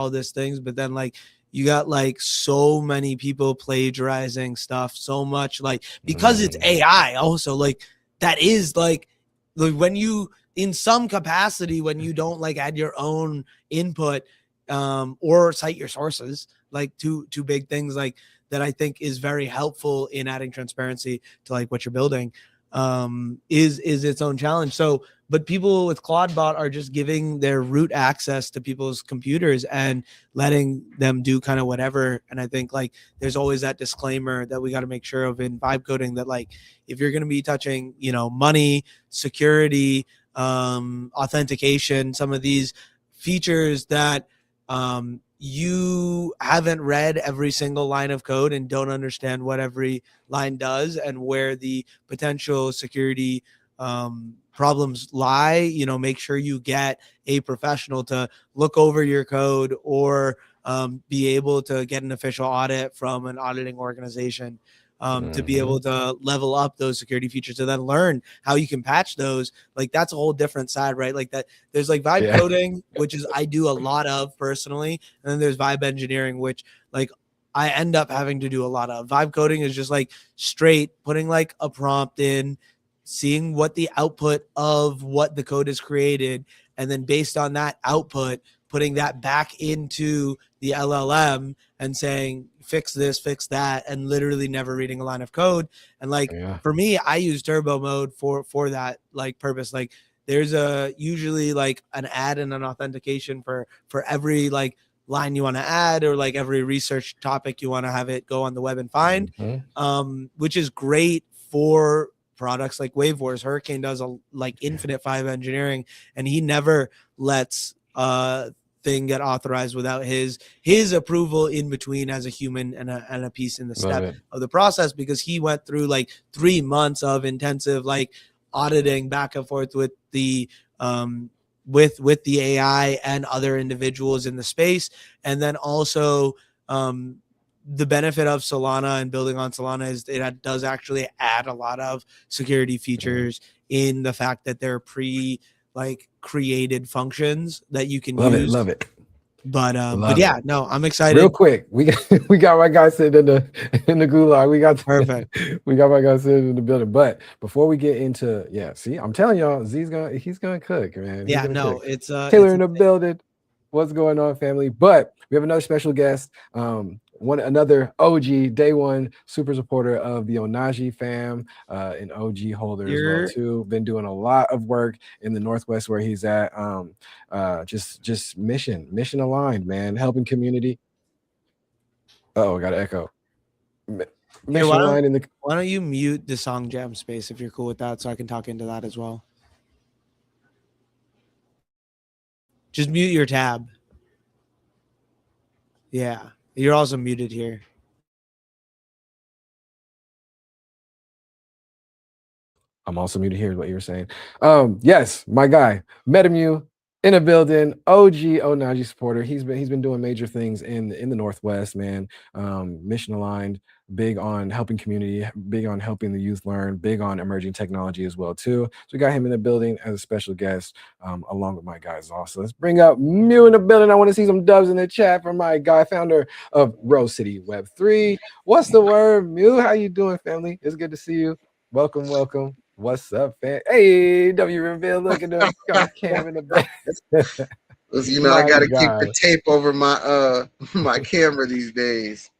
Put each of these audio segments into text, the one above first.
all these things, but then like you got like so many people plagiarizing stuff so much, like because it's AI also, like that is like when you in some capacity when you don't like add your own input or cite your sources, like two big things like that I think is very helpful in adding transparency to like what you're building is its own challenge. So but people with Claudebot are just giving their root access to people's computers and letting them do kind of whatever. And I think like there's always that disclaimer that we got to make sure of in vibe coding that like if you're going to be touching, you know, money, security, authentication, some of these features that you haven't read every single line of code and don't understand what every line does and where the potential security problems lie, you know, make sure you get a professional to look over your code or be able to get an official audit from an auditing organization to be able to level up those security features and then learn how you can patch those. Like that's a whole different side, right? Like that there's like vibe coding, which is I do a lot of personally. And then there's vibe engineering, which like I end up having to do a lot of. Vibe coding is just like straight putting like a prompt in, seeing what the output of what the code is created, and then based on that output, putting that back into the LLM and saying, fix this, fix that, and literally never reading a line of code. And like, for me, I use turbo mode for that like purpose. Like there's a usually like an add and an authentication for every like line you want to add or like every research topic you want to have it go on the web and find, which is great for products like Wave Wars. Hurricane does a like infinite vibe engineering, and he never lets thing get authorized without his approval in between as a human and a piece in the step of the process, because he went through like 3 months of intensive like auditing back and forth with the with the AI and other individuals in the space. And then also the benefit of Solana and building on Solana is it does actually add a lot of security features in the fact that they're like created functions that you can use. Love it. But yeah, no, I'm excited. Real quick, we got my guy sitting in the gulag. We got my guy sitting in the building. But before we get into see, I'm telling y'all, he's gonna cook, man. Yeah, no, cook. It's Taylor in the building. What's going on, family? But we have another special guest. Another OG day one super supporter of the Onaji fam, an OG holder as well too. Been doing a lot of work in the Northwest where he's at. Just mission aligned, man. Helping community. Oh, I got an echo. Mission aligned in the. Why don't you mute the Song Jam space if you're cool with that, so I can talk into that as well. Just mute your tab. Yeah. You're also muted here. I'm also muted here, is what you were saying. Yes, my guy, Metamu in a building, OG Onaji supporter. He's been doing major things in the Northwest, man. Mission aligned, big on helping community, big on helping the youth learn, big on emerging technology as well too. So we got him in the building as a special guest, along with my guys also. Let's bring up Mew in the building. I want to see some dubs in the chat from my guy, founder of Rose City Web3. What's the word, Mew? How you doing, family? It's good to see you. Welcome. What's up, fam? Hey, W Reveal, look at the cam in the back. You know, I gotta keep the tape over my my camera these days.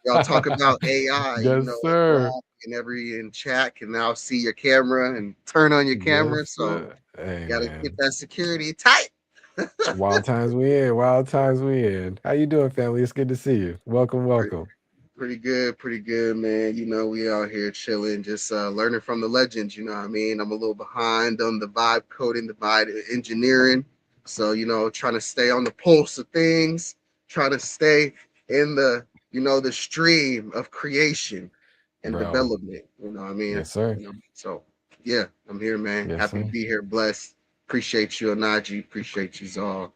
Y'all talk about AI, yes, you know, sir. And in chat can now see your camera and turn on your camera. Yes, so you gotta keep that security tight. Wild times we in. How you doing, family? It's good to see you. Welcome. Pretty good, man. You know, we out here chilling, just learning from the legends. You know what I mean? I'm a little behind on the vibe coding, the vibe engineering. So, you know, trying to stay on the pulse of things, trying to stay in the, you know, the stream of creation and development. You know what I mean? Yes, sir. You know, so, yeah, I'm here, man. Yes, Happy sir. to be here. Blessed. Appreciate you, Onaji. Appreciate you all.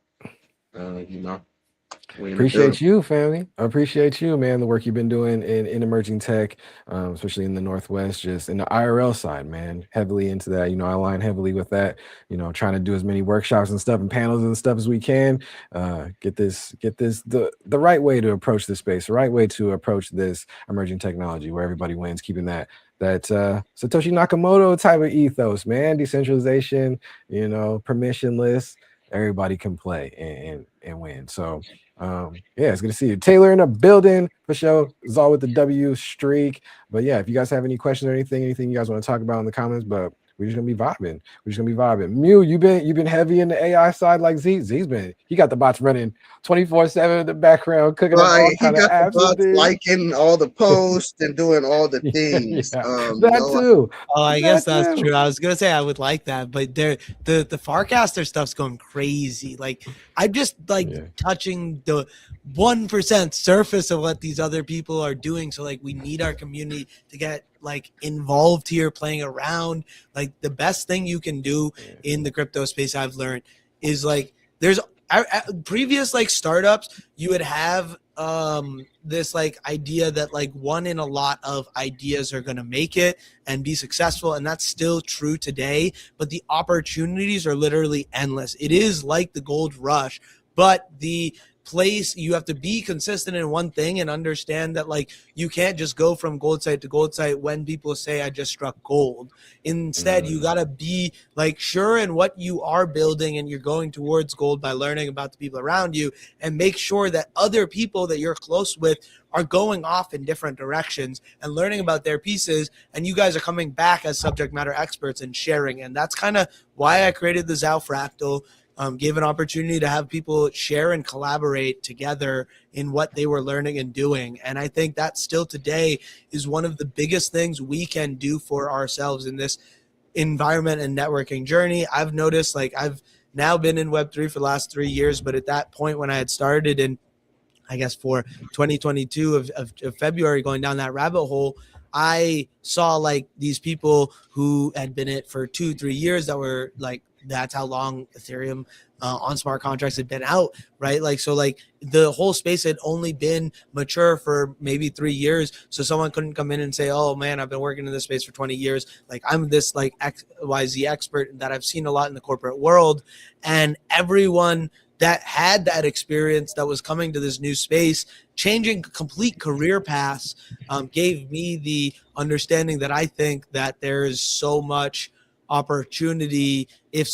You know. We in the building. Appreciate you, family. I appreciate you, man. The work you've been doing in emerging tech, especially in the Northwest, just in the IRL side, man. Heavily into that. You know, I align heavily with that. You know, trying to do as many workshops and stuff and panels and stuff as we can. Get this the right way to approach this space, the right way to approach this emerging technology where everybody wins, keeping that Satoshi Nakamoto type of ethos, man. Decentralization, you know, permissionless. Everybody can play and win. So yeah, it's good to see you. Taylor in a building for sure. Zal with the W streak. But yeah, if you guys have any questions or anything you guys want to talk about in the comments, but we're just gonna be vibing. We're just gonna be vibing. Mew, you've been heavy in the AI side like Z. He got the bots running 24/7 in the background, cooking up all Right, he kind of got the apps and bots things. liking all the posts and doing all the things. Yeah, You that know, too. Oh, I guess That that's too. true. I was gonna say I would like that, but the Farcaster stuff's going crazy. Like I'm just like Yeah. touching the 1% surface of what these other people are doing. So like we need our community to get like involved here, playing around. Like the best thing you can do in the crypto space, I've learned, is like there's previous like startups, you would have this like idea that like one in a lot of ideas are going to make it and be successful, and that's still true today, but the opportunities are literally endless. It is like the gold rush, but the place you have to be consistent in one thing and understand that like you can't just go from gold site to gold site when people say I just struck gold. Instead, you got to be like sure in what you are building, and you're going towards gold by learning about the people around you, and make sure that other people that you're close with are going off in different directions and learning about their pieces, and you guys are coming back as subject matter experts and sharing. And that's kind of why I created the Zao Fractal. Gave an opportunity to have people share and collaborate together in what they were learning and doing. And I think that still today is one of the biggest things we can do for ourselves in this environment and networking journey. I've noticed like I've now been in Web3 for the last 3 years, but at that point when I had started in, I guess for 2022 of February, going down that rabbit hole, I saw like these people who had been in it for 2-3 years that were like, that's how long Ethereum on smart contracts had been out, right? Like, so like the whole space had only been mature for maybe 3 years. So someone couldn't come in and say, oh man, I've been working in this space for 20 years. Like I'm this like XYZ expert that I've seen a lot in the corporate world. And everyone that had that experience that was coming to this new space, changing complete career paths, gave me the understanding that I think that there is so much opportunity if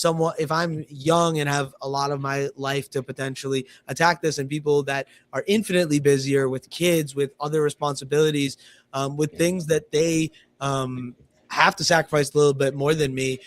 I'm young and have a lot of my life to potentially attack this, and people that are infinitely busier with kids, with other responsibilities, with things that they have to sacrifice a little bit more than me,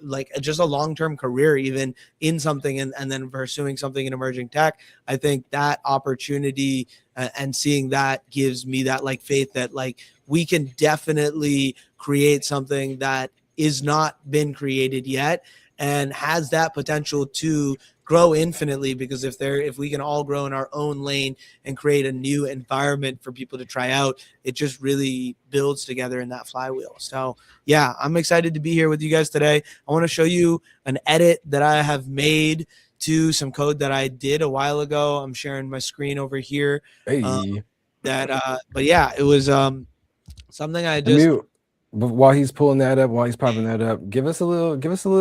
like just a long-term career even in something, and then pursuing something in emerging tech. I think that opportunity and seeing that gives me that like faith that like we can definitely create something that is not been created yet and has that potential to grow infinitely, because if we can all grow in our own lane and create a new environment for people to try out, it just really builds together in that flywheel. So yeah, I'm excited to be here with you guys today. I want to show you an edit that I have made to some code that I did a while ago. I'm sharing my screen over here. Hey. But yeah, it was something I just Mute. But while he's pulling that up, while he's popping that up, give us a little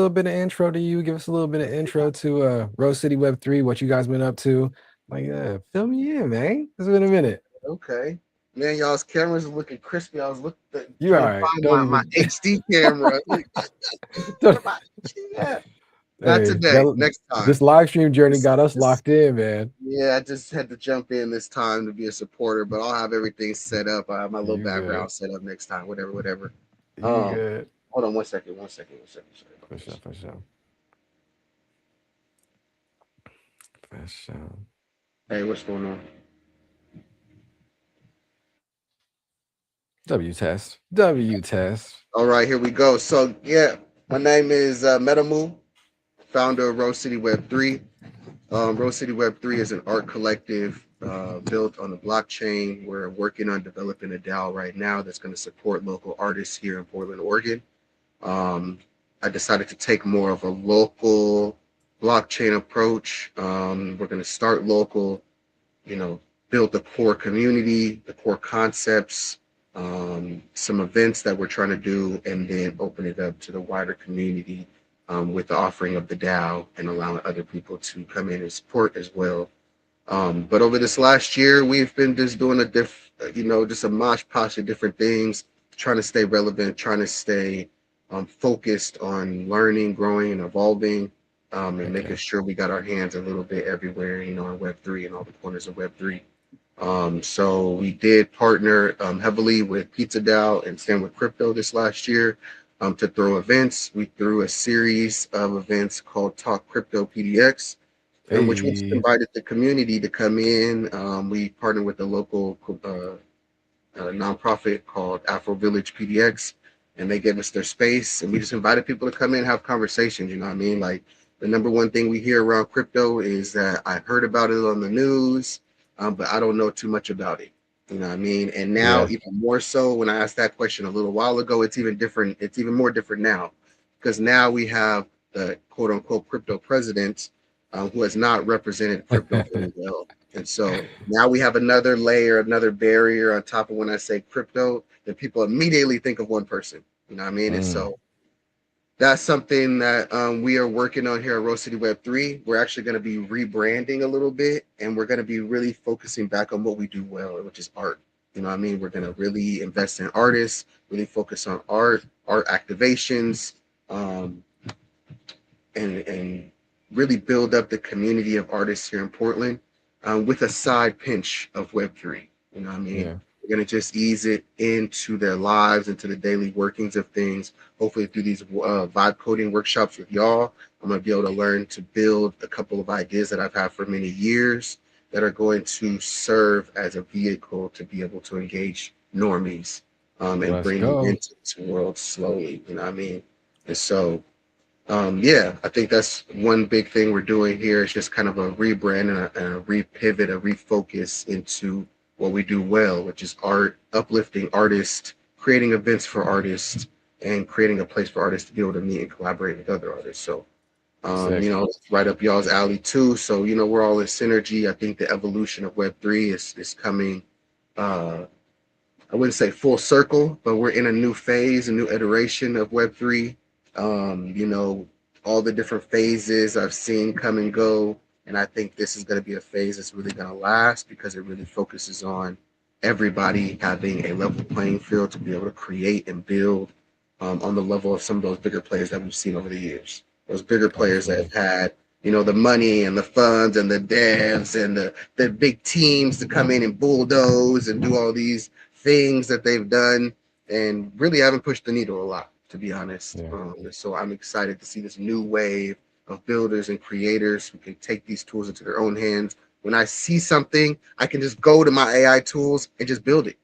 bit of intro to you. Give us a little bit of intro to Rose City Web3, what you guys been up to. Like, fill me in, man. It's been a minute. okay. Man, y'all's cameras are looking crispy. I was looking You trying all to right? find Don't my even. HD camera. Don't- Yeah. Not hey, today. Next time. this live stream journey got us locked in, man. Yeah, I just had to jump in this time to be a supporter, but I'll have everything set up. I have my little You background good? set up next time. Whatever. You Um, good? hold on one second. Sorry about For this. sure. For sure. Hey, what's going on? W test. All right, here we go. So yeah, my name is Metamu, founder of Rose City Web 3. Rose City Web 3 is an art collective built on the blockchain. We're working on developing a DAO right now that's going to support local artists here in Portland, Oregon. I decided to take more of a local blockchain approach. We're going to start local, you know, build the core community, the core concepts, some events that we're trying to do, and then open it up to the wider community with the offering of the DAO and allowing other people to come in and support as well. But over this last year, we've been just doing just a mosh posh of different things, trying to stay relevant, trying to stay focused on learning, growing, and evolving, and making sure we got our hands a little bit everywhere, in Web3 and all the corners of Web3. So we did partner heavily with Pizza DAO and Stand With Crypto this last year to throw events. We threw a series of events called Talk Crypto PDX, in which we just invited the community to come in. We partnered with a local nonprofit called Afro Village PDX, and they gave us their space, and we just invited people to come in and have conversations. You know what I mean? Like, the number one thing we hear around crypto is that I heard about it on the news, but I don't know too much about it. You know what I mean? And now, even more so, when I asked that question a little while ago, it's even different. It's even more different now, because now we have the quote unquote crypto president who has not represented crypto very well. And so now we have another layer, another barrier on top of when I say crypto, that people immediately think of one person. You know what I mean? And so that's something that we are working on here at Rose City Web 3. We're actually going to be rebranding a little bit, and we're going to be really focusing back on what we do well, which is art. You know what I mean? We're going to really invest in artists, really focus on art activations, and really build up the community of artists here in Portland with a side pinch of Web3. You know what I mean? Yeah. We're going to just ease it into their lives, into the daily workings of things. Hopefully through these vibe coding workshops with y'all, I'm going to be able to learn to build a couple of ideas that I've had for many years that are going to serve as a vehicle to be able to engage normies and bring them into this world slowly. You know what I mean? And so, I think that's one big thing we're doing here. It's just kind of a rebrand and a repivot, a refocus into what we do well, which is art, uplifting artists, creating events for artists, and creating a place for artists to be able to meet and collaborate with other artists. So, it's right up y'all's alley too. So, we're all in synergy. I think the evolution of Web3 is coming, I wouldn't say full circle, but we're in a new phase, a new iteration of Web3. All the different phases I've seen come and go. And I think this is going to be a phase that's really going to last because it really focuses on everybody having a level playing field to be able to create and build on the level of some of those bigger players that we've seen over the years. Those bigger players that have had, the money and the funds and the devs and the big teams to come in and bulldoze and do all these things that they've done and really haven't pushed the needle a lot, to be honest. So I'm excited to see this new wave of builders and creators who can take these tools into their own hands. When I see something, I can just go to my AI tools and just build it.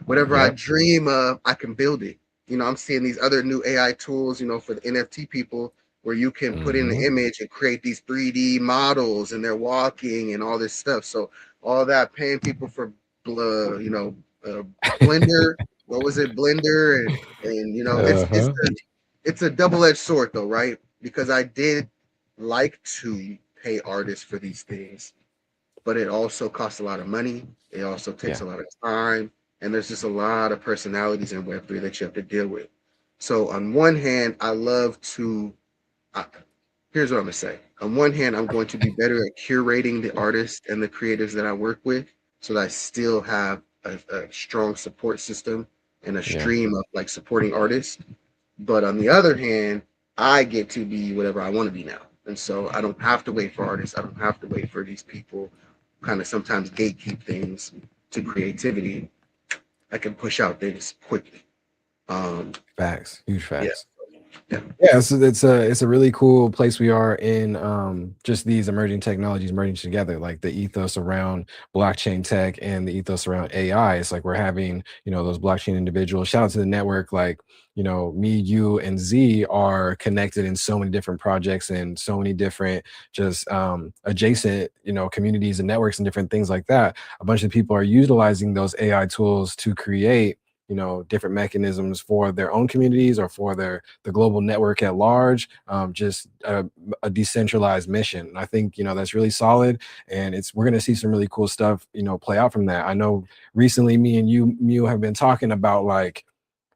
Whatever I dream of, I can build it. I'm seeing these other new AI tools, for the NFT people, where you can put in the image and create these 3D models and they're walking and all this stuff. So all that paying people for, Blender, what was it, Blender, and it's a double-edged sword though, right? Because I did like to pay artists for these things, but it also costs a lot of money. It also takes a lot of time, and there's just a lot of personalities in Web3 that you have to deal with. So on one hand, here's what I'm gonna say. On one hand, I'm going to be better at curating the artists and the creators that I work with, so that I still have a strong support system and a stream of like supporting artists. But on the other hand, I get to be whatever I want to be now. And so I don't have to wait for artists. I don't have to wait for these people kind of sometimes gatekeep things to creativity. I can push out things quickly. Facts, huge facts. So it's a really cool place we are in, just these emerging technologies merging together, like the ethos around blockchain tech and the ethos around AI. It's like we're having, those blockchain individuals. Shout out to the network, like, me, you, and Z are connected in so many different projects and so many different just adjacent, communities and networks and different things like that. A bunch of people are utilizing those AI tools to create you know, different mechanisms for their own communities or for the global network at large. Just a decentralized mission. And I think, you know, that's really solid, and we're going to see some really cool stuff, you know, play out from that. I know recently me and you, Mew, have been talking about like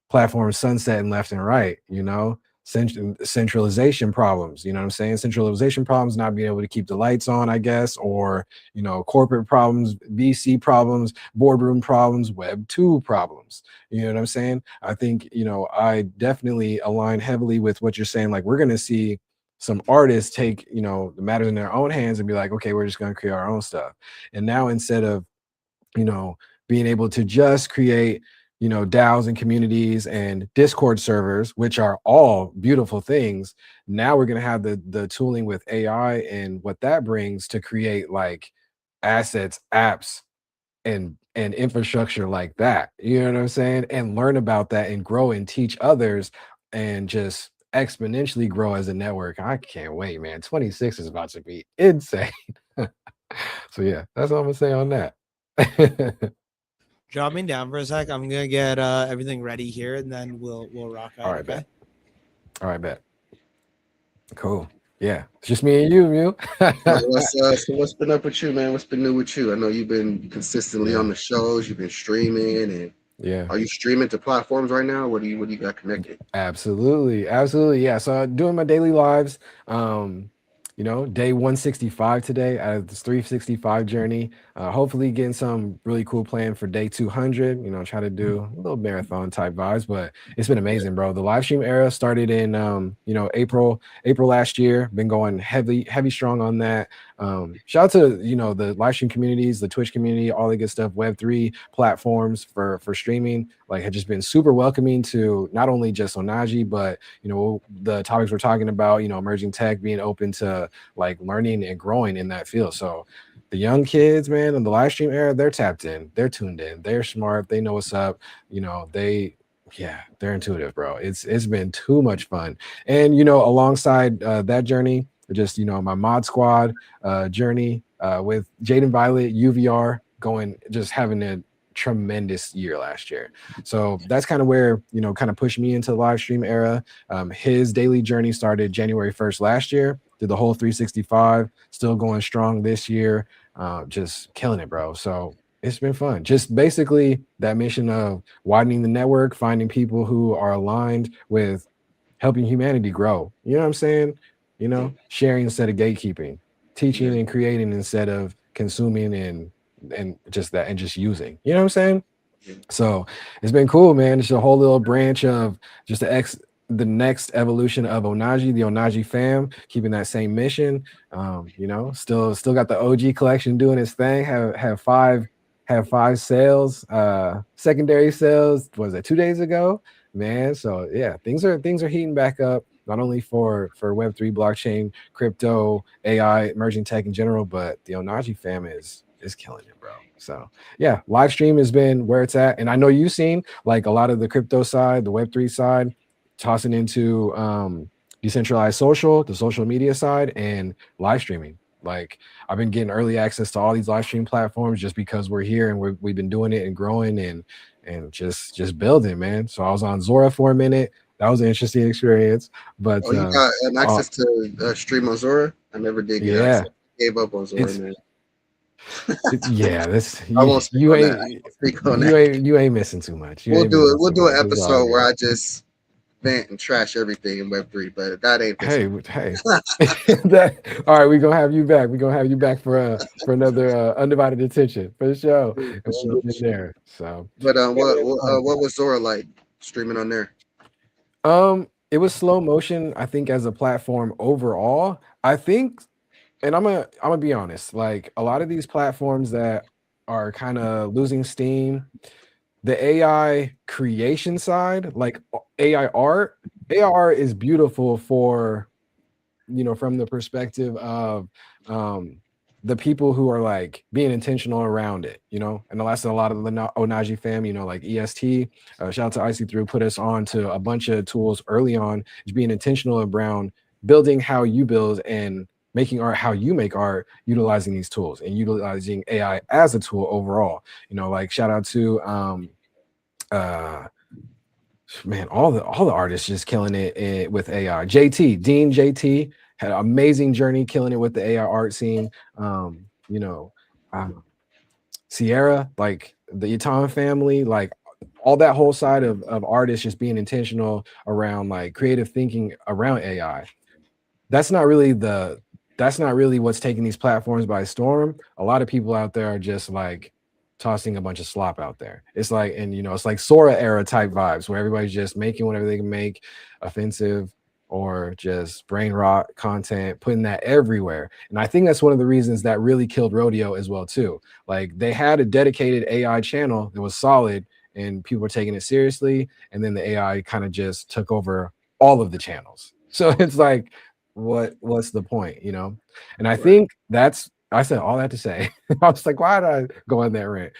platforms sunsetting left and right, you know, centralization problems, you know what I'm saying? Centralization problems, not being able to keep the lights on, I guess, or, you know, corporate problems, VC problems, boardroom problems, Web 2 problems. You know what I'm saying? I think, you know, I definitely align heavily with what you're saying. Like, we're going to see some artists take, you know, the matter in their own hands and be like, okay, we're just going to create our own stuff. And now instead of, you know, being able to just create, you know, DAOs and communities and Discord servers, which are all beautiful things. Now we're going to have the tooling with AI and what that brings to create like assets, apps, and infrastructure like that. You know what I'm saying? And learn about that and grow and teach others and just exponentially grow as a network. I can't wait, man. 26 is about to be insane. So yeah, that's all I'm gonna say on that. Drop me down for a sec. I'm gonna get everything ready here, and then we'll rock out. All right, okay. bet. All right, bet. Cool. Yeah, it's just me and you, Mew. So what's been up with you, man? What's been new with you? I know you've been consistently on the shows. You've been streaming, and Yeah. are you streaming to platforms right now? What do you got connected? Absolutely. Yeah. So doing my daily lives. You know, day 165 today out of this 365 journey. Hopefully getting some really cool plan for day 200. You know, try to do a little marathon type vibes, but it's been amazing, bro. The live stream era started in you know, April last year. Been going heavy strong on that. Shout out to, you know, the live stream communities, the Twitch community, all the good stuff, Web3 platforms for streaming, like, had just been super welcoming to not only just Onaji, but, you know, the topics we're talking about, you know, emerging tech, being open to like learning and growing in that field. So the young kids, man, in the live stream era, they're tapped in, they're tuned in, they're smart, they know what's up, you know, they're intuitive, bro. It's been too much fun. And, you know, alongside that journey, just, you know, my mod squad journey with Jaden Violet, UVR, just having a tremendous year last year. So that's kind of where, you know, kind of pushed me into the live stream era. His daily journey started January 1st last year, did the whole 365, still going strong this year, just killing it, bro. So it's been fun. Just basically that mission of widening the network, finding people who are aligned with helping humanity grow. You know what I'm saying? You know, sharing instead of gatekeeping, teaching and creating instead of consuming and just using. You know what I'm saying? So it's been cool, man. It's a whole little branch of just the next evolution of Onaji, the Onaji fam, keeping that same mission. You know, still got the OG collection doing its thing. Have five sales, secondary sales. Was it 2 days ago, man? So yeah, things are heating back up, not only for Web3, blockchain, crypto, AI, emerging tech in general, but the Onaji fam is killing it, bro. So yeah, live stream has been where it's at. And I know you've seen like a lot of the crypto side, the Web3 side, tossing into decentralized social, the social media side, and live streaming. Like, I've been getting early access to all these live stream platforms just because we're here and we've been doing it and growing and just building, man. So I was on Zora for a minute. That was an interesting experience. But you got access to stream on Zora? I never did get access. Gave up on Zora, man. Yeah, that's you ain't missing too much. We'll do an episode where I just vent and trash everything in Web3, but that ain't. Hey. All right, we're gonna have you back. We're gonna have you back for another undivided attention for sure. There. So, but what was Zora like streaming on there? It was slow motion, I think, as a platform overall. I think, and I'm gonna be honest, like a lot of these platforms that are kind of losing steam, the AI creation side, like AI art is beautiful for, you know, from the perspective of the people who are like being intentional around it, you know. And that's a lot of the Onaji fam, you know, like EST, shout out to Icy Through, put us on to a bunch of tools early on, just being intentional around building how you build and making art how you make art, utilizing these tools and utilizing AI as a tool overall. You know, like shout out to uh man, all the artists just killing it with AI. Dean JT had an amazing journey killing it with the AI art scene. You know, Sierra, like the Yatan family, like all that whole side of artists just being intentional around like creative thinking around AI. That's not really what's taking these platforms by storm. A lot of people out there are just like tossing a bunch of slop out there. It's like, and it's like Sora era type vibes where everybody's just making whatever they can make, offensive or just brain rot content, putting that everywhere. And I think that's one of the reasons that really killed Rodeo as well too. Like they had a dedicated AI channel that was solid and people were taking it seriously, and then the AI kind of just took over all of the channels. So it's like, what's the point, And I think I said all that to say, I was like, why did I go on that rant?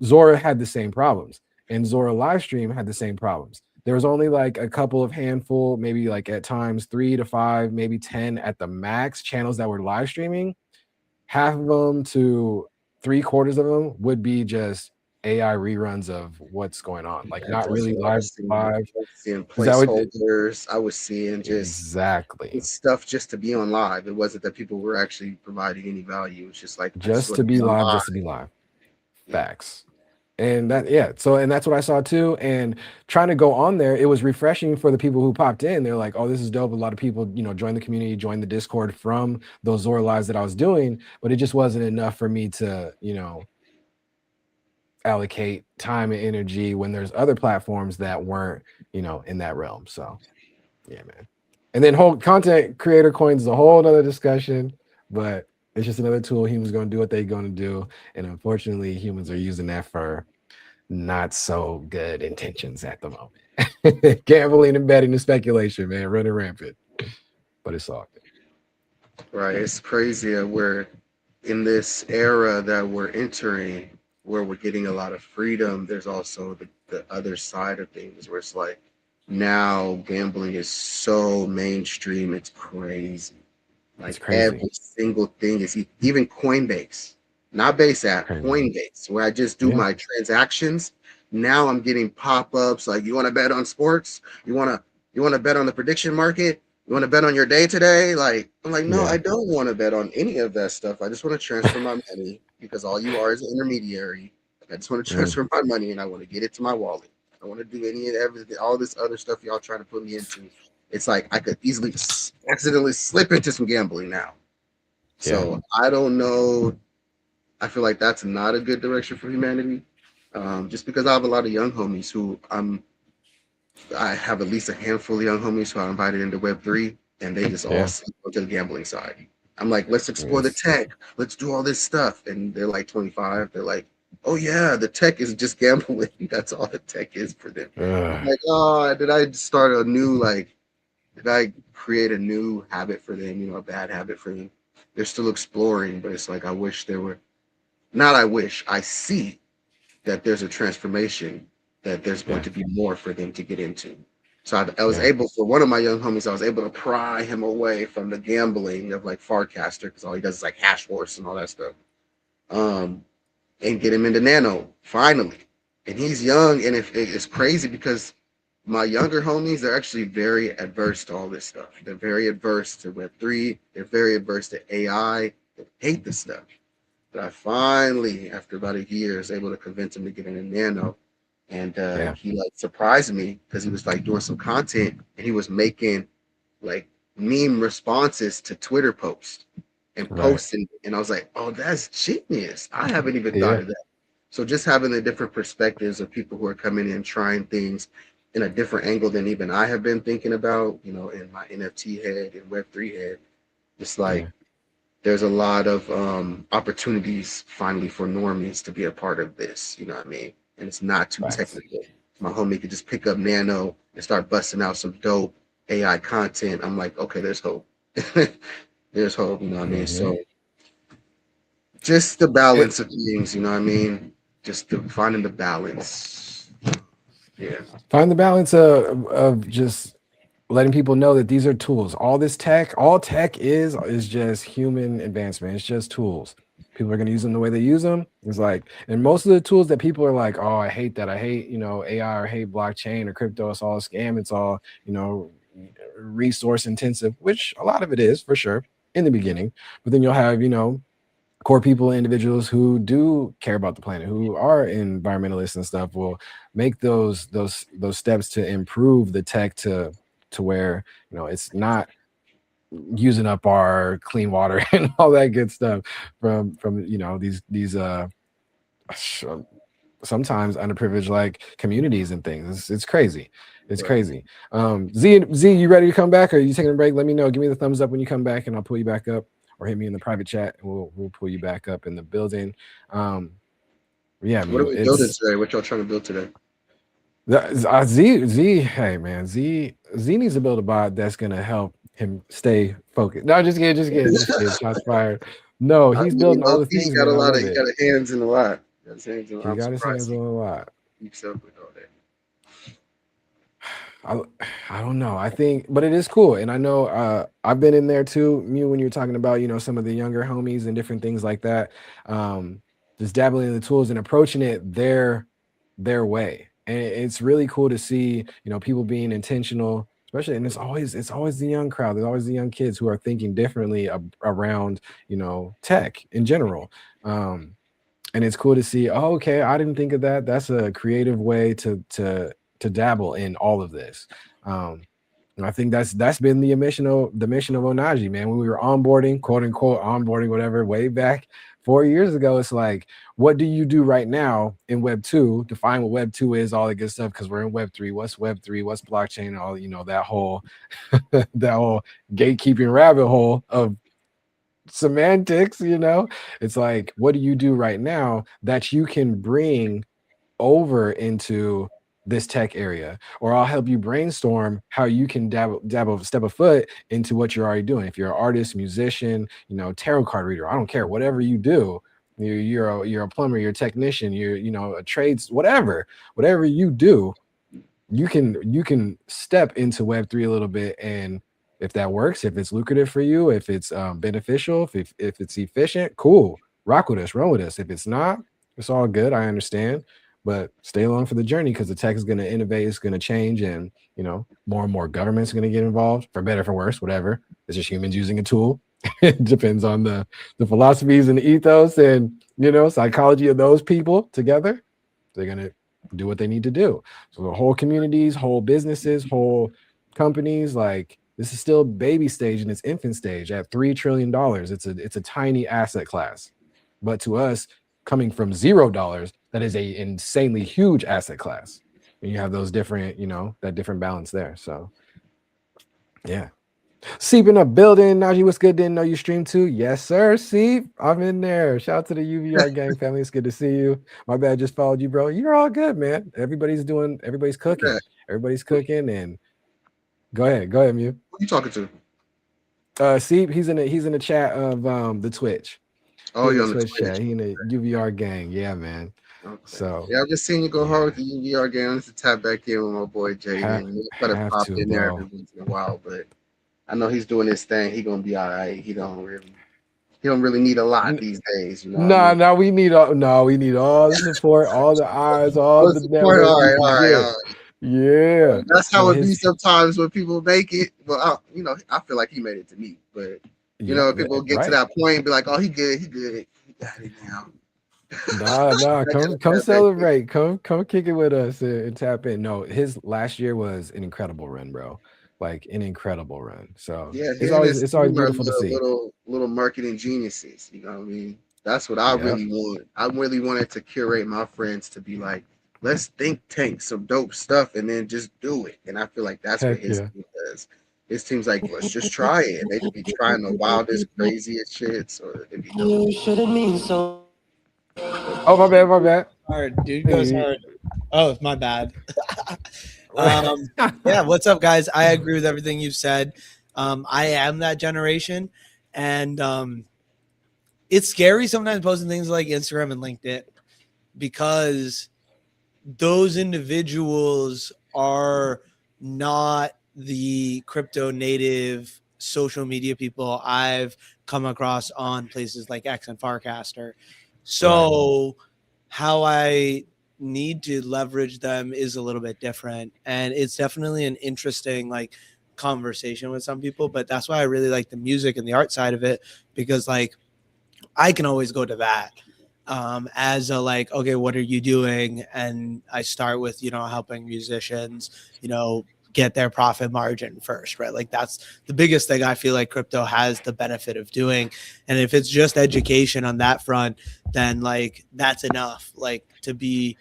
Zora had the same problems, and Zora Livestream had the same problems. There was only like a couple of handful, maybe like at times 3 to 5, maybe 10 at the max channels that were live streaming. Half of them to 3/4 of them would be just AI reruns of what's going on, like not really live. I was seeing placeholders. I was seeing just exactly stuff just to be on live. It wasn't that people were actually providing any value. It's just like just to be live. Facts. And that's what I saw too. And trying to go on there, it was refreshing for the people who popped in. They're like, oh, this is dope. A lot of people, join the community, join the Discord from those Zora lives that I was doing, but it just wasn't enough for me to, allocate time and energy when there's other platforms that weren't, in that realm. So yeah, man. And then whole content creator coins is a whole other discussion, but it's just another tool. Humans going to do what they're going to do. And unfortunately, humans are using that for not so good intentions at the moment. Gambling and betting and speculation, man, running rampant. But it's all good. Right. It's crazy that we're in this era that we're entering where we're getting a lot of freedom. There's also the other side of things where it's like now gambling is so mainstream. It's crazy. Like every single thing is even Coinbase, not Base app, Coinbase, where I just do my transactions. Now I'm getting pop-ups like, you want to bet on sports? You want to bet on the prediction market? You want to bet on your day today? Like, I'm like, no, I don't want to bet on any of that stuff. I just want to transfer my money because all you are is an intermediary. I just want to transfer my money and I want to get it to my wallet. I don't want to do any of everything, all this other stuff y'all trying to put me into. It's like I could easily accidentally slip into some gambling now. So I don't know. I feel like that's not a good direction for humanity. Just because I have a lot of young homies who I have at least a handful of young homies who I invited into Web3, and they just all go to the gambling side. I'm like, let's explore the tech. Let's do all this stuff. And they're like 25. They're like, oh yeah, the tech is just gambling. That's all the tech is for them. I'm like, oh, did I start a new did I create a new habit for them, a bad habit for them? They're still exploring, but it's like, I see that there's a transformation, that there's going to be more for them to get into. So I was able, for one of my young homies, I was able to pry him away from the gambling of like Farcaster, because all he does is like Hash Horse and all that stuff. And get him into Nano, finally. And he's young, and it's crazy because my younger homies, they're actually very adverse to all this stuff. They're very adverse to Web3. They're very adverse to AI. They hate this stuff. But I finally, after about a year, was able to convince him to get into Nano. And he surprised me because he was doing some content and he was making meme responses to Twitter posts and posting. And I was like, oh, that's genius. I haven't even thought of that. So just having the different perspectives of people who are coming in trying things in a different angle than even I have been thinking about, in my NFT head and Web3 head, it's there's a lot of opportunities finally for normies to be a part of this, you know what I mean? And it's not too technical. My homie could just pick up Nano and start busting out some dope AI content. I'm like, okay, there's hope. There's hope, you know what I mean? So just the balance of things, you know what I mean? Just finding the balance. Yeah. Find the balance of just letting people know that these are tools. All tech is just human advancement. It's just tools. People are going to use them the way they use them. It's like, and most of the tools that people are like, oh, I hate that. I hate, AI, or hate blockchain or crypto. It's all a scam. It's all, resource intensive, which a lot of it is for sure in the beginning. But then you'll have, core people, individuals who do care about the planet, who are environmentalists and stuff, will make those steps to improve the tech to where, it's not using up our clean water and all that good stuff from these sometimes underprivileged like communities and things. It's crazy. It's crazy. Z, you ready to come back, or are you taking a break? Let me know. Give me the thumbs up when you come back, and I'll pull you back up, or hit me in the private chat, and we'll pull you back up in the building. Yeah, what are we building today? What y'all trying to build today? Z, hey man, Z needs to build a bot that's gonna help him stay focused. No, just kidding. Shots fired. No, he's building all the things. He's got a lot of. He got hands in a lot. He got his hands on a lot. Keeps up with all that. I don't know. I think, but it is cool. And I know I've been in there too, Mew, when you're talking about, some of the younger homies and different things like that. Just dabbling in the tools and approaching it their way. And it's really cool to see, people being intentional, especially, and it's always the young crowd. There's always the young kids who are thinking differently around, tech in general. And it's cool to see, oh, okay, I didn't think of that. That's a creative way to dabble in all of this. And I think that's been the mission of Onaji, man. When we were onboarding, quote unquote onboarding, whatever, way back 4 years ago, it's like, what do you do right now in Web 2? Define what Web 2 is, all the good stuff, because we're in Web 3. What's Web 3? What's blockchain? All that whole that whole gatekeeping rabbit hole of semantics. It's like, what do you do right now that you can bring over into this tech area? Or I'll help you brainstorm how you can step a foot into what you're already doing. If you're an artist, musician, tarot card reader, I don't care, whatever you do, you're a plumber, you're a technician, you're a trades, whatever you do, you can step into Web3 a little bit. And if that works, if it's lucrative for you, if it's beneficial, if it's efficient, cool, rock with us, run with us. If it's not, it's all good. I understand. But stay along for the journey, because the tech is going to innovate, it's going to change, and more and more governments are going to get involved, for better, for worse, whatever. It's just humans using a tool. It depends on the philosophies and the ethos and psychology of those people together. They're going to do what they need to do. So the whole communities, whole businesses, whole companies, like, this is still baby stage in its infant stage at $3 trillion. It's a tiny asset class, but to us, coming from $0, that is a insanely huge asset class. And you have those different, that different balance there. So yeah. Seep in the building. Najee, what's good? Didn't know you stream too. Yes, sir. Seep, I'm in there. Shout out to the UVR gang family. It's good to see you. My bad, just followed you, bro. You're all good, man. Everybody's cooking. Everybody's cooking. And go ahead, Mew. Who you talking to? Seep, he's in the chat of the Twitch. Oh, you're on the Twitch chat. He in the UVR gang. Yeah, man. Okay. So yeah, I've just seen you go hard with the UVR gang. Let's tap back in with my boy Jay. Gotta pop in there every once in a while, but I know he's doing his thing. He gonna be all right. He don't really need a lot these days. No, we need all the support, all the eyes, all the support. All right. Yeah, that's how it be sometimes when people make it. Well, I feel like he made it to me, but people get to that point and be like, "Oh, he good, he got it now." Nah, come celebrate, come kick it with us and tap in. No, his last year was an incredible run, bro. Like an incredible run. So yeah, it's always beautiful to see. Little marketing geniuses. You know what I mean? That's what I really want. I really wanted to curate my friends to be like, let's think tank some dope stuff and then just do it. And I feel like that's what his team does. His team's like, let's just try it. And they could be trying the wildest, craziest shit. So it'd be dope. You shouldn't mean so. Oh, my bad. Hard, dude goes hard. Oh, my bad. Yeah, what's up, guys? I agree with everything you've said. I am that generation, and it's scary sometimes posting things like Instagram and LinkedIn, because those individuals are not the crypto native social media people I've come across on places like X and Farcaster. So how I need to leverage them is a little bit different, and it's definitely an interesting like conversation with some people. But that's why I really like the music and the art side of it, because like I can always go to that as a like, okay, what are you doing? And I start with, helping musicians, get their profit margin first, right? Like that's the biggest thing I feel like crypto has the benefit of doing. And if it's just education on that front, then like that's enough, like to be,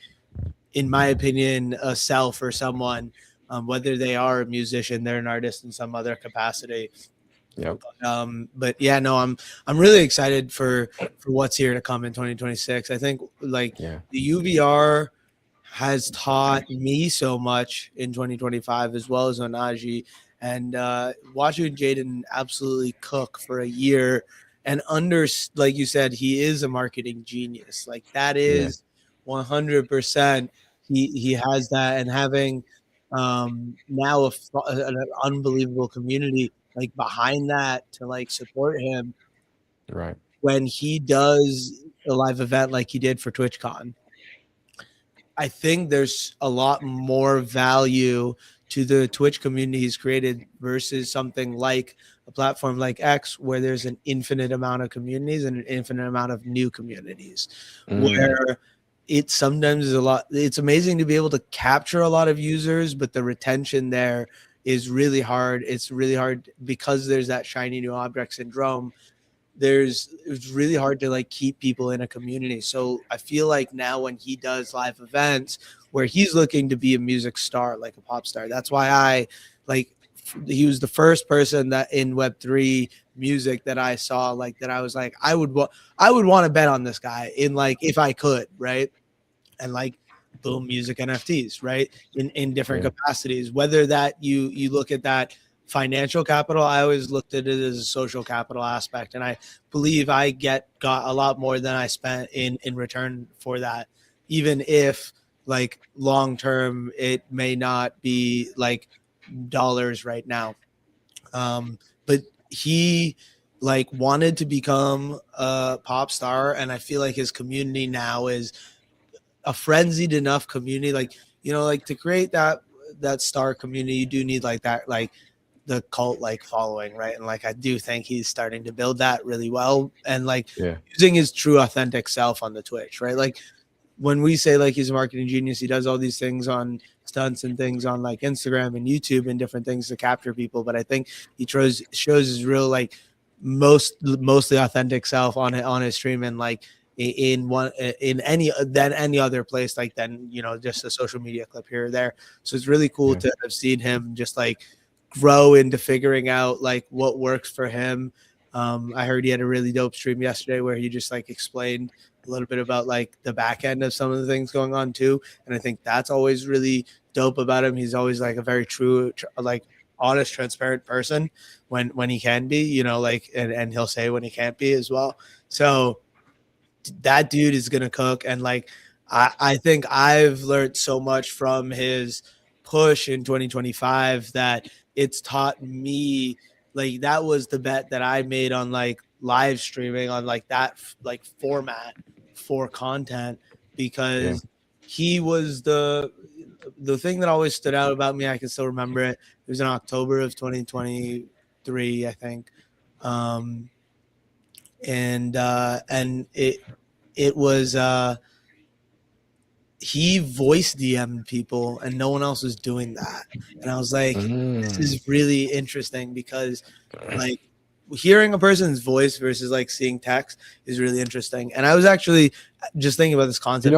in my opinion, a sell for someone, whether they are a musician, they're an artist in some other capacity. Yep. But yeah, no, I'm really excited for what's here to come in 2026. I think like the UVR has taught me so much in 2025, as well as Onaji, and watching Jaden absolutely cook for a year, and like you said, he is a marketing genius. Like that is 100%. He has that, and having now an unbelievable community like behind that to like support him right when he does a live event like he did for TwitchCon. I think there's a lot more value to the Twitch community he's created versus something like a platform like X, where there's an infinite amount of communities and an infinite amount of new communities, where it sometimes is it's amazing to be able to capture a lot of users, but the retention there is really hard. It's really hard because there's that shiny new object syndrome. It's really hard to like keep people in a community. So I feel like now when he does live events where he's looking to be a music star, like a pop star, that's why he was the first person that in Web3 music that I saw, like that I was like, I would want to bet on this guy in like, if I could, right? And like boom, music NFTs, right? In different capacities, whether that you look at that financial capital, I always looked at it as a social capital aspect. And I believe I got a lot more than I spent in return for that, even if like long-term, it may not be like dollars right now. But he like wanted to become a pop star. And I feel like his community now is a frenzied enough community, like like to create that star community, you do need like that, like the cult like following, right? And like I do think he's starting to build that really well, and like using his true authentic self on the Twitch, right? Like when we say like he's a marketing genius, he does all these things on stunts and things on like Instagram and YouTube and different things to capture people, but I think he shows his real like mostly authentic self on his stream, and like in any other place, like then just a social media clip here or there. So it's really cool to have seen him just like grow into figuring out like what works for him. I heard he had a really dope stream yesterday where he just like explained a little bit about like the back end of some of the things going on too, and I think that's always really dope about him. He's always like a very true, like honest, transparent person when he can be, like and he'll say when he can't be as well. So that dude is gonna cook, and like I think I've learned so much from his push in 2025 that it's taught me, like that was the bet that I made on like live streaming on like that like format for content, because he was the thing that always stood out about me. I can still remember it. It was in October of 2023, I think. And it was he voice DM'd people and no one else was doing that, and I was like, this is really interesting, because like hearing a person's voice versus like seeing text is really interesting. And I was actually just thinking about this concept.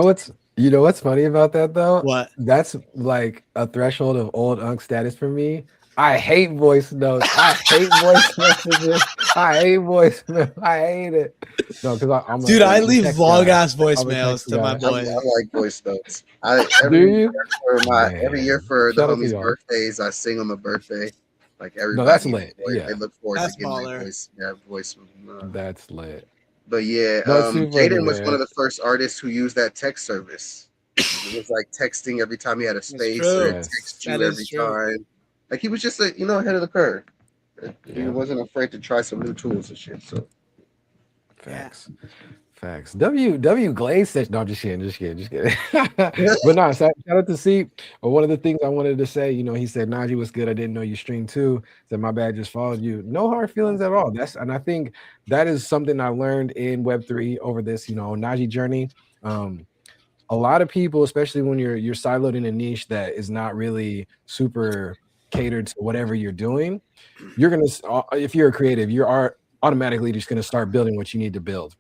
You know what's funny about that though? What? That's like a threshold of old unk status for me. I hate voice notes. I hate voice messages. I hate voice notes. I hate it. No, because I leave long ass voicemails to my boys. I like voice notes. Every year for the homies' birthdays, I sing them a birthday. Like everybody. No, that's lit. They look forward to getting my voice. Yeah, voice. That's lit. But yeah, Jaden was one of the first artists who used that text service. It was like texting every time he had a space, or text you every time. Like he was just ahead of the curve. He Yeah. wasn't afraid to try some new tools and shit. So Facts. Facts. W Glaze said, no, just kidding. But no, shout out to C. One of the things I wanted to say, he said, Najee was good. I didn't know you streamed too. Said, my bad, just followed you. No hard feelings at all. And I think that is something I learned in Web3 over this, Najee journey. A lot of people, especially when you're siloed in a niche that is not really super catered to whatever you're doing, you're gonna, if you're a creative, you're automatically just gonna start building what you need to build.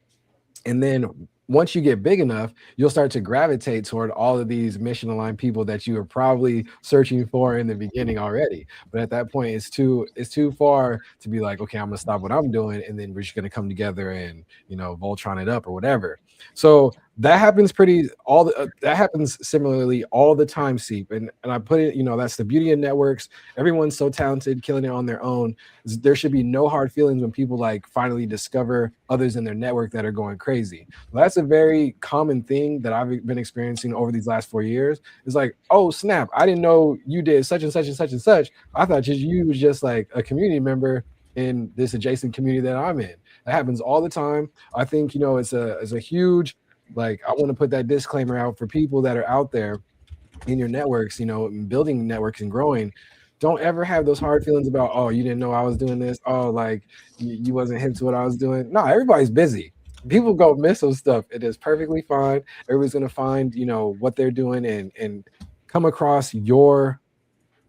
And then once you get big enough, you'll start to gravitate toward all of these mission aligned people that you were probably searching for in the beginning already. But at that point, it's too far to be like, okay, I'm gonna stop what I'm doing, and then we're just gonna come together and Voltron it up or whatever. So that happens that happens similarly all the time, Seep. And I put it, that's the beauty of networks. Everyone's so talented, killing it on their own. There should be no hard feelings when people like finally discover others in their network that are going crazy. That's a very common thing that I've been experiencing over these last 4 years. It's like, oh snap, I didn't know you did such and such and such and such. I thought you was just like a community member in this adjacent community that I'm in. That happens all the time. I think it's a huge, like, I want to put that disclaimer out for people that are out there in your networks, building networks and growing. Don't ever have those hard feelings about, oh, you didn't know I was doing this. Oh, like you wasn't hip to what I was doing. No, everybody's busy. People go miss some stuff. It is perfectly fine. Everybody's gonna find, what they're doing and come across your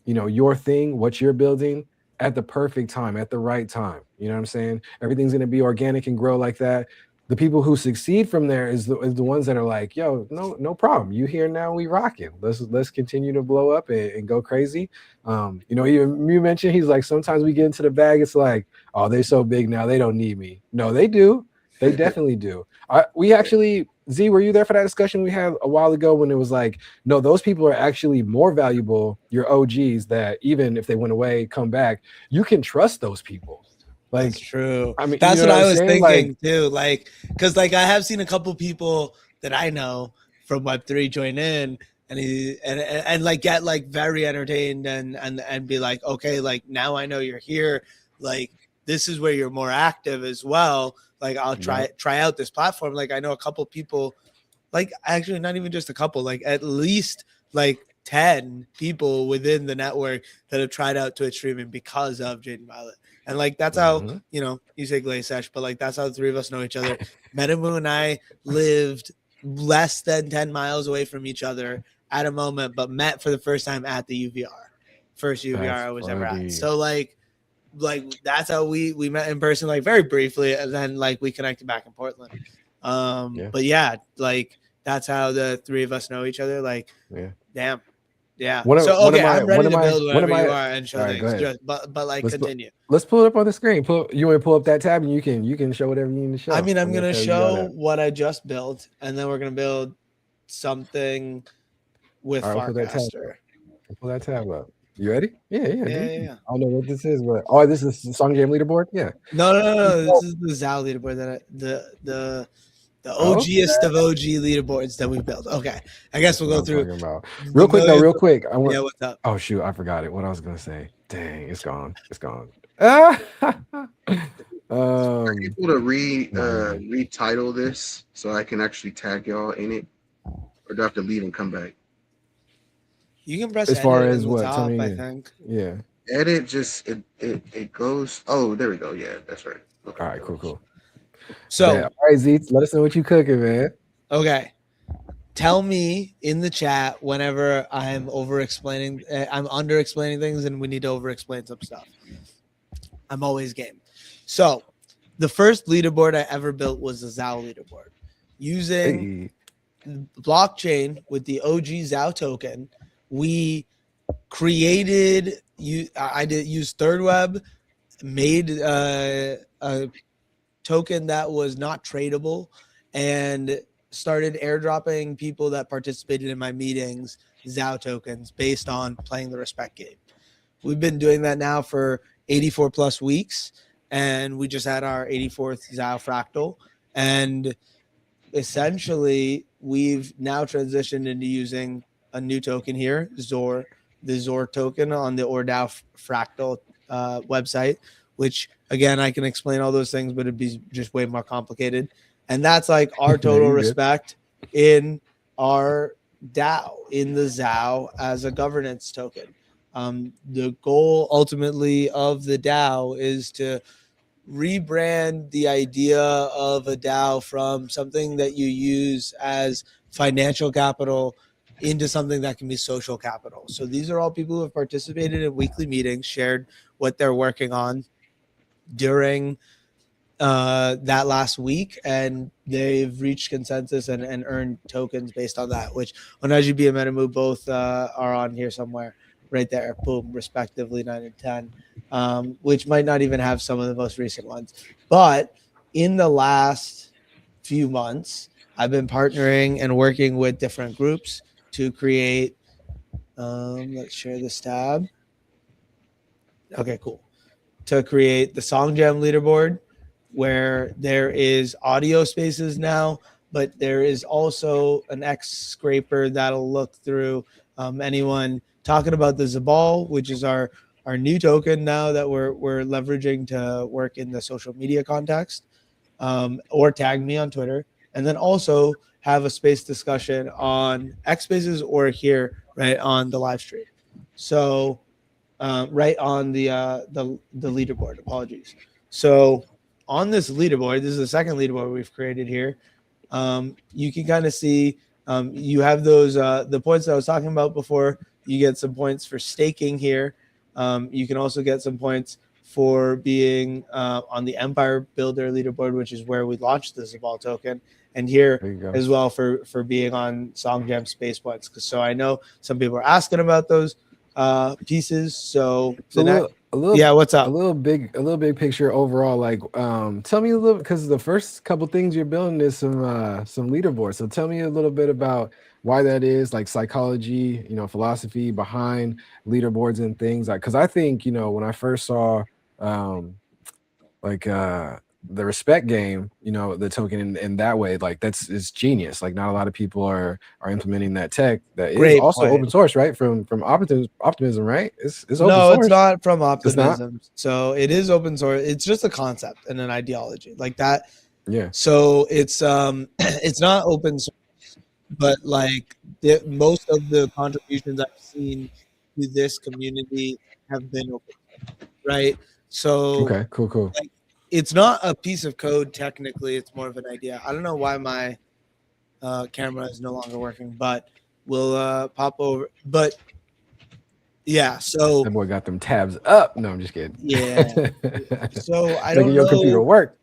thing, what you're building at the perfect time, at the right time. You know what I'm saying? Everything's gonna be organic and grow like that. The people who succeed from there is the ones that are like, yo, no problem. You here now, we rocking. Let's continue to blow up and go crazy. Even you mentioned, he's like, sometimes we get into the bag. It's like, oh, they're so big now, they don't need me. No, they do. They definitely do. We actually, Z, were you there for that discussion we had a while ago when it was like, no, those people are actually more valuable, your OGs, that even if they went away, come back, you can trust those people. Like, that's true. I mean, that's what I was saying? thinking too. Like, because like I have seen a couple people that I know from Web3 join in and like get like very entertained and be like, okay, like now I know you're here. Like this is where you're more active as well. Like I'll try out this platform. Like I know a couple people, like actually not even just a couple, like at least like 10 people within the network that have tried out Twitch streaming because of Jaden Violet. And like that's how you say Glaze Sesh, but like that's how the three of us know each other. Metamu and I lived less than 10 miles away from each other at a moment, but met for the first time at the UVR. First UVR I was ever at. So like that's how we met in person, like very briefly, and then like we connected back in Portland. But yeah, like that's how the three of us know each other. Like, damn. Yeah. I'm ready to build whenever you are and show things. But like continue. Let's pull it up on the screen. You want to pull up that tab and you can show whatever you need to show. I mean, I'm gonna show what I just built, and then we're gonna build something with Farcaster. Pull that tab up. You ready? Yeah. I don't know what this is, but this is the Song Jam leaderboard. Yeah. No. This is the Zao leaderboard that the OGest of OG leaderboards that we built. Okay, I guess we'll go through. Real quick. What's up? Oh shoot, I forgot it. What I was gonna say. Dang, it's gone. Are you able to retitle this so I can actually tag y'all in it, or do I have to leave and come back? You can press as far edit as in what? the top, I think. Yeah. Edit just it goes. Oh, there we go. Yeah, that's right. Okay. All right, cool. So, all right, Z, let us know what you cooking, man. Okay. Tell me in the chat whenever I'm under explaining things and we need to over explain some stuff. I'm always game. So, the first leaderboard I ever built was the Zao leaderboard using blockchain with the OG Zao token. We created. I did use Third Web, made a token that was not tradable, and started airdropping people that participated in my meetings Zao tokens based on playing the respect game. We've been doing that now for 84 plus weeks, and we just had our 84th Zao fractal, and essentially we've now transitioned into using a new token here, Zor, the Zor token on the OrDAO fractal website, which again, I can explain all those things, but it'd be just way more complicated. And that's like our total you're good. respect in our DAO, in the ZAO as a governance token. The goal ultimately of the DAO is to rebrand the idea of a DAO from something that you use as financial capital into something that can be social capital. So these are all people who have participated in weekly meetings, shared what they're working on during that last week, and they've reached consensus and earned tokens based on that, which Onajibi and Metamu both are on here somewhere right there, boom, respectively 9 and 10, which might not even have some of the most recent ones. But in the last few months, I've been partnering and working with different groups to create, let's share this tab. Okay, cool. To create the Song Jam leaderboard, where there is audio spaces now, but there is also an X scraper that'll look through anyone talking about the Zabal, which is our new token now that we're leveraging to work in the social media context, or tag me on Twitter, and then also have a space discussion on X Spaces or here right on the live stream. So right on the leaderboard. Apologies. So on this leaderboard, this is the second leaderboard we've created here. You can kind of see you have those the points that I was talking about before. You get some points for staking here. You can also get some points for being on the Empire Builder leaderboard, which is where we launched the Zabal token, and here as well for being on Song Jam space points. So I know some people are asking about those pieces. So what's up? A little big picture overall. Like, tell me a little, because the first couple things you're building is some leaderboards. So tell me a little bit about why that is, like psychology, philosophy behind leaderboards and things. Like, because I think, when I first saw the respect game, the token in that way, like is genius. Like, not a lot of people are implementing that tech that is also open source, right? From Optimism, right? It's open source. No, it's not from Optimism. So it is open source. It's just a concept and an ideology like that. Yeah. So it's it's not open source, but like most of the contributions I've seen to this community have been open, right? So okay, cool. Like, it's not a piece of code technically, it's more of an idea. I don't know why my camera is no longer working, but we'll pop over. But yeah, so that boy got them tabs up. No, I'm just kidding. Yeah. So I don't know your computer work.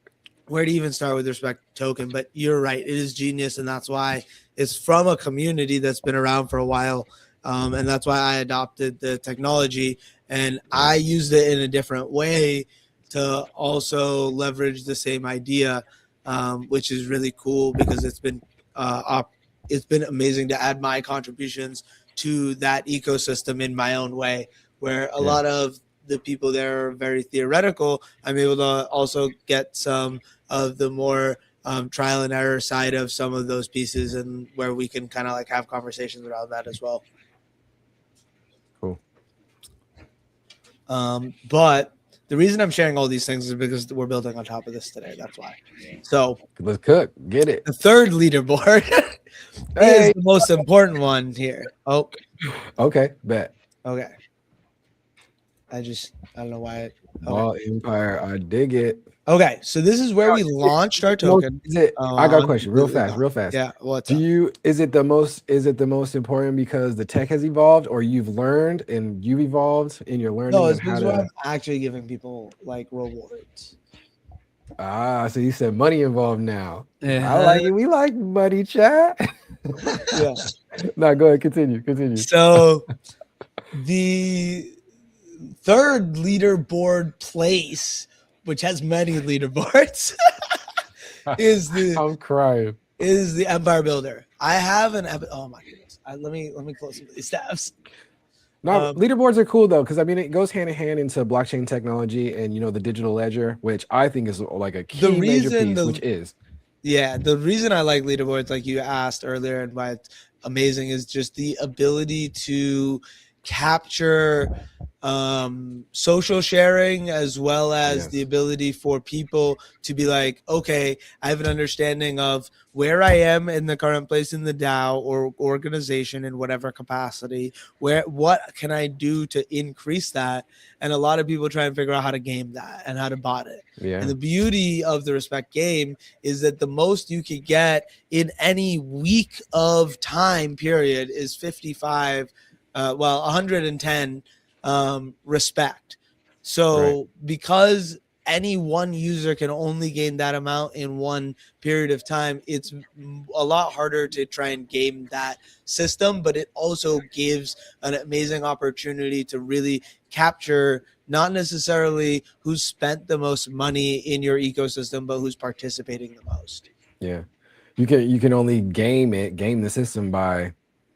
Where to even start with respect to token, but you're right, it is genius, and that's why it's from a community that's been around for a while, and that's why I adopted the technology, and I used it in a different way to also leverage the same idea, which is really cool because it's been amazing to add my contributions to that ecosystem in my own way, where a lot of the people there are very theoretical. I'm able to also get some of the more trial and error side of some of those pieces, and where we can kind of like have conversations around that as well. Cool. But the reason I'm sharing all these things is because we're building on top of this today. That's why. So let's cook. Get it. The third leaderboard is the most important one here. Oh, okay. Bet. Okay. I don't know why. Ball Empire. I dig it. Okay, so this is where we launched our token. I got a question, real fast. Yeah, what's is it the most important because the tech has evolved, or you've learned and you've evolved in your learning? No, it's because I'm actually giving people like rewards. So you said money involved now. Yeah. I like it. We like money, chat. Yeah. No, go ahead. Continue. So the third leaderboard place, which has many leaderboards, is the Empire Builder. I have oh my goodness. Let me close some of these tabs. No, leaderboards are cool though, because I mean it goes hand in hand into blockchain technology and the digital ledger, which I think is like a key major piece. The reason I like leaderboards, like you asked earlier, and why it's amazing, is just the ability to capture social sharing, as well as the Yes. ability for people to be like, okay, I have an understanding of where I am in the current place in the DAO or organization in whatever capacity, what can I do to increase that? And a lot of people try and figure out how to game that and how to bot it. And Yeah. the beauty of the Respect game is that the most you could get in any week of time period is 55, 110 respect. Right. So because any one user can only gain that amount in one period of time, it's a lot harder to try and game that system, but it also gives an amazing opportunity to really capture not necessarily who's spent the most money in your ecosystem, but who's participating the most. Yeah. You can only game the system by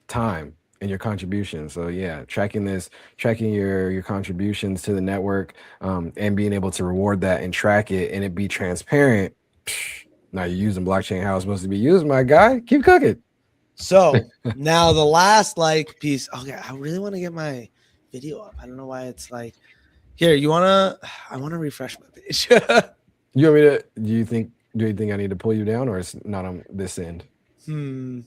time and your contributions. So yeah, tracking your contributions to the network, and being able to reward that and track it and it be transparent. Now you're using blockchain how it's supposed to be used, my guy. Keep cooking. So now the last like piece. Okay, I really want to get my video up. I don't know why it's like here. I want to refresh my page. You want me to? Do you think I need to pull you down, or it's not on this end? I don't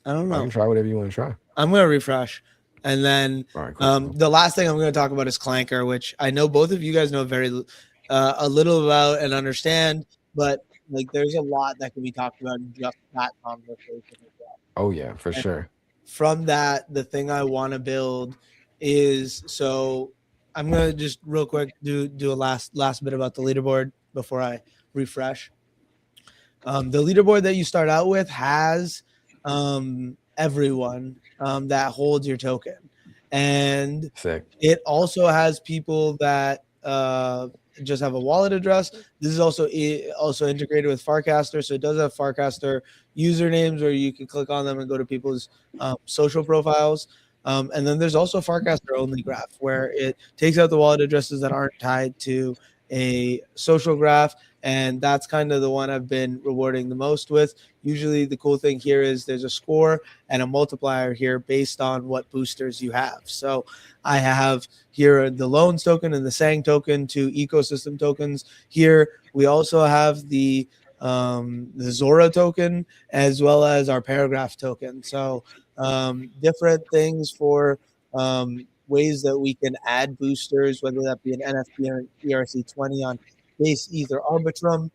I know. can try whatever you want to try. I'm gonna refresh, and then All right, cool. the last thing I'm gonna talk about is Clanker, which I know both of you guys know a little about and understand, but like there's a lot that can be talked about in just that conversation as well. Oh yeah, for And sure. from that, the thing I want to build is, so I'm gonna just real quick do a last bit about the leaderboard before I refresh. The leaderboard that you start out with has everyone that holds your token, and Sick. it also has people that just have a wallet address. This is also integrated with Farcaster, so it does have Farcaster usernames where you can click on them and go to people's social profiles. And then there's also Farcaster only graph, where it takes out the wallet addresses that aren't tied to a social graph, and that's kind of the one I've been rewarding the most with. Usually the cool thing here is there's a score and a multiplier here based on what boosters you have. So I have here the Loans token and the Sang token, two ecosystem tokens. Here we also have the Zora token as well as our Paragraph token. So different things for ways that we can add boosters, whether that be an NFT or an ERC20 on base ETH or Arbitrum.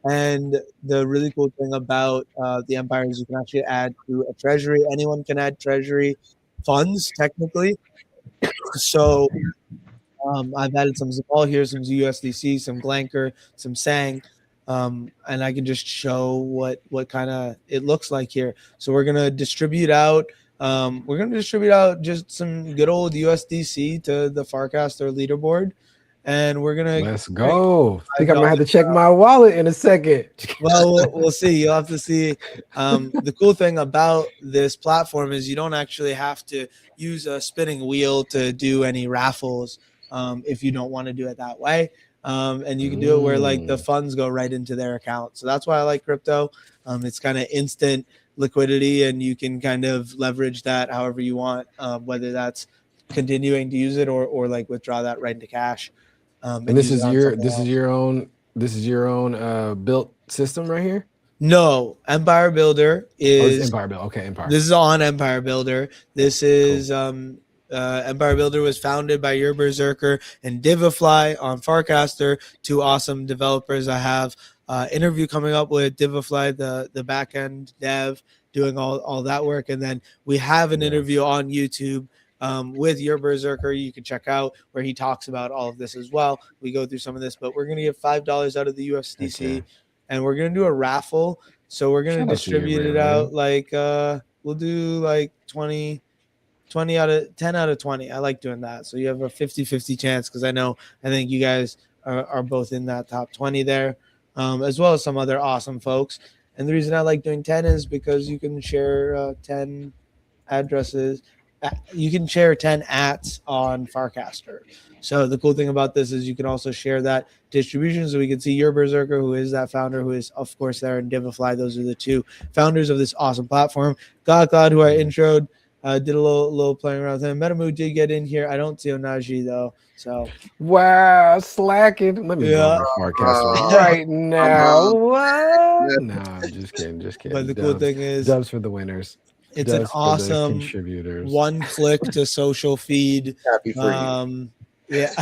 And the really cool thing about the Empire is you can actually add to a treasury. Anyone can add treasury funds technically. So I've added some Zamal here, some USDC, some Glanker, some Sang, and I can just show what kind of it looks like here. So we're gonna distribute out. Just some good old USDC to the Farcaster leaderboard, and we're gonna. Let's go. I think I'm gonna have to check my wallet in a second. Well, we'll see. You'll have to see. The cool thing about this platform is you don't actually have to use a spinning wheel to do any raffles if you don't want to do it that way. And you can do it where like the funds go right into their account. So that's why I like crypto. It's kind of instant liquidity, and you can kind of leverage that however you want, whether that's continuing to use it or like withdraw that right into cash. And this is your own built system right here? No, Empire Builder is Empire Builder. Okay, Empire. This is on Empire Builder. This is Empire Builder was founded by Your Berserker and Divifly on Farcaster, two awesome developers. I have interview coming up with Divifly, the backend dev, doing all that work, and then we have an interview on YouTube with Your Berserker. You can check out where he talks about all of this as well. We go through some of this, but we're gonna give $5 out of the USDC, and we're gonna do a raffle. So we're gonna distribute it out like we'll do like 10 out of 20. I like doing that. So you have a 50-50 chance, because I think you guys are both in that top 20 there, as well as some other awesome folks. And the reason I like doing 10 is because you can share 10 addresses. You can share 10 ats on Farcaster. So the cool thing about this is you can also share that distribution. So we can see Your Berserker, who is that founder, who is of course there, and Divifly. Those are the two founders of this awesome platform. God, who I introed, Did a little playing around with him. Metamu did get in here. I don't see Onaji though. So Wow, slacking. Let me go yeah. on Farcaster Uh, right I'm now. What? Nah, just kidding, just kidding. But the cool Dubs. thing is Dubs for the winners. it's an Dubs for the awesome contributors. one click to social feed. happy for you. Yeah.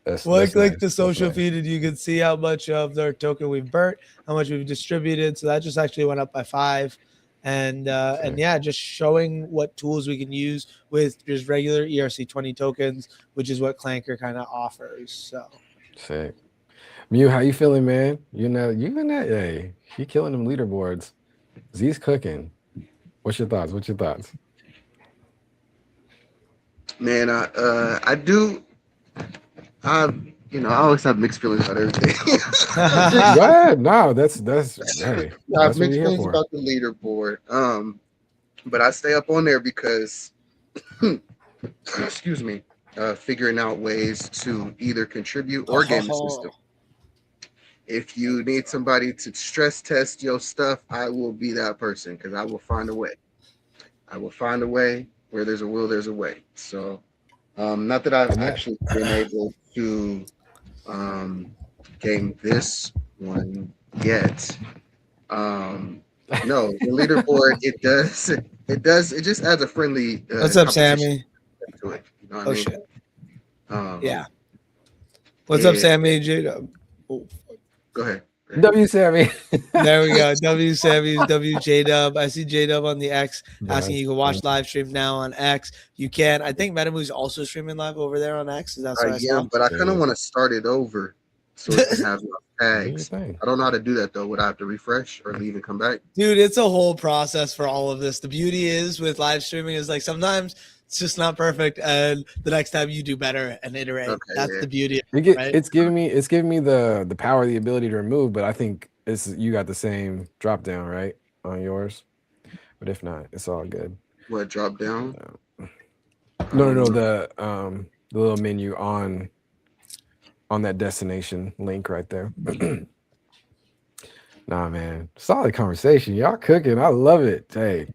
That's One click nice. to That's social nice. feed, and you can see how much of their token we've burnt, how much we've distributed. So that just actually went up by 5. And yeah, just showing what tools we can use with just regular ERC20 tokens, which is what Clanker kind of offers. So Sick. Mew, how you feeling, man? You know, you in that? Hey, he killing them leaderboards. Z's cooking. What's your thoughts? What's your thoughts? Man, I do. I I always have mixed feelings about everything. Go ahead. No, that's hey, I have that's what mixed we're here feelings for. about the leaderboard. But I stay up on there because, excuse me, figuring out ways to either contribute or game the system. If you need somebody to stress test your stuff, I will be that person because I will find a way. I will find a way. Where there's a will, there's a way. So, not that I've actually been able to game this one yet. No, the leaderboard it just adds a friendly. what's up, competition Sammy? to it. You know what Oh I mean? shit. Yeah. What's up, Sammy? J-Dub? Oh, Go ahead. W Sammy. there we go. W Sammy's WJ Dub. I see J Dub on the X asking you can watch live stream now on X. You can. I think Metamu's also streaming live over there on X. Is that what I Yeah, saw? but I kind of want to start it over so it can have tags. Thing. I don't know how to do that though. Would I have to refresh or leave and come back? Dude, it's a whole process for all of this. The beauty is with live streaming is like sometimes it's just not perfect, and the next time you do better and iterate. Okay, That's yeah. the beauty. Right? It's giving me the power, the ability to remove, but I think it's you got the same drop down, right, on yours. But if not, it's all good. What drop down? No, the little menu on that destination link right there. Nah, man, solid conversation. Y'all cooking. I love it. Hey,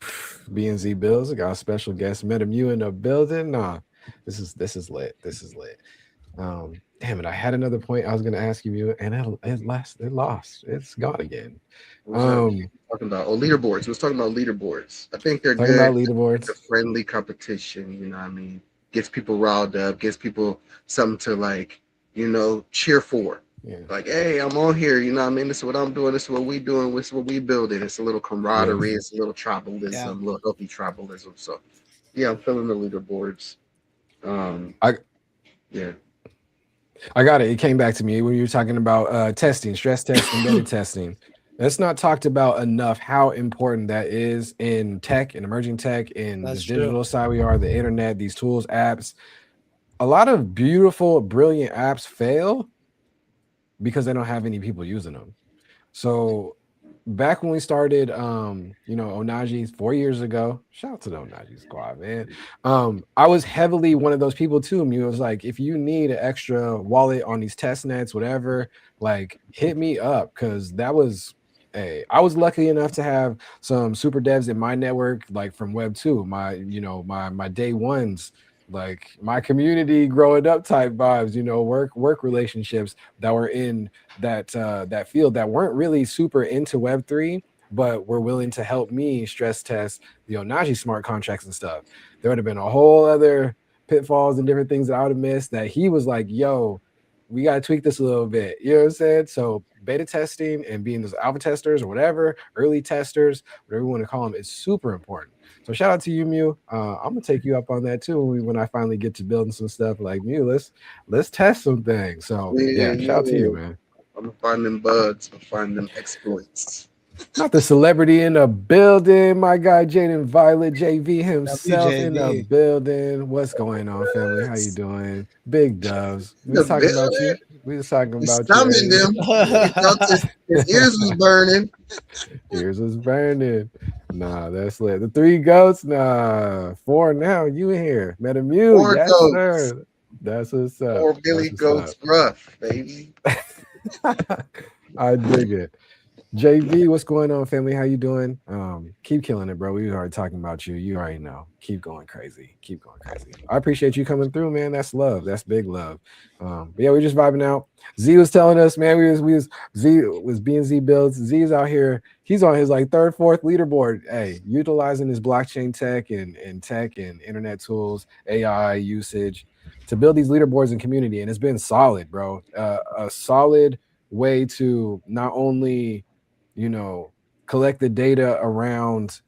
BNZ Bills. I got a special guest, Metamu in the building. Nah, this is lit. This is lit. Damn it, I had another point I was gonna ask you, and it lost. It's gone again. Talking about leaderboards. Let's talk about leaderboards. I think they're Talking good. about leaderboards. The friendly competition, you know what I mean? Gets people riled up, gives people something to like, cheer for. Yeah. Like, hey, I'm on here, you know what I mean? This is what I'm doing, this is what we doing, this is what we building. It's a little camaraderie, it's a little tribalism, a little healthy tribalism. So yeah, I'm feeling the leaderboards. I got it. It came back to me when you were talking about testing, stress testing, embedded testing. That's not talked about enough how important that is in tech and emerging tech, in the digital side we are, the internet, these tools, apps. A lot of beautiful, brilliant apps fail because they don't have any people using them. So back when we started, Onaji 4 years ago, shout out to the Onaji squad, man. I was heavily one of those people too. It was like, if you need an extra wallet on these test nets, whatever, like hit me up. Cause that was, I was lucky enough to have some super devs in my network, like from Web 2, my day ones, like my community growing up type vibes, work relationships that were in that field that weren't really super into Web3, but were willing to help me stress test the Onaji smart contracts and stuff. There would have been a whole other pitfalls and different things that I would have missed that he was like, yo, we got to tweak this a little bit. You know what I'm saying? So beta testing and being those alpha testers or whatever, early testers, whatever you want to call them, is super important. So shout out to you, Mew. I'm gonna take you up on that too when I finally get to building some stuff. Like, Mew, let's test some things. So yeah, shout out to you, man. I'm gonna find them bugs. I'm find them exploits. Not the celebrity in the building, my guy Jaden Violet, JV himself in the building. What's going on, family? How you doing? Big Doves. We was talking about you. We was talking about you. Them. His ears was burning. Ears was burning. Nah, that's lit. The 3 goats, nah. 4 now. You in here. Metamu. 4 yes, goats. Sir. That's what's up. 4 Billy Goats rough, baby. I dig it. JV, what's going on, family? How you doing? Keep killing it, bro. We already talking about you. You already know. Keep going crazy. Keep going crazy. I appreciate you coming through, man. That's love. That's big love. But yeah, we're just vibing out. Z was telling us, man, Z was B&Z builds. Z is out here. He's on his like third, fourth leaderboard. Hey, utilizing his blockchain tech and internet tools, AI usage to build these leaderboards and community. And it's been solid, bro. A solid way to not only collect the data around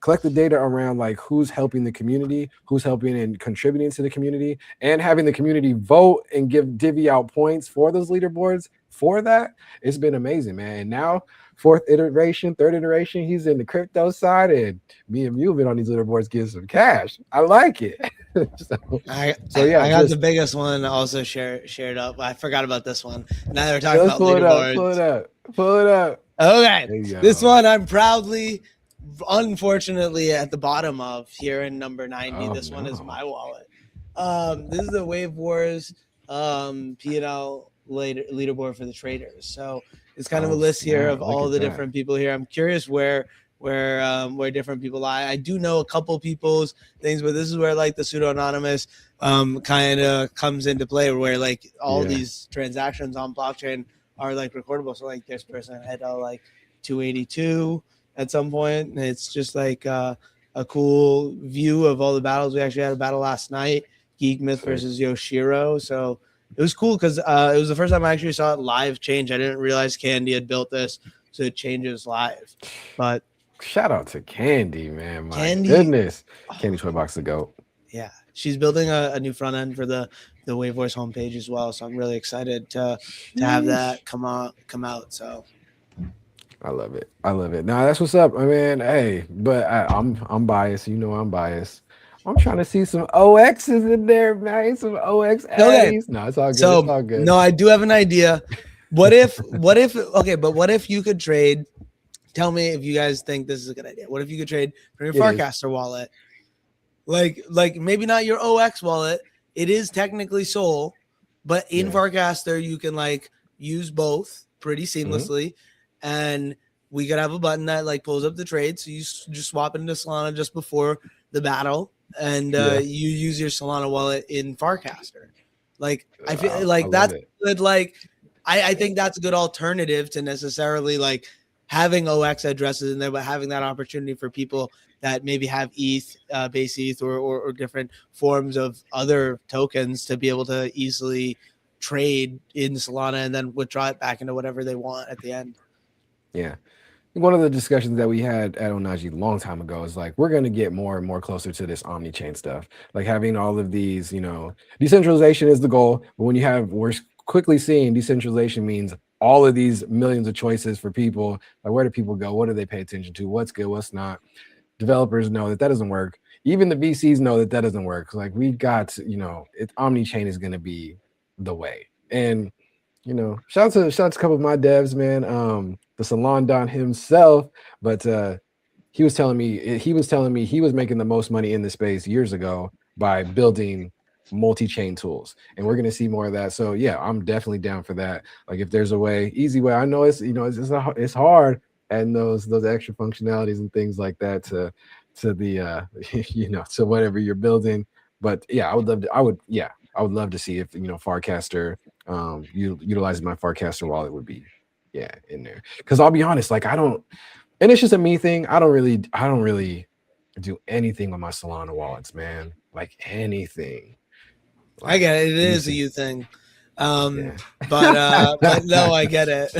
like who's helping the community, who's helping and contributing to the community, and having the community vote and divvy out points for those leaderboards. For that, it's been amazing, man. And now third iteration, he's in the crypto side, and me and you have been on these leaderboards getting some cash. I like it. I got the biggest one also shared up. I forgot about this one. Now they're talking about leaderboards. Pull it up. Okay, this one I'm proudly, unfortunately, at the bottom of here in number 90. This one is my wallet. This is the Wave Wars P&L leaderboard for the traders. So it's kind of a list here of all the different people here. I'm curious where different people lie. I do know a couple people's things, but this is where like the pseudo anonymous kind of comes into play, where like all these transactions on blockchain are like recordable. So like this person had like 282 at some point, and it's just like a cool view of all the battles. We actually had a battle last night, Geek Myth versus Yoshiro. So it was cool because it was the first time I actually saw it live change. I didn't realize Candy had built this, so it changes live. But shout out to Candy, man. My goodness. Candy Toybox the GOAT. Yeah. She's building a new front end for the Wave Voice homepage as well. So I'm really excited to have that come out. So I love it. Nah, that's what's up. I mean, hey, but I'm biased. You know I'm biased. I'm trying to see some OXs in there, man. Some OX A's. No, it's all good. So, it's all good. No, I do have an idea. What if you could trade? Tell me if you guys think this is a good idea. What if you could trade from your Farcaster wallet? Like maybe not your OX wallet. It is technically Sol, but in Farcaster you can like use both pretty seamlessly, and we could have a button that like pulls up the trade. So you just swap into Solana just before the battle, and you use your Solana wallet in Farcaster. Like I feel like that's good. Like I think that's a good alternative to necessarily like having OX addresses in there, but having that opportunity for people that maybe have ETH, base ETH, or different forms of other tokens to be able to easily trade in Solana and then withdraw it back into whatever they want at the end. Yeah. One of the discussions that we had at Onaji a long time ago is like, we're going to get more and more closer to this omni-chain stuff. Like having all of these, decentralization is the goal. But when we're quickly seeing decentralization means all of these millions of choices for people. Like, where do people go? What do they pay attention to? What's good? What's not? Developers know that doesn't work. Even the VCs know that doesn't work. Like we got, omni-chain is going to be the way. And, shout out to a couple of my devs, man. The Salon Don himself, but he was telling me he was making the most money in the space years ago by building multi-chain tools, and we're going to see more of that. So yeah, I'm definitely down for that. Like if there's a easy way, I know it's hard adding those extra functionalities and things like that to the to whatever you're building. But yeah, I would love to see if Farcaster utilizing my Farcaster wallet would be in there. Because I'll be honest, like and it's just a me thing. I don't really do anything with my Solana wallets, man. Like anything. Like, I get it. It is a you thing. But no, I get it.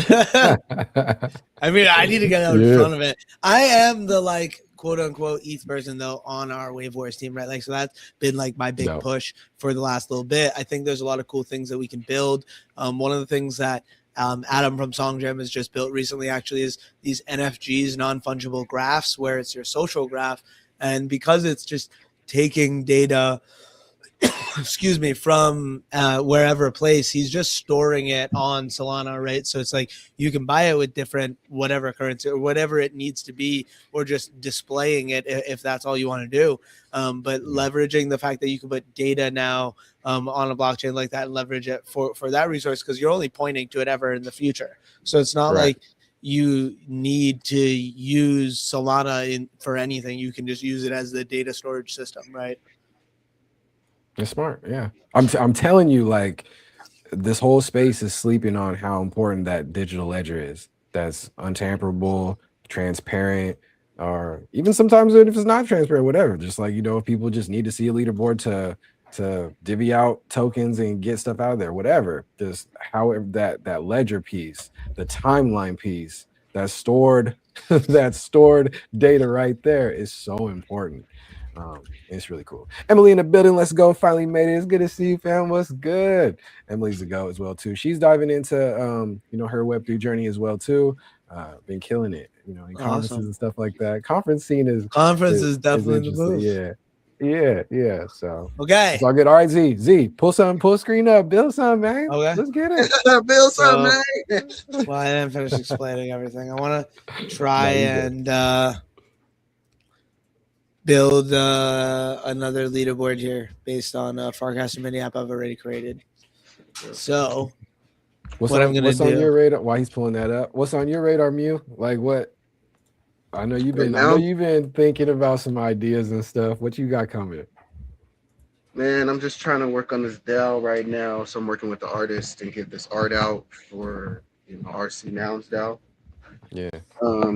I mean, I need to get out in front of it. I am the like quote unquote ETH person though on our Wave Wars team, right? Like, so that's been like my big push for the last little bit. I think there's a lot of cool things that we can build. One of the things that Adam from Songjam has just built recently actually is these NFGs, non-fungible graphs, where it's your social graph. And because it's just taking data from wherever place, he's just storing it on Solana, right? So it's like you can buy it with different whatever currency or whatever it needs to be, or just displaying it if that's all you want to do. But leveraging the fact that you can put data now on a blockchain like that and leverage it for that resource, because you're only pointing to it ever in the future. So it's not like you need to use Solana for anything. You can just use it as the data storage system, right? It's smart. Yeah. I'm telling you, like, this whole space is sleeping on how important that digital ledger is. That's untamperable, transparent, or even sometimes if it's not transparent, whatever. Just like, if people just need to see a leaderboard to divvy out tokens and get stuff out of there, whatever. Just however that ledger piece, the timeline piece, that stored that stored data right there is so important. It's really cool. Emily in the building. Let's go. Finally made it. It's good to see you, fam. What's good? Emily's a go as well too. She's diving into her Web3 journey as well too. Been killing it, in conferences Awesome. and stuff like that. Conference scene is definitely the move. Yeah. So Okay. it's all good. All right, Z, pull screen up, build something, man. Okay. Let's get it. Build something, man. Well, I didn't finish explaining everything. I want to try and build another leaderboard here based on Farcaster mini app I've already created. So what's I'm gonna what's do? On your radar? Why he's pulling that up? What's on your radar, Mew? Like what? I know you've been thinking about some ideas and stuff. What you got coming? Man, I'm just trying to work on this DAO right now. So I'm working with the artist and get this art out for RC Nouns DAO. Yeah.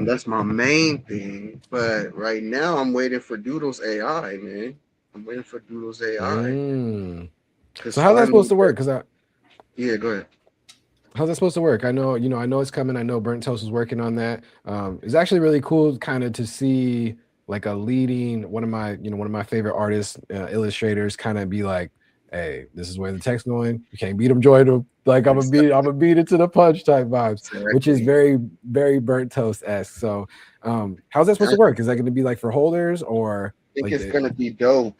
That's my main thing. But right now I'm waiting for Doodles AI, man. I'm waiting for Doodles AI. So how's that supposed to work? Yeah, go ahead. How's that supposed to work? I know it's coming. I know Burnt Toast is working on that. It's actually really cool kind of to see like a leading one of my favorite artists, illustrators kind of be like, hey, this is where the text going. You can't beat them, join them. Like I'm gonna beat it to the punch type vibes, exactly. Which is very, very Burnt Toast-esque. So how's that supposed to work? Is that gonna be like for holders or I think it's gonna be dope.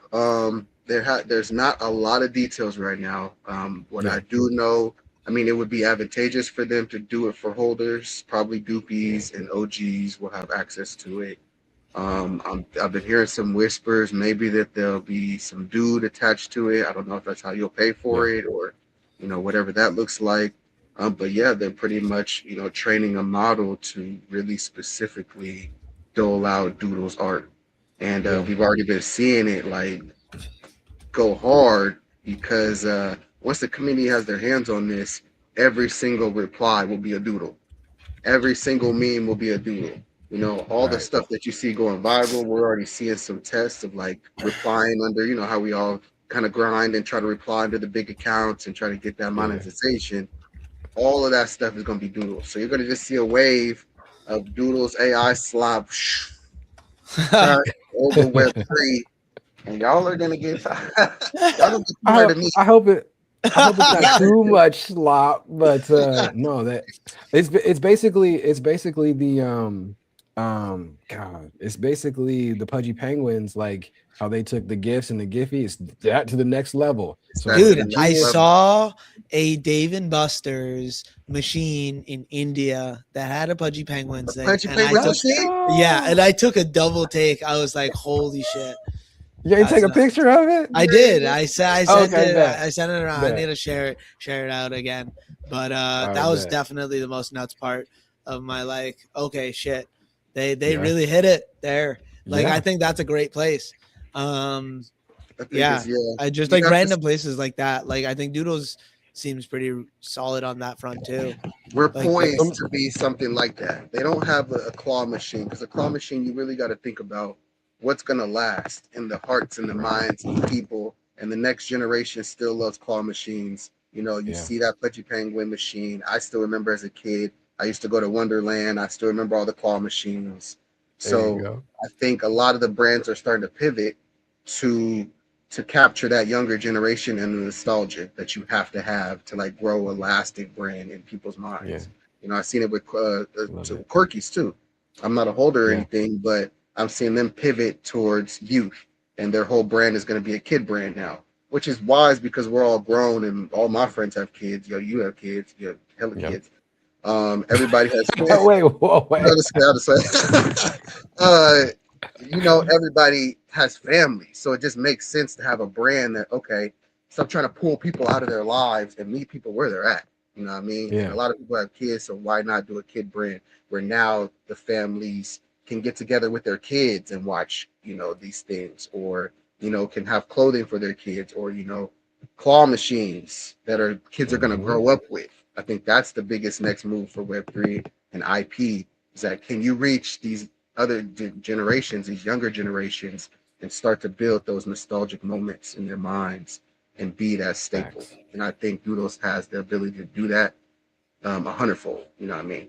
There's not a lot of details right now. I do know, it would be advantageous for them to do it for holders. Probably Doopies and OGs will have access to it. I've been hearing some whispers, maybe that there'll be some dude attached to it. I don't know if that's how you'll pay for it or, whatever that looks like. But yeah, they're pretty much, training a model to really specifically dole out Doodle's art. And we've already been seeing it like go hard because once the community has their hands on this, every single reply will be a doodle. Every single meme will be a doodle. All the stuff that you see going viral, we're already seeing some tests of like replying under, how we all kind of grind and try to reply under the big accounts and try to get that monetization. All of that stuff is going to be doodles. So you're going to just see a wave of Doodles AI slop over Web3, and y'all are gonna get tired of me. I hope it's not too much slop, but no, that it's basically the it's basically the Pudgy Penguins, like how they took the GIFs and the Giphy, it's that to the next level. So, dude, I saw a Dave & Buster's machine in India that had a Pudgy Penguins thing. And I took a double take. I was like, holy shit. Yeah, you take a picture of it? I did. I sent it around. I need to share it out again. But that was definitely the most nuts part of my like, okay, shit. They really hit it there. Like I think that's a great place. I just like random places like that. Like I think Doodles seems pretty solid on that front too. We're poised to be something like that. They don't have a claw machine because a claw machine, you really got to think about what's gonna last in the hearts and the minds of people. And the next generation still loves claw machines. You see that Pudgy Penguin machine. I still remember as a kid. I used to go to Wonderland. I still remember all the claw machines. So I think a lot of the brands are starting to pivot to capture that younger generation and the nostalgia that you have to like grow a lasting brand in people's minds. I've seen it with Quirkies too. I'm not a holder or anything, but I'm seeing them pivot towards youth, and their whole brand is going to be a kid brand now, which is wise because we're all grown and all my friends have kids. You have kids. You have hella kids. Everybody has kids. Everybody has family, so it just makes sense to have a brand that stop trying to pull people out of their lives and meet people where they're at. You know what I mean? And Yeah. a lot of people have kids, so why not do a kid brand where now the families can get together with their kids and watch, these things, or can have clothing for their kids, or claw machines that are kids are going to Mhm. grow up with. I think that's the biggest next move for Web3 and IP, is that can you reach these other generations, these younger generations, and start to build those nostalgic moments in their minds and be that staple. Facts. And I think Doodles has the ability to do that a hundredfold. You know what I mean?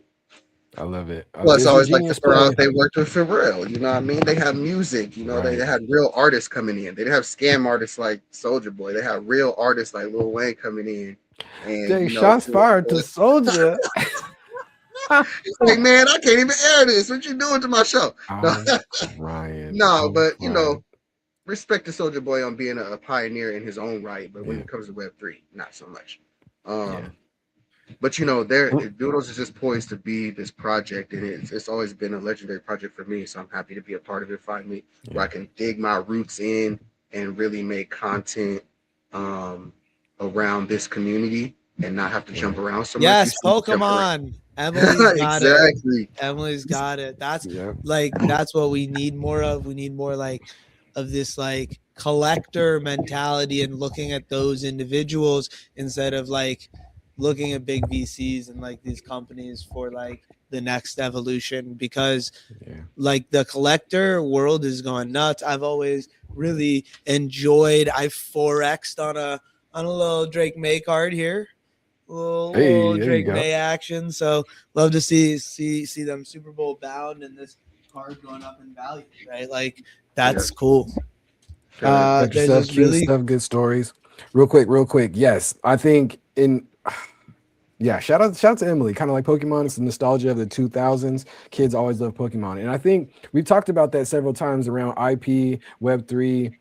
I love it. Plus, I Is your always like to Genius throw out play? they worked with Pharrell. You know what I mean? They have music. They Right. had real artists coming in. They didn't have scam artists like Soldier Boy. They had real artists like Lil Wayne coming in. And Dang, shots fired to Soldier. like, man, I can't even air this. What you doing to my show? I'm crying. No, I'm but crying. respect to Soldier Boy on being a pioneer in his own right. But when Yeah. it comes to Web3, not so much. Yeah. But Doodles is just poised to be this project, and it's always been a legendary project for me. So I'm happy to be a part of it finally, where I can dig my roots in and really make content around this community and not have to jump around so much. Yes, You see me jump around. Pokemon. Emily's got it. Exactly. Emily's got it. That's Yep. that's what we need more of. We need more of this collector mentality and looking at those individuals instead of looking at big VCs and these companies for the next evolution, because Yeah. the collector world is going nuts. I've always really enjoyed. I 4x'd on a little Drake May card here. Little Hey, there you Drake go. May action. So love to see them Super Bowl bound and this card going up in value, right? That's cool. Good There's stuff, this cute really stuff, good stories. Real quick. Yes, I think shout out to Emily. Kind of like Pokemon, it's the nostalgia of the 2000s. Kids always love Pokemon, and I think we've talked about that several times around IP, Web3,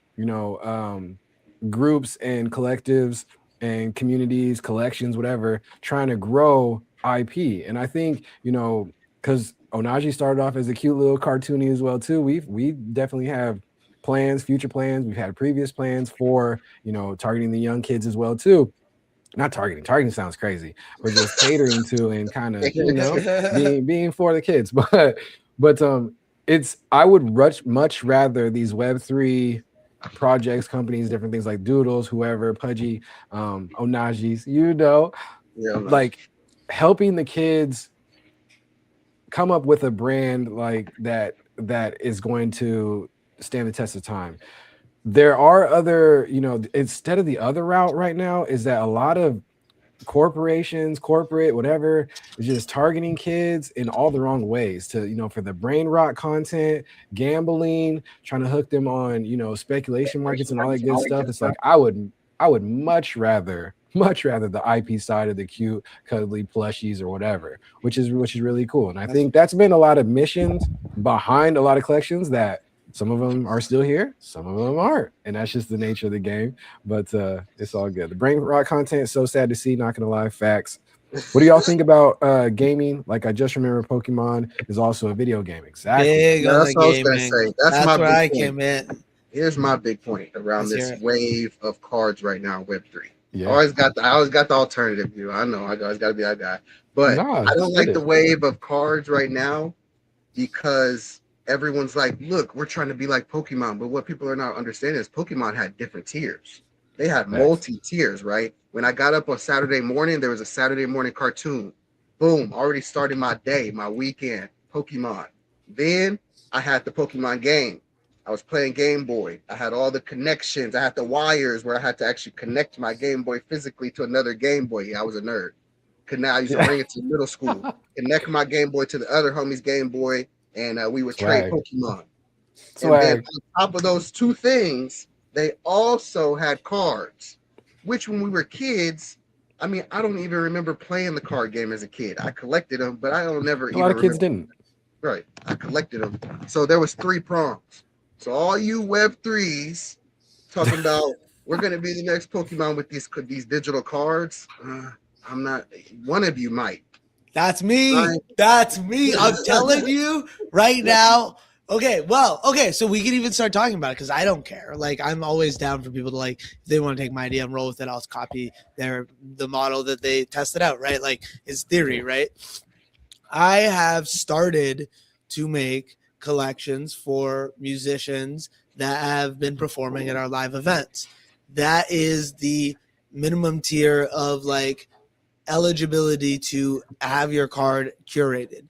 groups and collectives and communities, collections, whatever, trying to grow IP. And I think, because Onaji started off as a cute little cartoony as well too. We definitely have future plans. We've had previous plans for, targeting the young kids as well too. Not targeting sounds crazy, but just catering to and kind of, being for the kids. But I would much rather these Web3 projects, companies, different things like Doodles, whoever, Pudgy, Onajis, helping the kids come up with a brand that is going to stand the test of time. There are other, instead of the other route right now is that a lot of corporations, corporate, whatever, is just targeting kids in all the wrong ways to, for the brain rot content, gambling, trying to hook them on, speculation markets and all that good stuff. It's like, I would much rather the IP side of the cute, cuddly plushies or whatever, which is really cool. And I think that's been a lot of missions behind a lot of collections that some of them are still here, some of them aren't, and that's just the nature of the game. But it's all good. The brain rot content is so sad to see. Not gonna lie, facts. What do y'all think about gaming? I just remember Pokemon is also a video game. Exactly. Big on That's the what I was gonna gaming. say. That's my where big I point. came in. Here's my big point around Let's hear this it. wave of cards right now in Web3. Yeah. I always got the alternative view. I know I always got to be that guy, but I don't like the wave of cards right now because everyone's like, look, we're trying to be like Pokemon, but what people are not understanding is Pokemon had different tiers. They had multi-tiers, right? When I got up on Saturday morning, there was a Saturday morning cartoon. Boom, already started my day, my weekend, Pokemon. Then I had the Pokemon game. I was playing Game Boy. I had all the connections. I had the wires where I had to actually connect my Game Boy physically to another Game Boy. Yeah, I was a nerd. I used to bring it to middle school, connect my Game Boy to the other homie's Game Boy, and we would trade Pokemon. And then on top of those two things, they also had cards, which when we were kids, I mean, I don't even remember playing the card game as a kid. I collected them, but I don't never. A lot of kids didn't. Right, I collected them. So there was 3 prongs. So all you Web3s talking about we're gonna be the next Pokemon with these digital cards. I'm not. One of you might. That's me. That's me. I'm telling you right now. Okay, well, okay, so we can even start talking about it because I don't care. Like, I'm always down for people to like, if they want to take my idea and roll with it, I'll copy the model that they tested out, right? Like, it's theory, right? I have started to make collections for musicians that have been performing at our live events. That is the minimum tier of like eligibility to have your card curated.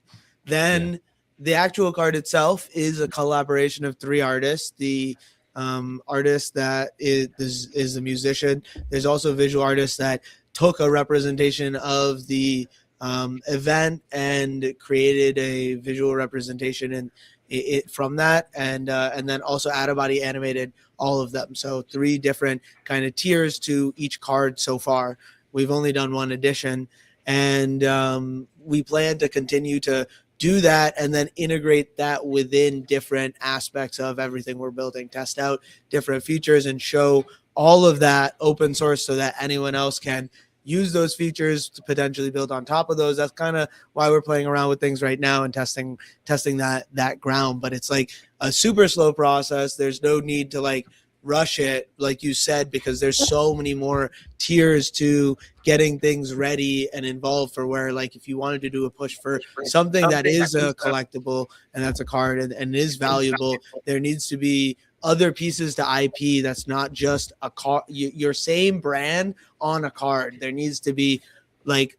Then the actual card itself is a collaboration of 3 artists. The artist that is the musician. There's also a visual artist that took a representation of the event and created a visual representation and it from that, and then also Adabody animated all of them. So 3 different kind of tiers to each card so far. We've only done 1 edition, and we plan to continue to do that and then integrate that within different aspects of everything we're building, test out different features and show all of that open source so that anyone else can use those features to potentially build on top of those. That's kind of why we're playing around with things right now and testing that ground. But it's like a super slow process. There's no need to like rush it, like you said, because there's so many more tiers to getting things ready and involved for where, like, if you wanted to do a push for something that is a collectible and that's a card and is valuable, there needs to be other pieces to IP that's not just a card, your same brand on a card. There needs to be like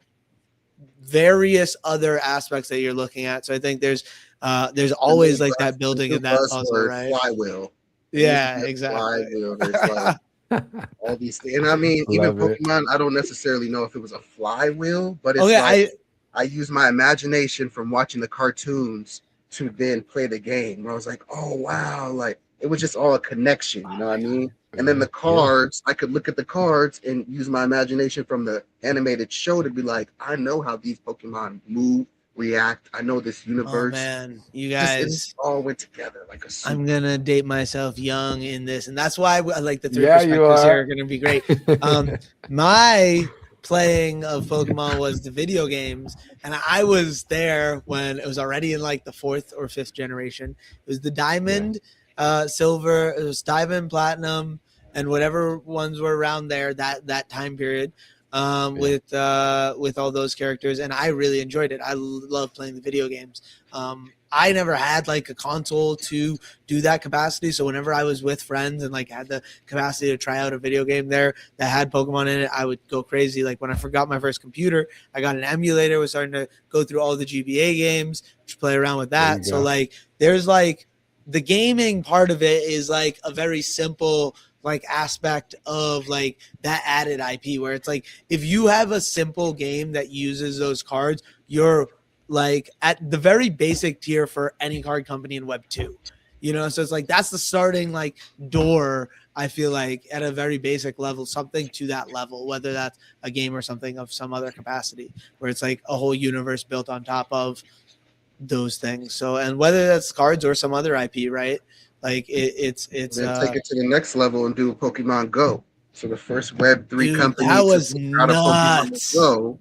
various other aspects that you're looking at. So I think there's always like that building in that puzzle, right? Flywheel. Yeah, exactly. Flywheel. There's like all these things. And I mean, even Love it. Pokemon, I don't necessarily know if it was a flywheel, but it's Okay, like I use my imagination from watching the cartoons to then play the game where I was like, oh wow, like it was just all a connection, you know what I mean? And then the cards, I could look at the cards and use my imagination from the animated show to be like, I know how these Pokemon move, react. I know this oh universe. man, you Just, it guys, just all went together like a soup. I'm gonna date myself young in this, and that's why I like the 3 Yeah, you perspectives here are. are gonna be great. My playing of Pokemon was the video games, and I was there when it was already in like the 4th or 5th generation. It was the Diamond, Silver, it was Diamond, Platinum, and whatever ones were around there that time period. With all those characters, and I really enjoyed it. I love playing the video games. I never had like a console to do that capacity, so whenever I was with friends and like had the capacity to try out a video game there that had Pokemon in it, I would go crazy. Like when I forgot my first computer, I got an emulator, was starting to go through all the GBA games, just play around with that. So like there's like the gaming part of it is like a very simple like aspect of like that added IP where it's like if you have a simple game that uses those cards, you're like at the very basic tier for any card company in Web 2. You know, so it's like that's the starting like door, I feel like, at a very basic level, something to that level, whether that's a game or something of some other capacity, where it's like a whole universe built on top of those things. So, and whether that's cards or some other IP, right? Like it's Then take it to the next level and do a Pokemon Go. So the first Web3 company that was to put out a Pokemon nuts. Go,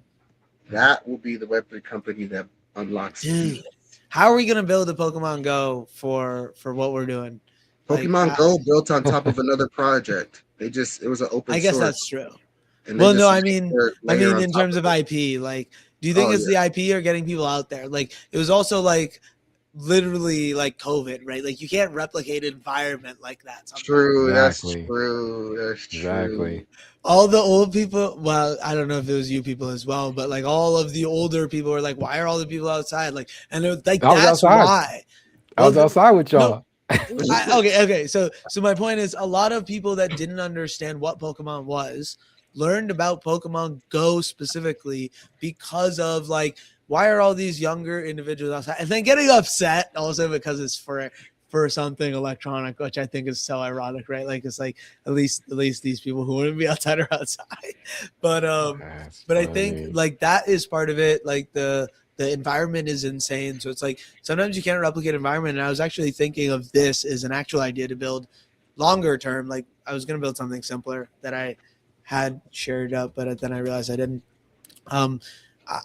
that will be the Web3 company that unlocks the Dude, field. how are we gonna build a Pokemon Go for what we're doing? Pokemon Go built on top of another project. It was an open source. I guess that's true. And Well, they no, just I mean layer on in top terms of of it. IP, like, do you think Oh, it's the IP or getting people out there? Like, it was also like literally like COVID, right? Like, you can't replicate an environment like that. Sometimes. True, Exactly. that's true. That's true. Exactly. All the old people, well, I don't know if it was you people as well, but like all of the older people were like, why are all the people outside? Like, and it was like, I was that's outside. why. I was outside with y'all. Okay. So my point is, a lot of people that didn't understand what Pokemon was learned about Pokemon Go specifically because of like, why are all these younger individuals outside? And then getting upset also because it's for something electronic, which I think is so ironic, right? Like it's like at least these people who wouldn't be outside are outside. But I think like that is part of it. Like the environment is insane. So it's like sometimes you can't replicate environment. And I was actually thinking of this as an actual idea to build longer term. Like I was gonna build something simpler that I had shared up, but then I realized I didn't.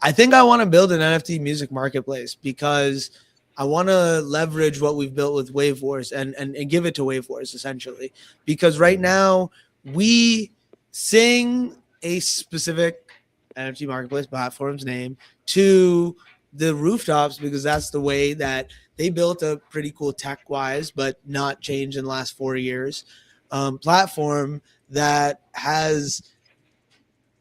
I think I want to build an NFT music marketplace because I want to leverage what we've built with Wave Wars and give it to Wave Wars essentially, because right now we sing a specific NFT marketplace platform's name to the rooftops because that's the way that they built a pretty cool tech wise, but not changed in the last 4 years, platform that has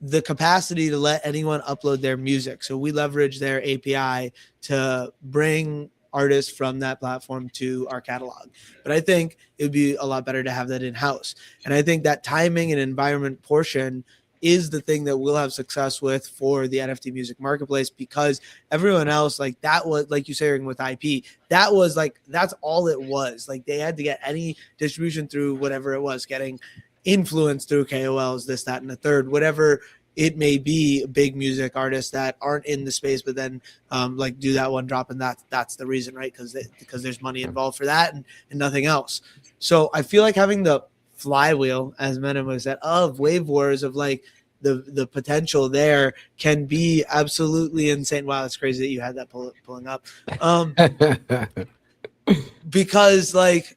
the capacity to let anyone upload their music. So we leverage their API to bring artists from that platform to our catalog. But I think it would be a lot better to have that in-house. And I think that timing and environment portion is the thing that we'll have success with for the NFT music marketplace, because everyone else, like that was, like you saying with IP, that was like, that's all it was. Like they had to get any distribution through whatever it was, getting influence through KOLs, this, that, and the third, whatever it may be, big music artists that aren't in the space, but then like do that one drop, and that's the reason, right? Because there's money involved for that and nothing else. So I feel like having the flywheel, as Menem said, of Wave Wars, of like the potential there can be absolutely insane. Wow, it's crazy that you had that pulling up, because like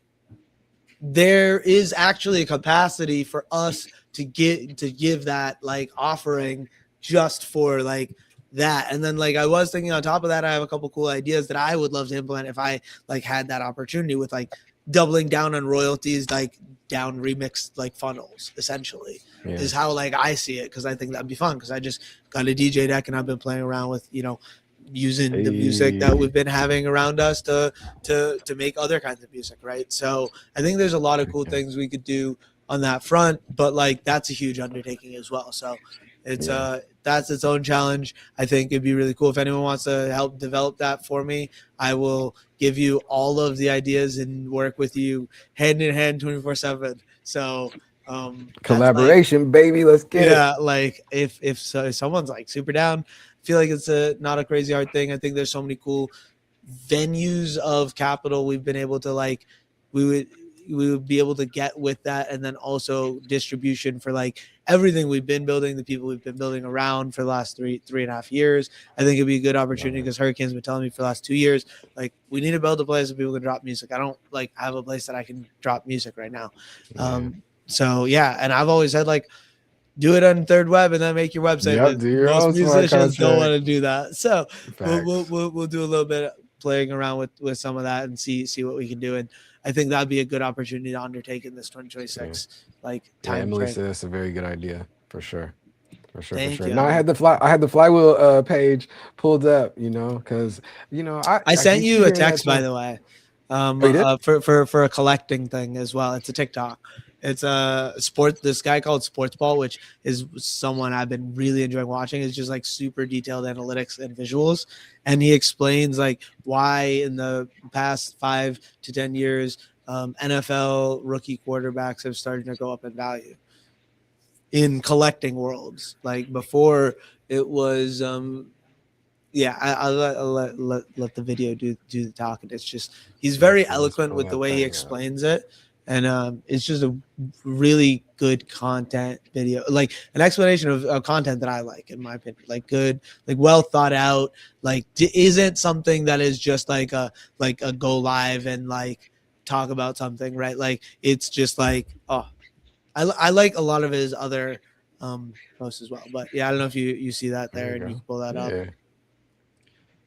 there is actually a capacity for us to give that like offering just for like that. And then like I was thinking on top of that, I have a couple cool ideas that I would love to implement if I like had that opportunity, with like doubling down on royalties, like down remixed like funnels essentially, is how like I see it, because I think that'd be fun, because I just got a DJ deck and I've been playing around with, you know, using the music that we've been having around us to make other kinds of music, right? So I think there's a lot of cool things we could do on that front, but like that's a huge undertaking as well. So it's that's its own challenge. I think it'd be really cool if anyone wants to help develop that for me. I will give you all of the ideas and work with you hand in hand 24/7. So collaboration, like, baby, let's get it. Yeah, like if someone's like super down, I feel like it's not a crazy hard thing. I think there's so many cool venues of capital we've been able to like, we would be able to get with that, and then also distribution for like everything we've been building, the people we've been building around for the last three and a half years. I think it'd be a good opportunity, because Hurricane's been telling me for the last 2 years, like, we need to build a place that people can drop music. I don't like have a place that I can drop music right now. So yeah, and I've always said like, do it on Third Web and then make your website. Most musicians don't want to do that. So we'll do a little bit of playing around with some of that and see what we can do. And I think that'd be a good opportunity to undertake in this 2026 like time. Emily said that's a very good idea for sure. Thank you. No, I had the flywheel page pulled up, you know, because you know I sent you a text, by the way, for a collecting thing as well. It's a TikTok. It's a this guy called Sportsball, which is someone I've been really enjoying watching. It's just like super detailed analytics and visuals. And he explains like why in the past 5 to 10 years, NFL rookie quarterbacks have started to go up in value in collecting worlds. Like before it was, I'll let the video do the talk. And it's just, he's very eloquent with the way he explains it. And it's just a really good content video, like an explanation of content that I like, in my opinion, like good, like well thought out, like isn't something that is just like a go live and like talk about something, right? Like it's just like, I like a lot of his other posts as well. But yeah, I don't know if you see that there and you can pull that up.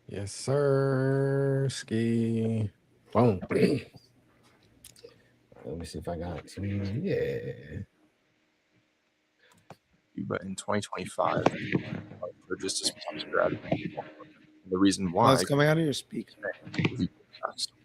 Yes, sir. Ski. Boom. Let me see if I got some. But in 2025, they're just as much strategy. The reason why it's coming out of your speaker.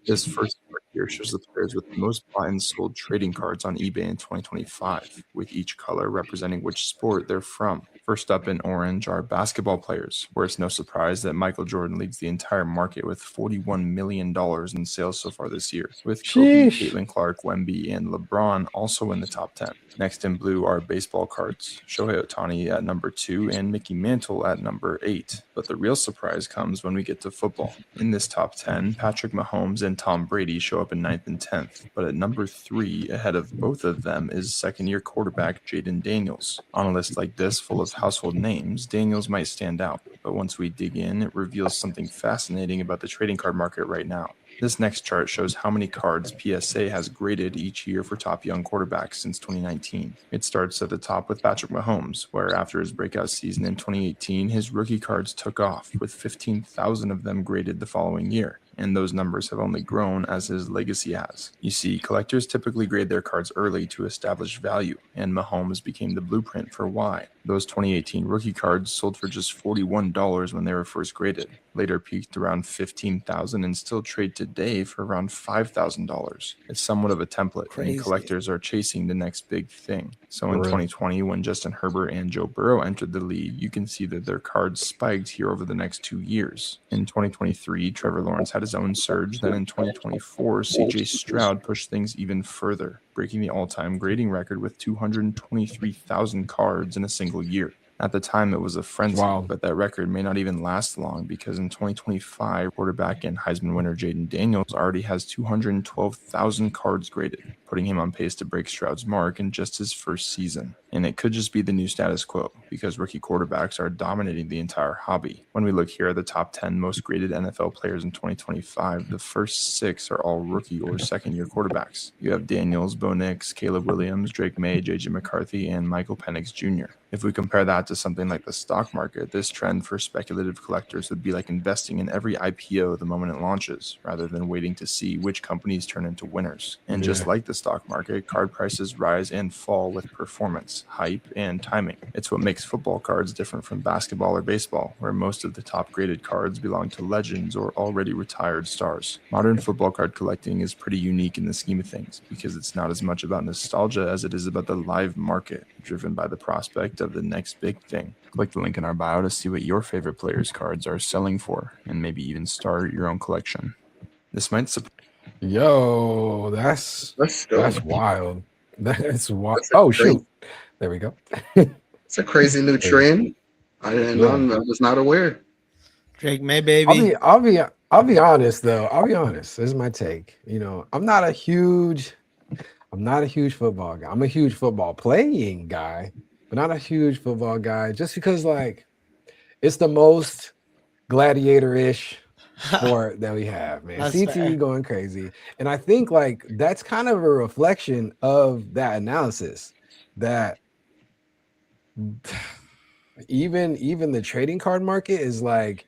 This first part here shows the players with the most bought and sold trading cards on eBay in 2025, with each color representing which sport they're from. First up in orange are basketball players, where it's no surprise that Michael Jordan leads the entire market with $41 million in sales so far this year, with Kobe, Caitlin Clark, Wemby, and LeBron also in the top 10. Next in blue are baseball cards, Shohei Ohtani at number 2 and Mickey Mantle at number 8. But the real surprise comes when we get to football. In this top 10, Patrick Mahomes and Tom Brady show up in 9th and 10th, but at number 3, ahead of both of them, is second-year quarterback Jaden Daniels. On a list like this, full of household names, Daniels might stand out. But once we dig in, it reveals something fascinating about the trading card market right now. This next chart shows how many cards PSA has graded each year for top young quarterbacks since 2019. It starts at the top with Patrick Mahomes, where after his breakout season in 2018, his rookie cards took off, with 15,000 of them graded the following year. And those numbers have only grown as his legacy has. You see, collectors typically grade their cards early to establish value, and Mahomes became the blueprint for why. Those 2018 rookie cards sold for just $41 when they were first graded, later peaked around $15,000 and still trade today for around $5,000. It's somewhat of a template, Crazy. and collectors are chasing the next big thing. So For in real. 2020, when Justin Herbert and Joe Burrow entered the league, you can see that their cards spiked here over the next 2 years. In 2023, Trevor Lawrence had his own surge. Then in 2024, CJ Stroud pushed things even further, breaking the all-time grading record with 223,000 cards in a single year. At the time, it was a frenzy, Wow. but that record may not even last long because in 2025, quarterback and Heisman winner Jaden Daniels already has 212,000 cards graded, putting him on pace to break Stroud's mark in just his first season. And it could just be the new status quo because rookie quarterbacks are dominating the entire hobby. When we look here at the top 10 most graded NFL players in 2025, the first 6 are all rookie or second-year quarterbacks. You have Daniels, Bo Nix, Caleb Williams, Drake May, J.J. McCarthy, and Michael Penix Jr. If we compare that to something like the stock market, this trend for speculative collectors would be like investing in every IPO the moment it launches, rather than waiting to see which companies turn into winners. And just Yeah. like the stock market, card prices rise and fall with performance, hype, and timing. It's what makes football cards different from basketball or baseball, where most of the top graded cards belong to legends or already retired stars. Modern football card collecting is pretty unique in the scheme of things, because it's not as much about nostalgia as it is about the live market, driven by the prospect of the next big thing. Click the link in our bio to see what your favorite players' cards are selling for, and maybe even start your own collection. This might surprise Yo, that's Let's go. wild. That's wild. That's a Oh crazy- shoot. There we go. It's a crazy new trend. I didn't know. I was not aware. Drake May, baby. I'll be honest though. I'll be honest. This is my take. You know, I'm not a huge football guy. I'm a huge football playing guy, but not a huge football guy. Just because like it's the most gladiator-ish sport that we have, man. That's CTE fair. going crazy. And I think like that's kind of a reflection of that analysis that even the trading card market is like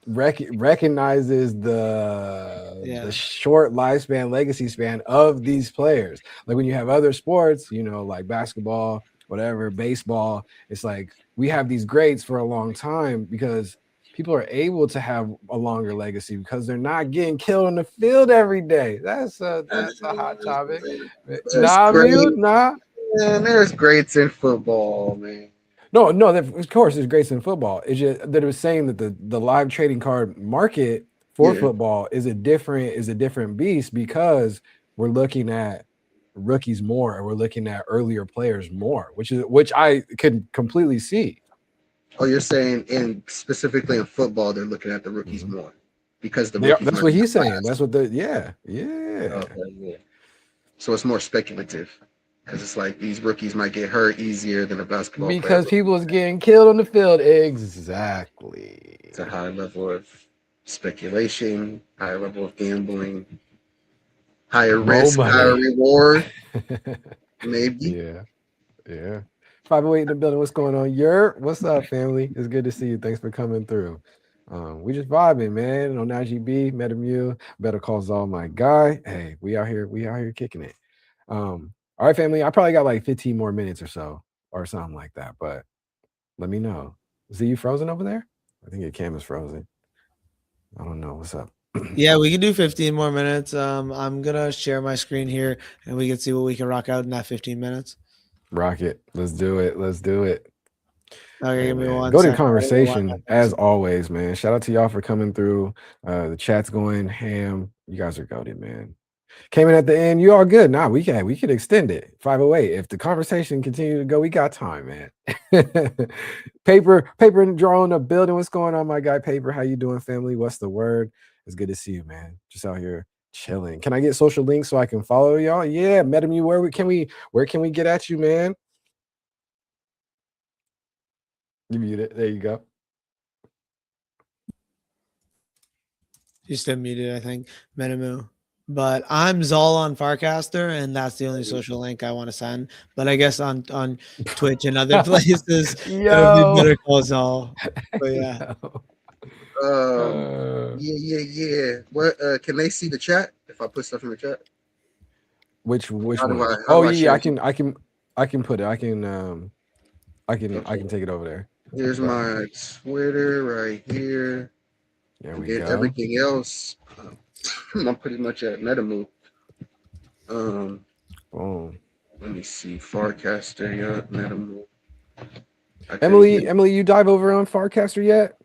recognizes the short lifespan, legacy span of these players. Like when you have other sports, you know, like basketball, whatever, baseball, it's like we have these greats for a long time because people are able to have a longer legacy because they're not getting killed on the field every day. That's a hot topic. Nah. Man, there's greats in football, man. No, of course, there's greats in football. It's just that it was saying that the live trading card market for football is a different beast because we're looking at rookies more and we're looking at earlier players more, which I could completely see. Oh, you're saying specifically in football, they're looking at the rookies more because That's what he's saying. That's what Okay, yeah. So it's more speculative. Because it's like these rookies might get hurt easier than a basketball player. Because people is getting killed on the field. Exactly. It's a high level of speculation, higher level of gambling, higher risk, higher reward. Maybe. Yeah. 508 in the building. What's going on? What's up, family? It's good to see you. Thanks for coming through. We just vibing, man. On IGB, Metamu, Better Call Saul, my guy. Hey, we out here kicking it. All right, family. I probably got like 15 more minutes or so, or something like that. But let me know. Z, you frozen over there? I think your cam is frozen. I don't know. What's up? Yeah, we can do 15 more minutes. I'm gonna share my screen here, and we can see what we can rock out in that 15 minutes. Rock it. Let's do it. Okay, give me one Go to second. conversation as always, man. Shout out to y'all for coming through. The chat's going ham. You guys are goated, man. Came in at the end. You all good? Nah, we could extend it. 508. If the conversation continue to go, we got time, man. Paper and drawing a building. What's going on, my guy? Paper, how you doing, family? What's the word? It's good to see you, man. Just out here chilling. Can I get social links so I can follow y'all? Yeah, Metamu. Where can we get at you, man? You mute it. There you go. He's still muted, I think. Metamu. But I'm Zol on Farcaster, and that's the only social link I want to send. But I guess on Twitch and other places, it'll be Yo. better call Zol. But yeah. Yeah. What can they see the chat if I put stuff in the chat? Which How one? do I Oh yeah, share I it? can put it. I can take it over there. Here's my Twitter right here. There And we then go. everything else, I'm pretty much at Metamu. Boom. Let me see, Farcaster, yeah, Metamu. Emily, you dive over on Farcaster yet?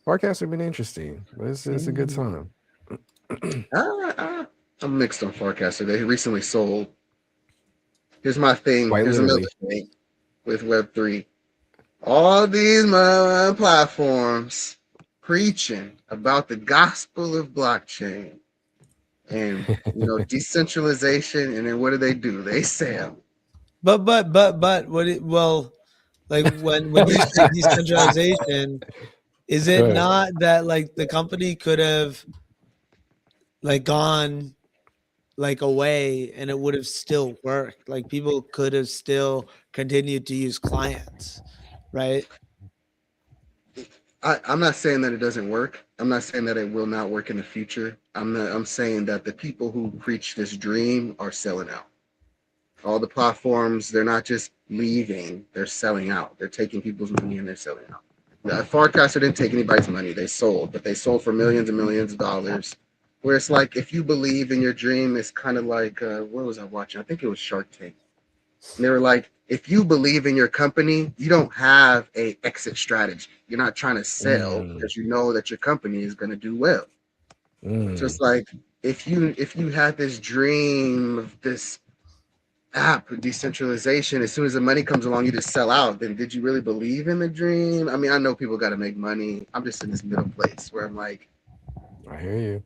Farcaster been interesting, but it's a good time. I'm mixed on Farcaster. They recently sold. Here's my thing. Quite Here's literally. another thing with Web3. All these platforms preaching about the gospel of blockchain and decentralization, and then what do? They sell. But what it, well, like when you say decentralization, is it Right. not that like the company could have like gone like away and it would have still worked? Like people could have still continued to use clients, right? I'm not saying that it doesn't work. I'm not saying that it will not work in the future. I'm saying that the people who preach this dream are selling out. All the platforms, they're not just leaving, they're selling out. They're taking people's money and they're selling out. Farcaster didn't take anybody's money. They sold, but they sold for millions and millions of dollars. Where it's like, if you believe in your dream, it's kind of like, what was I watching? I think it was Shark Tank. And they were like, if you believe in your company, you don't have a exit strategy. You're not trying to sell because you know that your company is going to do well. Just like if you had this dream of this app decentralization, as soon as the money comes along, you just sell out. Then did you really believe in the dream? I mean, I know people got to make money. I'm just in this middle place where I'm like, I hear you.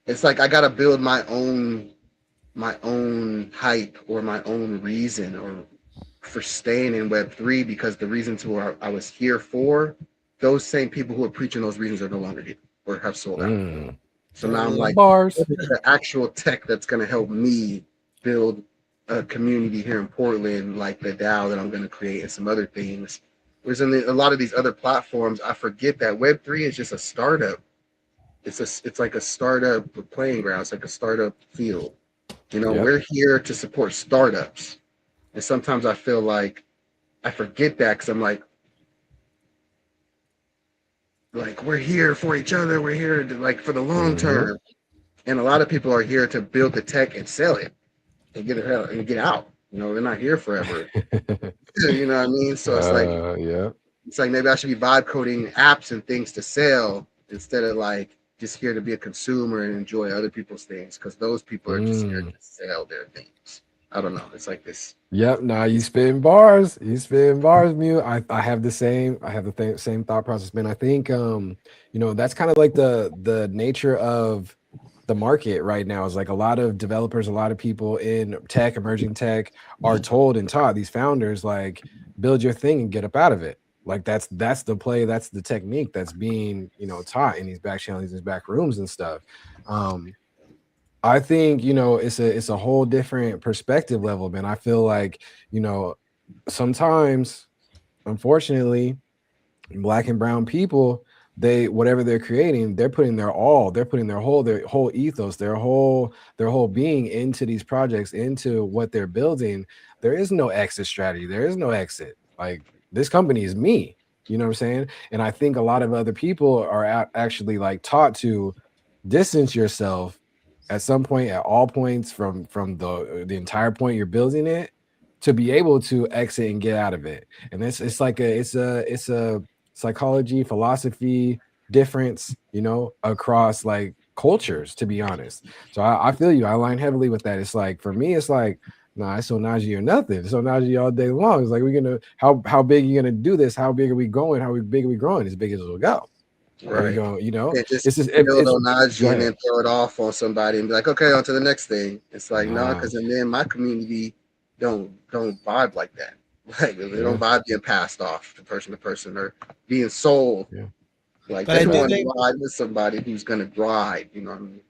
It's like I got to build my own hype or my own reason or for staying in Web3, because the reasons who I was here for, those same people who are preaching those reasons are no longer here or have sold out. So now I'm like, bars. what is the actual tech that's going to help me build a community here in Portland, like the DAO that I'm going to create and some other things. Whereas in a lot of these other platforms, I forget that Web3 is just a startup. It's like a startup playing ground. It's like a startup field. We're here to support startups. And sometimes I feel like I forget that because I'm like we're here for each other. We're here to, like, for the long term. And a lot of people are here to build the tech and sell it and get it out and get out. They're not here forever. You know what I mean? So it's like, it's like maybe I should be vibe coding apps and things to sell instead of like just here to be a consumer and enjoy other people's things, because those people are just here to sell their things. I don't know. It's like this. Yep. Nah, you spitting bars. You spitting bars, Mew. I have the same. I have the same thought process, man. I think that's kind of like the nature of the market right now. Is like a lot of developers, a lot of people in tech, emerging tech, are told and taught, these founders, like, build your thing and get up out of it. Like that's the play, that's the technique that's being taught in these back channels, these back rooms and stuff. I think it's a whole different perspective level, man. I feel like sometimes, unfortunately, Black and brown people, whatever they're creating, they're putting their all, they're putting their whole ethos, their whole being into these projects, into what they're building. There is no exit strategy. There is no exit. Like, this company is me. You know what I'm saying? And I think a lot of other people are actually like taught to distance yourself at some point, at all points, from the entire point you're building it, to be able to exit and get out of it. And it's a psychology, philosophy difference, across like cultures, to be honest. So I feel you. I align heavily with that. It's like, for me, it's like, nah, it's so Najee or nothing. It's so Najee all day long. It's like, we're gonna, how big are you gonna do this? How big are we going? How big are we growing? As big as we'll go. Right. It's just build on Najee and then throw it off on somebody and be like, okay, on to the next thing. It's like, no, because then my community don't vibe like that. Like they Yeah. don't vibe being passed off to person or being sold. Yeah. Like But I they do want to think ride with somebody who's gonna ride. You know what I mean?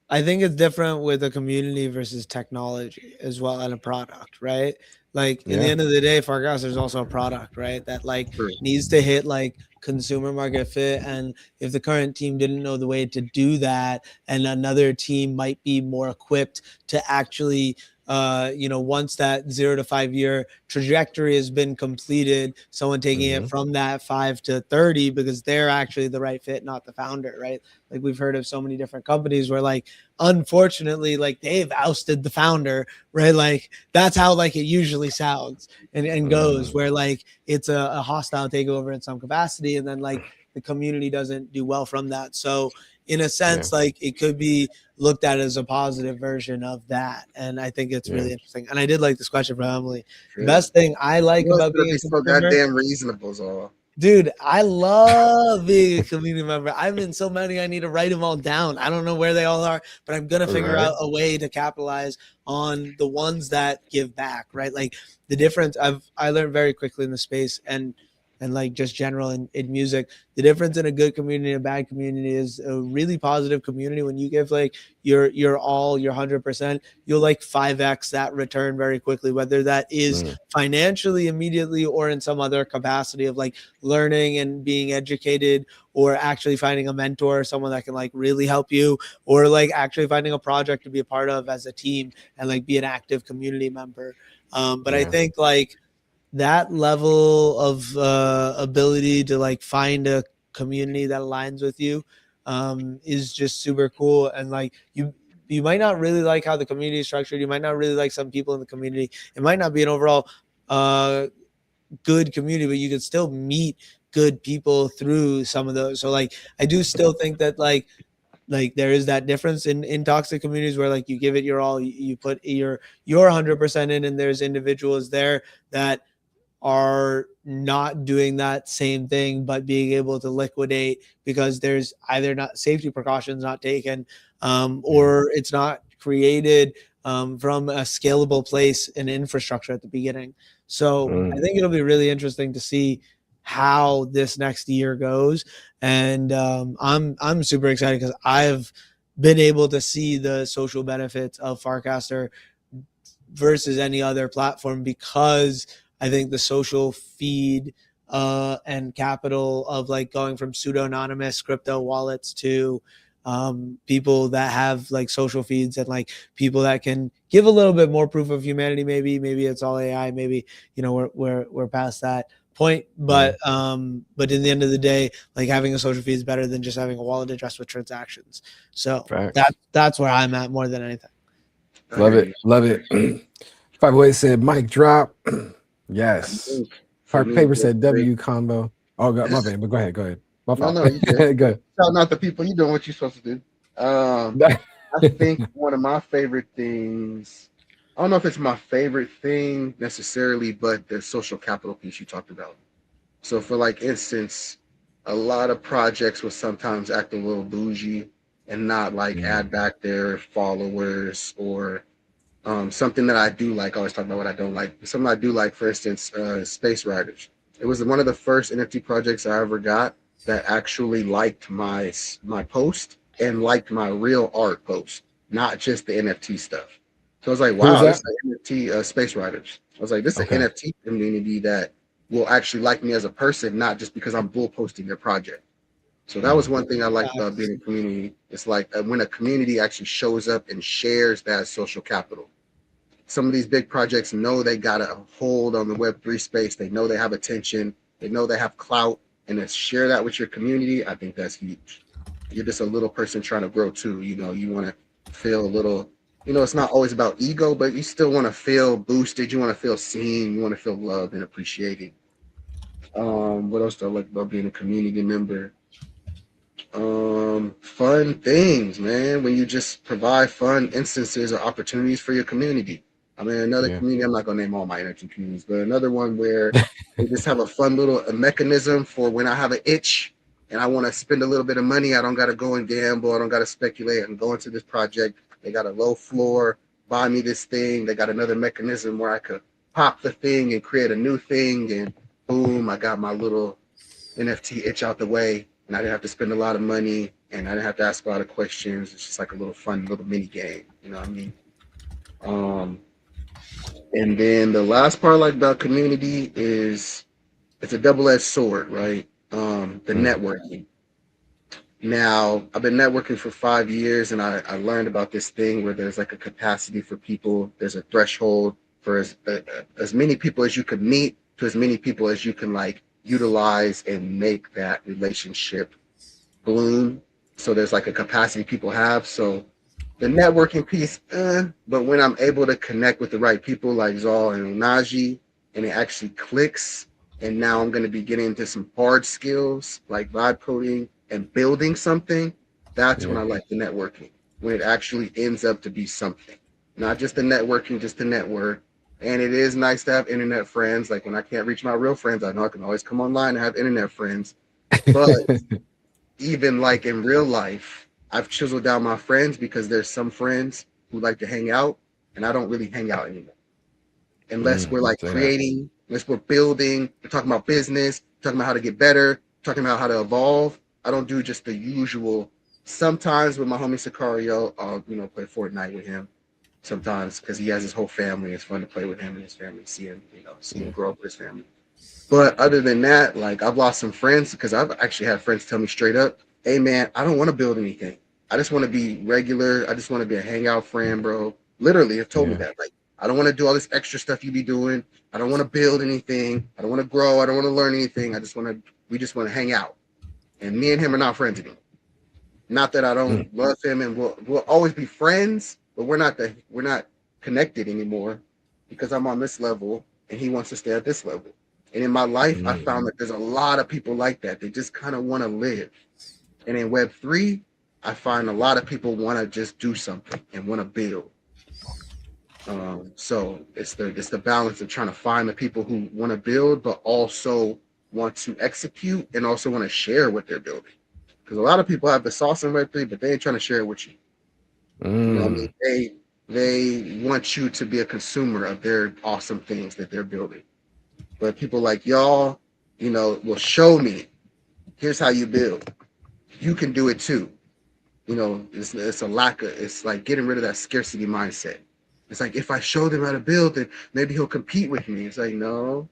I think it's different with a community versus technology as well and a product, right? Like in the Yeah. end of the day, Farcast is also a product, right? That like True. needs to hit like consumer market fit. And if the current team didn't know the way to do that, and another team might be more equipped to actually once that 0 to 5 year trajectory has been completed, someone taking it from that 5 to 30 because they're actually the right fit, not the founder, right? Like we've heard of so many different companies where like unfortunately like they've ousted the founder, right? Like that's how like it usually sounds and goes, where like it's a hostile takeover in some capacity, and then like the community doesn't do well from that. So in a sense, like it could be looked at as a positive version of that, and I think it's really interesting. And I did like this question from Emily. The best thing I like You know, it's about gonna being be a so consumer, goddamn reasonable, so dude, I love being a community member. I'm in so many, I need to write them all down. I don't know where they all are, but I'm going to figure out a way to capitalize on the ones that give back, right? Like the difference I learned very quickly in the space and like just general in music, the difference in a good community and a bad community is a really positive community. When you give like your all, your 100%, you'll like 5x that return very quickly, whether that is financially immediately or in some other capacity of like learning and being educated, or actually finding a mentor, someone that can like really help you, or like actually finding a project to be a part of as a team and like be an active community member. But I think like that level of ability to like find a community that aligns with you is just super cool. And like you might not really like how the community is structured. You might not really like some people in the community. It might not be an overall good community, but you could still meet good people through some of those. So like I do still think that like there is that difference in toxic communities where like you give it your all, you put your 100% in, and there's individuals there that are not doing that same thing, but being able to liquidate because there's either not safety precautions not taken, or it's not created from a scalable place and infrastructure at the beginning. So I think it'll be really interesting to see how this next year goes. And I'm super excited because I've been able to see the social benefits of Farcaster versus any other platform, because I think the social feed and capital of like going from pseudo anonymous crypto wallets to people that have like social feeds and like people that can give a little bit more proof of humanity. Maybe it's all AI. Maybe we're past that point. But in the end of the day, like having a social feed is better than just having a wallet address with transactions. So that's where I'm at more than anything. Love it. 508 said mic drop. Yes. Park Paper said W combo. Oh god, my bad, but go ahead. My fault. No, you good. Good. Shout out to people. You doing what you're supposed to do. I think one of my favorite things, I don't know if it's my favorite thing necessarily, but the social capital piece you talked about. So for like instance, a lot of projects will sometimes act a little bougie and not like add back their followers, or something that I do like. I always talk about what I don't like. Something I do like, for instance, Space Riders. It was one of the first NFT projects I ever got that actually liked my post and liked my real art post, not just the NFT stuff. So I was like, wow, this is an NFT, Space Riders. I was like, this is an NFT community that will actually like me as a person, not just because I'm bull posting their project. So that was one thing I liked about being a community. It's like when a community actually shows up and shares that social capital. Some of these big projects know they got a hold on the Web3 space. They know they have attention. They know they have clout. And to share that with your community, I think that's huge. You're just a little person trying to grow too. You want to feel a little, it's not always about ego, but you still want to feel boosted. You want to feel seen. You want to feel loved and appreciated. What else do I like about being a community member? Fun things, man. When you just provide fun instances or opportunities for your community. I mean, another community, I'm not going to name all my energy communities, but another one where they just have a fun little mechanism for when I have an itch and I want to spend a little bit of money. I don't got to go and gamble. I don't got to speculate. I'm going to this project. They got a low floor, buy me this thing. They got another mechanism where I could pop the thing and create a new thing, and boom, I got my little NFT itch out the way, and I didn't have to spend a lot of money, and I didn't have to ask a lot of questions. It's just like a little fun little mini game, you know what I mean? And then the last part I like about community is it's a double-edged sword, right? The networking. Now, I've been networking for 5 years, and I learned about this thing where there's like a capacity for people. There's a threshold for as many people as you could meet to as many people as you can like utilize and make that relationship bloom. So there's like a capacity people have. So the networking piece, but when I'm able to connect with the right people like Zal and Onaji, and it actually clicks, and now I'm going to be getting into some hard skills like vibe coding and building something, that's when I like the networking, when it actually ends up to be something. Not just the networking, just the network. And it is nice to have internet friends. Like when I can't reach my real friends, I know I can always come online and have internet friends. But even like in real life, I've chiseled down my friends because there's some friends who like to hang out, and I don't really hang out anymore. Unless we're like creating, unless we're building, we're talking about business, talking about how to get better, talking about how to evolve. I don't do just the usual. Sometimes with my homie Sicario, I'll play Fortnite with him. Sometimes because he has his whole family, it's fun to play with him and his family, see him grow up with his family. But other than that, like I've lost some friends because I've actually had friends tell me straight up, "Hey man, I don't want to build anything. I just want to be regular. I just want to be a hangout friend, bro." Literally, have told me that. Like, I don't want to do all this extra stuff you be doing. I don't want to build anything. I don't want to grow. I don't want to learn anything. We just want to hang out. And me and him are not friends anymore. Not that I don't love him, and we'll always be friends, but we're not connected anymore because I'm on this level and he wants to stay at this level. And in my life, I found that there's a lot of people like that. They just kind of want to live. And in Web3, I find a lot of people want to just do something and want to build. So it's the balance of trying to find the people who want to build, but also want to execute and also want to share what they're building. Because a lot of people have the sauce in Web3, but they ain't trying to share it with you. You know what I mean? They want you to be a consumer of their awesome things that they're building. But people like y'all, will show me, here's how you build. You can do it too. It's like getting rid of that scarcity mindset. It's like, if I show them how to build, then maybe he'll compete with me. It's like, no.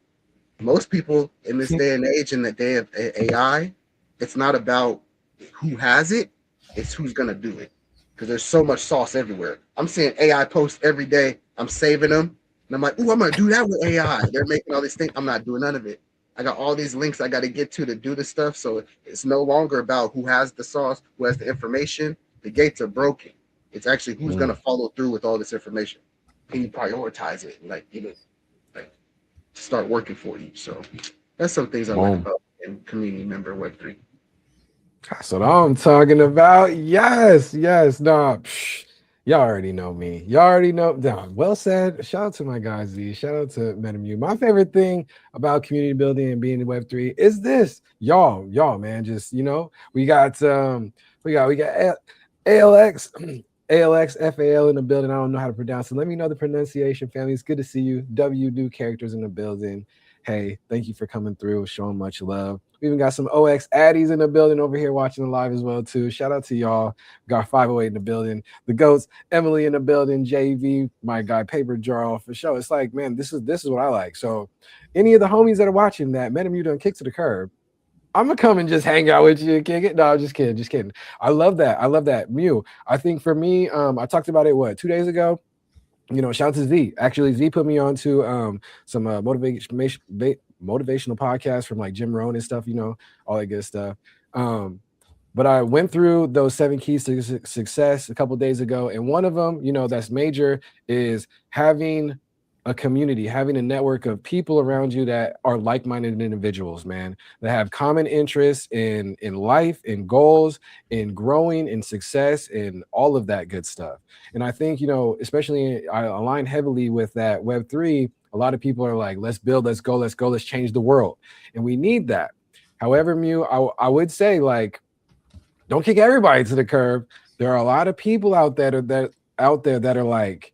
Most people in this day and age, in the day of AI, it's not about who has it, it's who's going to do it. Because there's so much sauce everywhere. I'm seeing AI posts every day. I'm saving them. And I'm like, ooh, I'm going to do that with AI. They're making all these things. I'm not doing none of it. I got all these links I got to get to do this stuff. So it's no longer about who has the sauce, who has the information. The gates are broken. It's actually who's going to follow through with all this information. Can you prioritize it? Start working for you. So that's some things I like about in community member Web3. That's what I'm talking about. Yes. No, y'all already know me. Y'all already know. No, well said. Shout out to my guy Z. Shout out to MetaMu. My favorite thing about community building and being in Web3 is this. Y'all, man. Just we got ALX. ALX FAL in the building. I don't know how to pronounce it. Let me know the pronunciation, family. It's good to see you. W New characters in the building. Hey, thank you for coming through, showing much love. We even got some OX Addies in the building over here watching the live as well too. Shout out to y'all. Got 508 in the building. The goats, Emily in the building. JV, my guy, Paper Jarl for sure. It's like, man, this is what I like. So, any of the homies that are watching that, MetaMu done kick to the curb. I'm gonna come and just hang out with you and kick it. No, just kidding. I love that. Mew. I think for me, I talked about it 2 days ago. Shout out to Z. Actually, Z put me on to some motivational podcasts from like Jim Rohn and stuff, all that good stuff. But I went through those 7 keys to success a couple of days ago, and one of them, that's major, is having a community, having a network of people around you that are like-minded individuals, man, that have common interests in life, in goals, in growing, in success, in all of that good stuff. And I think, especially I align heavily with that Web3. A lot of people are like, let's build, let's go, let's change the world. And we need that. However, Mew, I would say, like, don't kick everybody to the curb. There are a lot of people out there that are like,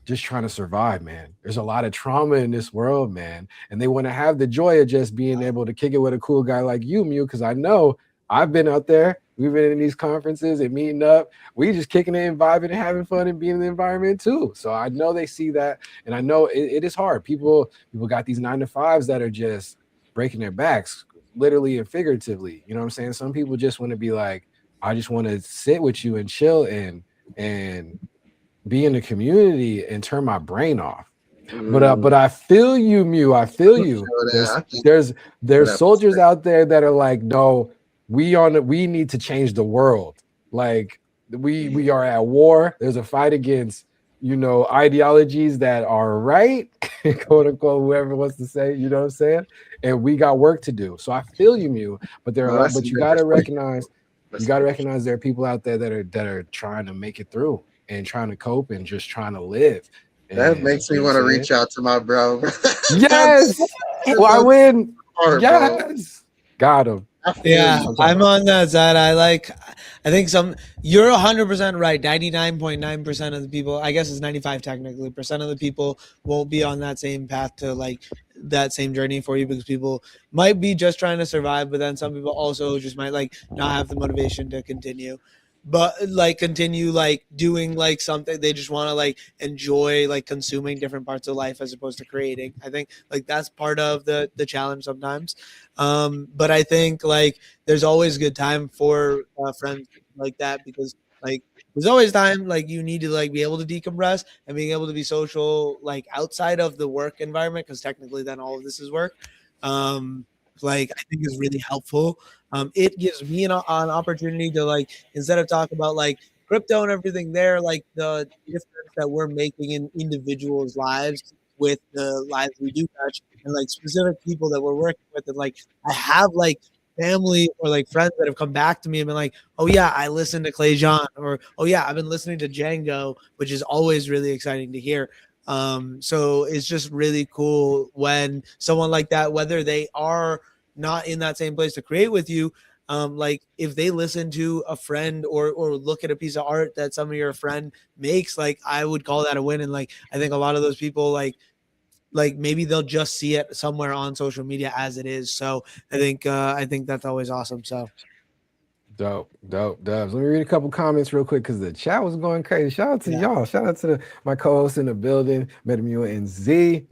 just trying to survive, man. There's a lot of trauma in this world, man. And they want to have the joy of just being able to kick it with a cool guy like you, Mew, because I know I've been out there. We've been in these conferences and meeting up. We just kicking it and vibing and having fun and being in the environment too. So I know they see that. And I know it is hard. People got these 9-to-5s that are just breaking their backs, literally and figuratively. You know what I'm saying? Some people just want to be like, I just want to sit with you and chill and be in the community and turn my brain off. But I feel you, Mew. I feel you. There's soldiers out there that are like, no, we need to change the world. Like we are at war. There's a fight against, ideologies that are right, quote unquote, whoever wants to say, you know what I'm saying? And we got work to do. So I feel you, Mew. But you gotta recognize there are people out there that are trying to make it through and trying to cope and just trying to live. That makes me want to reach out to my bro. Yes. Why win? Yes. Got him. Yeah, I'm on that side. I think you're 100% right. 99.9% of the people, I guess it's 95 technically, percent of the people won't be on that same path to like that same journey for you, because people might be just trying to survive, but then some people also just might like not have the motivation to continue. But like continue like doing like something, they just want to like enjoy like consuming different parts of life as opposed to creating. I think like that's part of the challenge sometimes. But I think like there's always a good time for friends like that, because like there's always time like you need to like be able to decompress and being able to be social like outside of the work environment, because technically then all of this is work. Like I think is really helpful. It gives me an opportunity to like, instead of talk about like crypto and everything there, like the difference that we're making in individuals' lives with the lives we do touch, and like specific people that we're working with. And like I have like family or like friends that have come back to me and been like, oh yeah, I listened to Clay John, or oh yeah, I've been listening to Django, which is always really exciting to hear. So it's just really cool when someone like that, whether they are not in that same place to create with you, like if they listen to a friend or look at a piece of art that some of your friend makes, like I would call that a win. And like I think a lot of those people like maybe they'll just see it somewhere on social media as it is. So I think that's always awesome. So Dope. Let me read a couple comments real quick because the chat was going crazy. Shout out to y'all. Shout out to my co-host in the building, Metamua and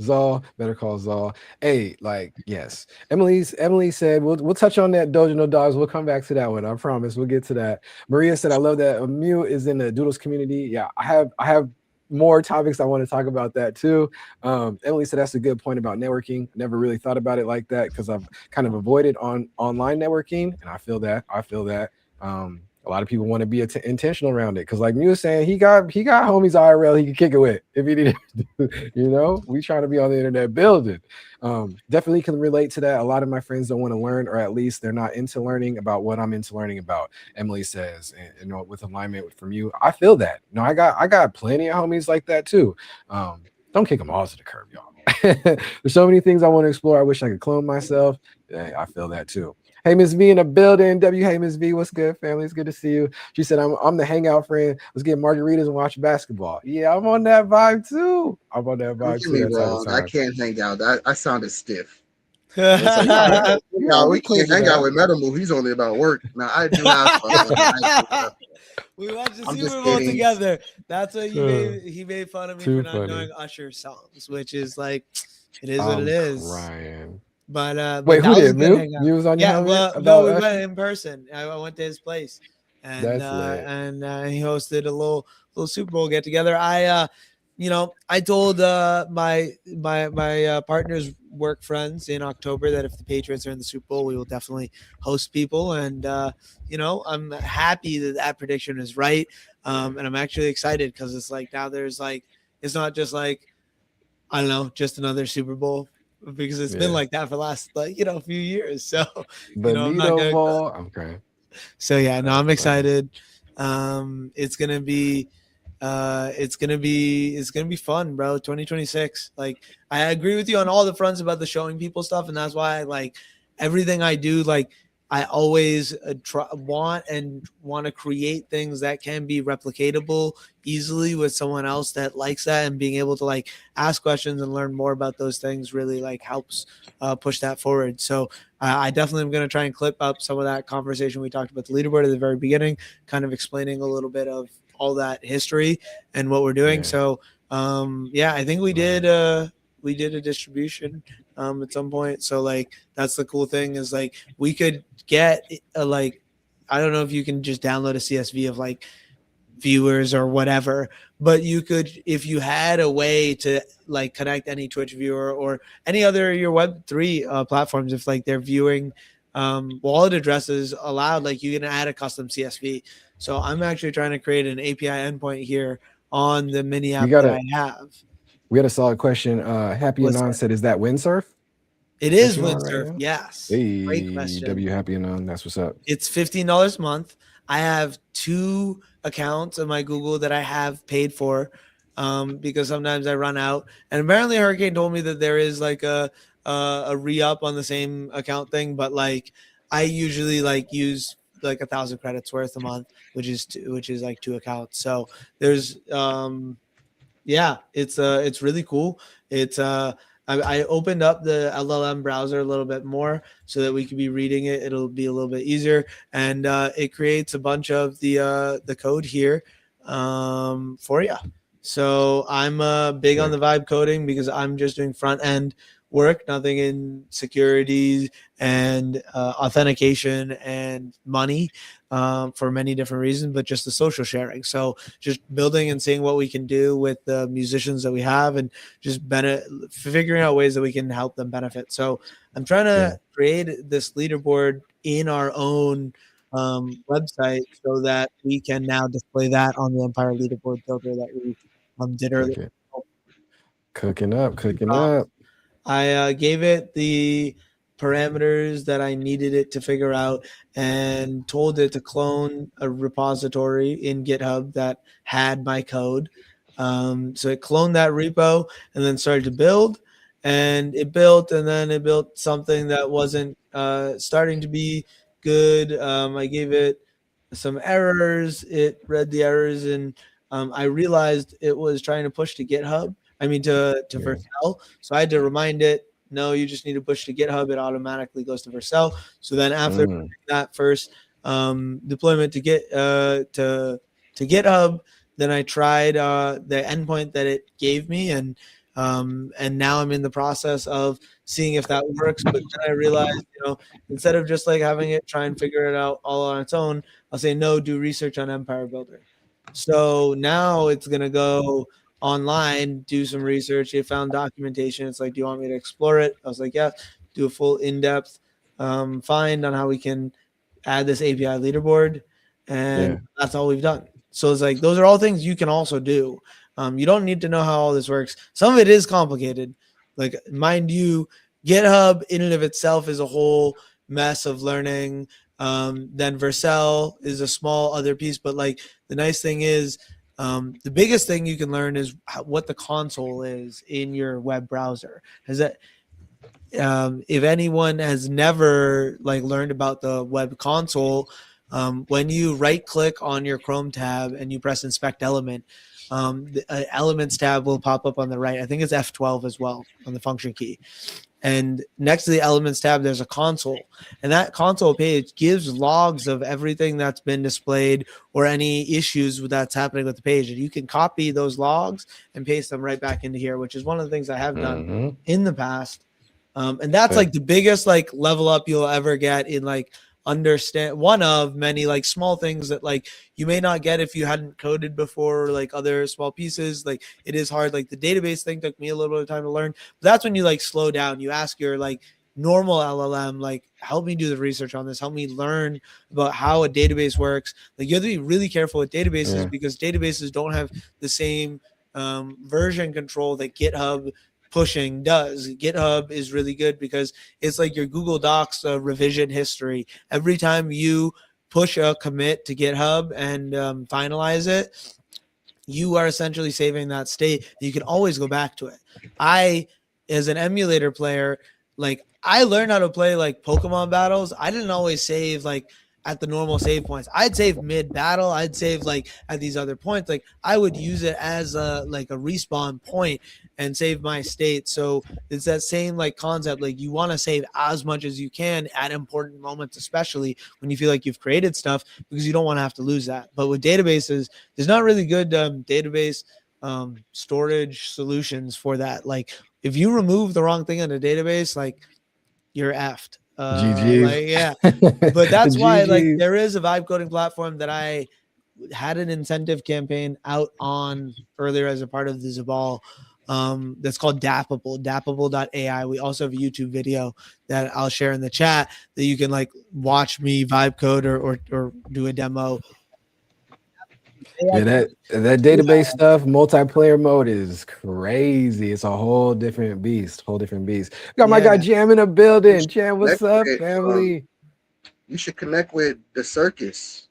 Zal, better call Zal. Hey, like, yes. Emily said, we'll touch on that Dojo No Dogs. We'll come back to that one. I promise. We'll get to that. Maria said, I love that Mew is in the Doodles community. Yeah, I have more topics I want to talk about that too. Emily said that's a good point about networking. Never really thought about it like that because I've kind of avoided online networking, and I feel that. A lot of people want to be intentional around it because, like Mew was saying, he got homies IRL he can kick it with if he needed to. We trying to be on the internet building. Definitely can relate to that. A lot of my friends don't want to learn, or at least they're not into learning about what I'm into learning about. Emily says, and with alignment from you, I feel that. I got plenty of homies like that too. Don't kick them all to the curb, y'all. There's so many things I want to explore. I wish I could clone myself. I feel that too. Hey, Miss V in the building. Hey, Miss V, what's good, family? It's good to see you. She said, I'm the hangout friend. Let's get margaritas and watch basketball. Yeah, I'm on that vibe too. I can't hang out. I sounded stiff. we can't hang out with Metamu. He's only about work. Now, I do have fun. We watched the Super Bowl together. That's what he made fun of me for not knowing Usher songs, which is like, it is what it is. Ryan. But wait, who did? You was on your we went in person. I went to his place, and he hosted a little Super Bowl get together. I told my partner's work friends in October that if the Patriots are in the Super Bowl, we will definitely host people. And I'm happy that prediction is right. And I'm actually excited because it's like now there's like it's not just like I don't know, just another Super Bowl. Because it's been like that for the last few years. So okay. So I'm excited. It's gonna be fun, bro. 2026. Like I agree with you on all the fronts about the showing people stuff, and that's why like everything I do, like I always want to create things that can be replicatable easily with someone else that likes that, and being able to like ask questions and learn more about those things really like helps push that forward. So I definitely am going to try and clip up some of that conversation we talked about the leaderboard at the very beginning, kind of explaining a little bit of all that history and what we're doing. Yeah. So I think we did a distribution at some point. So like that's the cool thing is like we could get like I don't know if you can just download a CSV of like viewers or whatever, but you could, if you had a way to like connect any Twitch viewer or any other your Web3 platforms, if like they're viewing wallet addresses allowed, like you can add a custom CSV. So I'm actually trying to create an API endpoint here on the mini app that I have. We had a solid question. Happy What's Anon that? said, "Is that Windsurf?" It is you on right Windsurf. now? Yes. Hey, Great question. W Happy Anon. That's what's up. It's $15 a month. I have 2 accounts of my Google that I have paid for because sometimes I run out. And apparently Hurricane told me that there is like a re-up on the same account thing, but like I usually like use like 1,000 credits worth a month, which is like 2 accounts. So there's it's really cool. It's I opened up the LLM browser a little bit more so that we could be reading it. It'll be a little bit easier, and it creates a bunch of the code here for you. So I'm big on the vibe coding because I'm just doing front end work, nothing in security and authentication and money for many different reasons, but just the social sharing. So just building and seeing what we can do with the musicians that we have and just figuring out ways that we can help them benefit. So I'm trying to create this leaderboard in our own website so that we can now display that on the Empire leaderboard filter that we did earlier. Cooking up. I gave it the parameters that I needed it to figure out and told it to clone a repository in GitHub that had my code. So it cloned that repo and then started to build, and it built, and then it built something that wasn't starting to be good. I gave it some errors. It read the errors, and I realized it was trying to push to GitHub. I mean to Vercel. So I had to remind it, no, you just need to push to GitHub. It automatically goes to Vercel. So then after that first deployment to GitHub, then I tried the endpoint that it gave me, and now I'm in the process of seeing if that works. But then I realized, instead of just like having it try and figure it out all on its own, I'll say no, do research on Empire Builder. So now it's gonna go online, do some research. It found documentation. It's like, do you want me to explore it? I was like, yeah. Do a full in-depth find on how we can add this API leaderboard, and that's all we've done. So it's like those are all things you can also do. You don't need to know how all this works. Some of it is complicated. Like, mind you, GitHub in and of itself is a whole mess of learning. Then Vercel is a small other piece, but like the nice thing is, the biggest thing you can learn is what the console is in your web browser. If anyone has never like learned about the web console, when you right click on your Chrome tab and you press inspect element, the elements tab will pop up on the right. I think it's F12 as well on the function key. And next to the elements tab, there's a console, and that console page gives logs of everything that's been displayed or any issues that's happening with the page. And you can copy those logs and paste them right back into here, which is one of the things I have done in the past. And that's like the biggest like level up you'll ever get in like understand one of many like small things that like you may not get if you hadn't coded before, or like other small pieces. Like it is hard. Like the database thing took me a little bit of time to learn. But that's when you like slow down. You ask your like normal LLM, like, help me do the research on this, help me learn about how a database works. Like you have to be really careful with databases because databases don't have the same version control that GitHub pushing does. GitHub is really good because it's like your Google Docs revision history. Every time you push a commit to GitHub and finalize it, you are essentially saving that state. You can always go back to it. I, as an emulator player, like I learned how to play like Pokemon battles. I didn't always save like at the normal save points. I'd save mid battle. I'd save like at these other points. Like I would use it as a like a respawn point and save my state. So it's that same like concept. Like you want to save as much as you can at important moments, especially when you feel like you've created stuff, because you don't want to have to lose that. But with databases, there's not really good database storage solutions for that. Like if you remove the wrong thing in a database, like you're effed. GG. Like, yeah. But that's why like GGs. there is a vibe coding platform that I had an incentive campaign out on earlier as a part of the Zabal that's called dappable.ai. We also have a YouTube video that I'll share in the chat that you can like watch me vibe code or do a demo. Yeah, that database stuff, multiplayer mode is crazy. It's a whole different beast. Got my guy Yeah. Jam in the building. Jam, what's Connect up, with, family? You should connect with the circus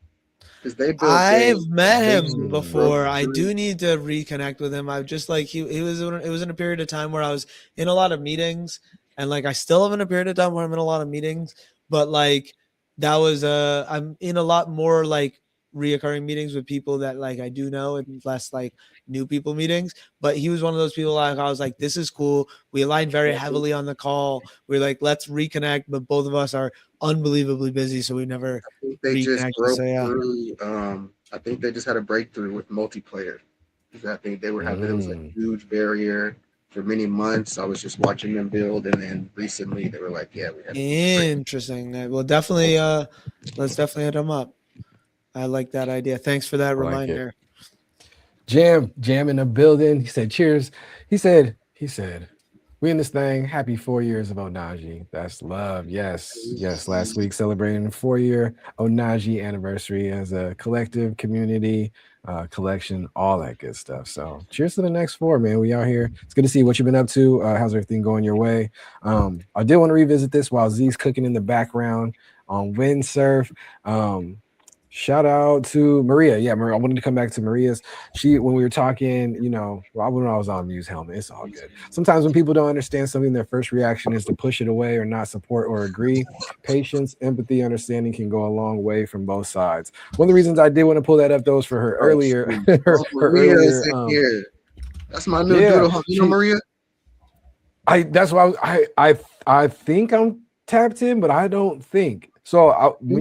because they built. I've met him Mm. before. I do need to reconnect with him. I've just like it was in a period of time where I was in a lot of meetings, and like I still am in a period of time where I'm in a lot of meetings, but like that was I'm in a lot more like reoccurring meetings with people that like I do know and less like new people meetings. But he was one of those people like I was like, this is cool. We aligned very heavily on the call. We're like, let's reconnect, but both of us are unbelievably busy, so we never They just reconnected. broke So yeah. through. I think they just had a breakthrough with multiplayer. 'Cause I think they were having it was a huge barrier for many months. I was just watching them build, and then recently they were like, "Yeah, we have." Interesting. Well, definitely. Let's definitely hit him up. I like that idea. Thanks for that like it. reminder. Jam in the building. He said, cheers. He said, we in this thing. Happy 4 years of Onaji. That's love. Yes. Last week celebrating the 4-year Onaji anniversary as a collective community, collection, all that good stuff. So cheers to the next 4, man. We out here. It's good to see what you've been up to. How's everything going your way? I did want to revisit this while Z's cooking in the background on windsurf. Shout out to Maria. Yeah, Maria. I wanted to come back to Maria's. When we were talking, when I was on Muse Helmet, it's all good. Sometimes when people don't understand something, their first reaction is to push it away or not support or agree. Patience, empathy, understanding can go a long way from both sides. One of the reasons I did want to pull that up, though, was for her earlier. Maria is in here. That's my new doodle. You know Maria? That's why I think I'm tapped in, but I don't think. So I'm gonna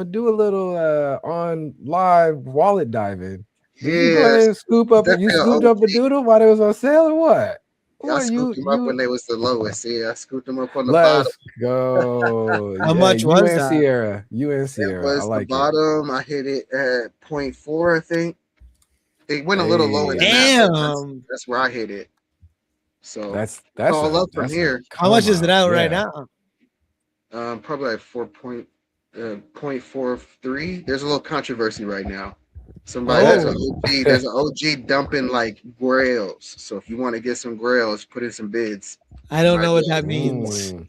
do a little on live wallet diving. Did you go ahead and scoop up? You scooped up a doodle while it was on sale, or what? Yeah, I scooped them up when they was the lowest. Yeah, I scooped them up on the Let's bottom. go. How much was that? Sierra. You and It Sierra. was I like the bottom. I hit it at 0.4, I think. It went a little lower than that. Damn. That's where I hit it. So that's all up from here. How much is it out right now? Probably like 0.43. There's a little controversy right now. There's an OG dumping like grails. So if you want to get some grails, put in some bids. I don't know what that means. It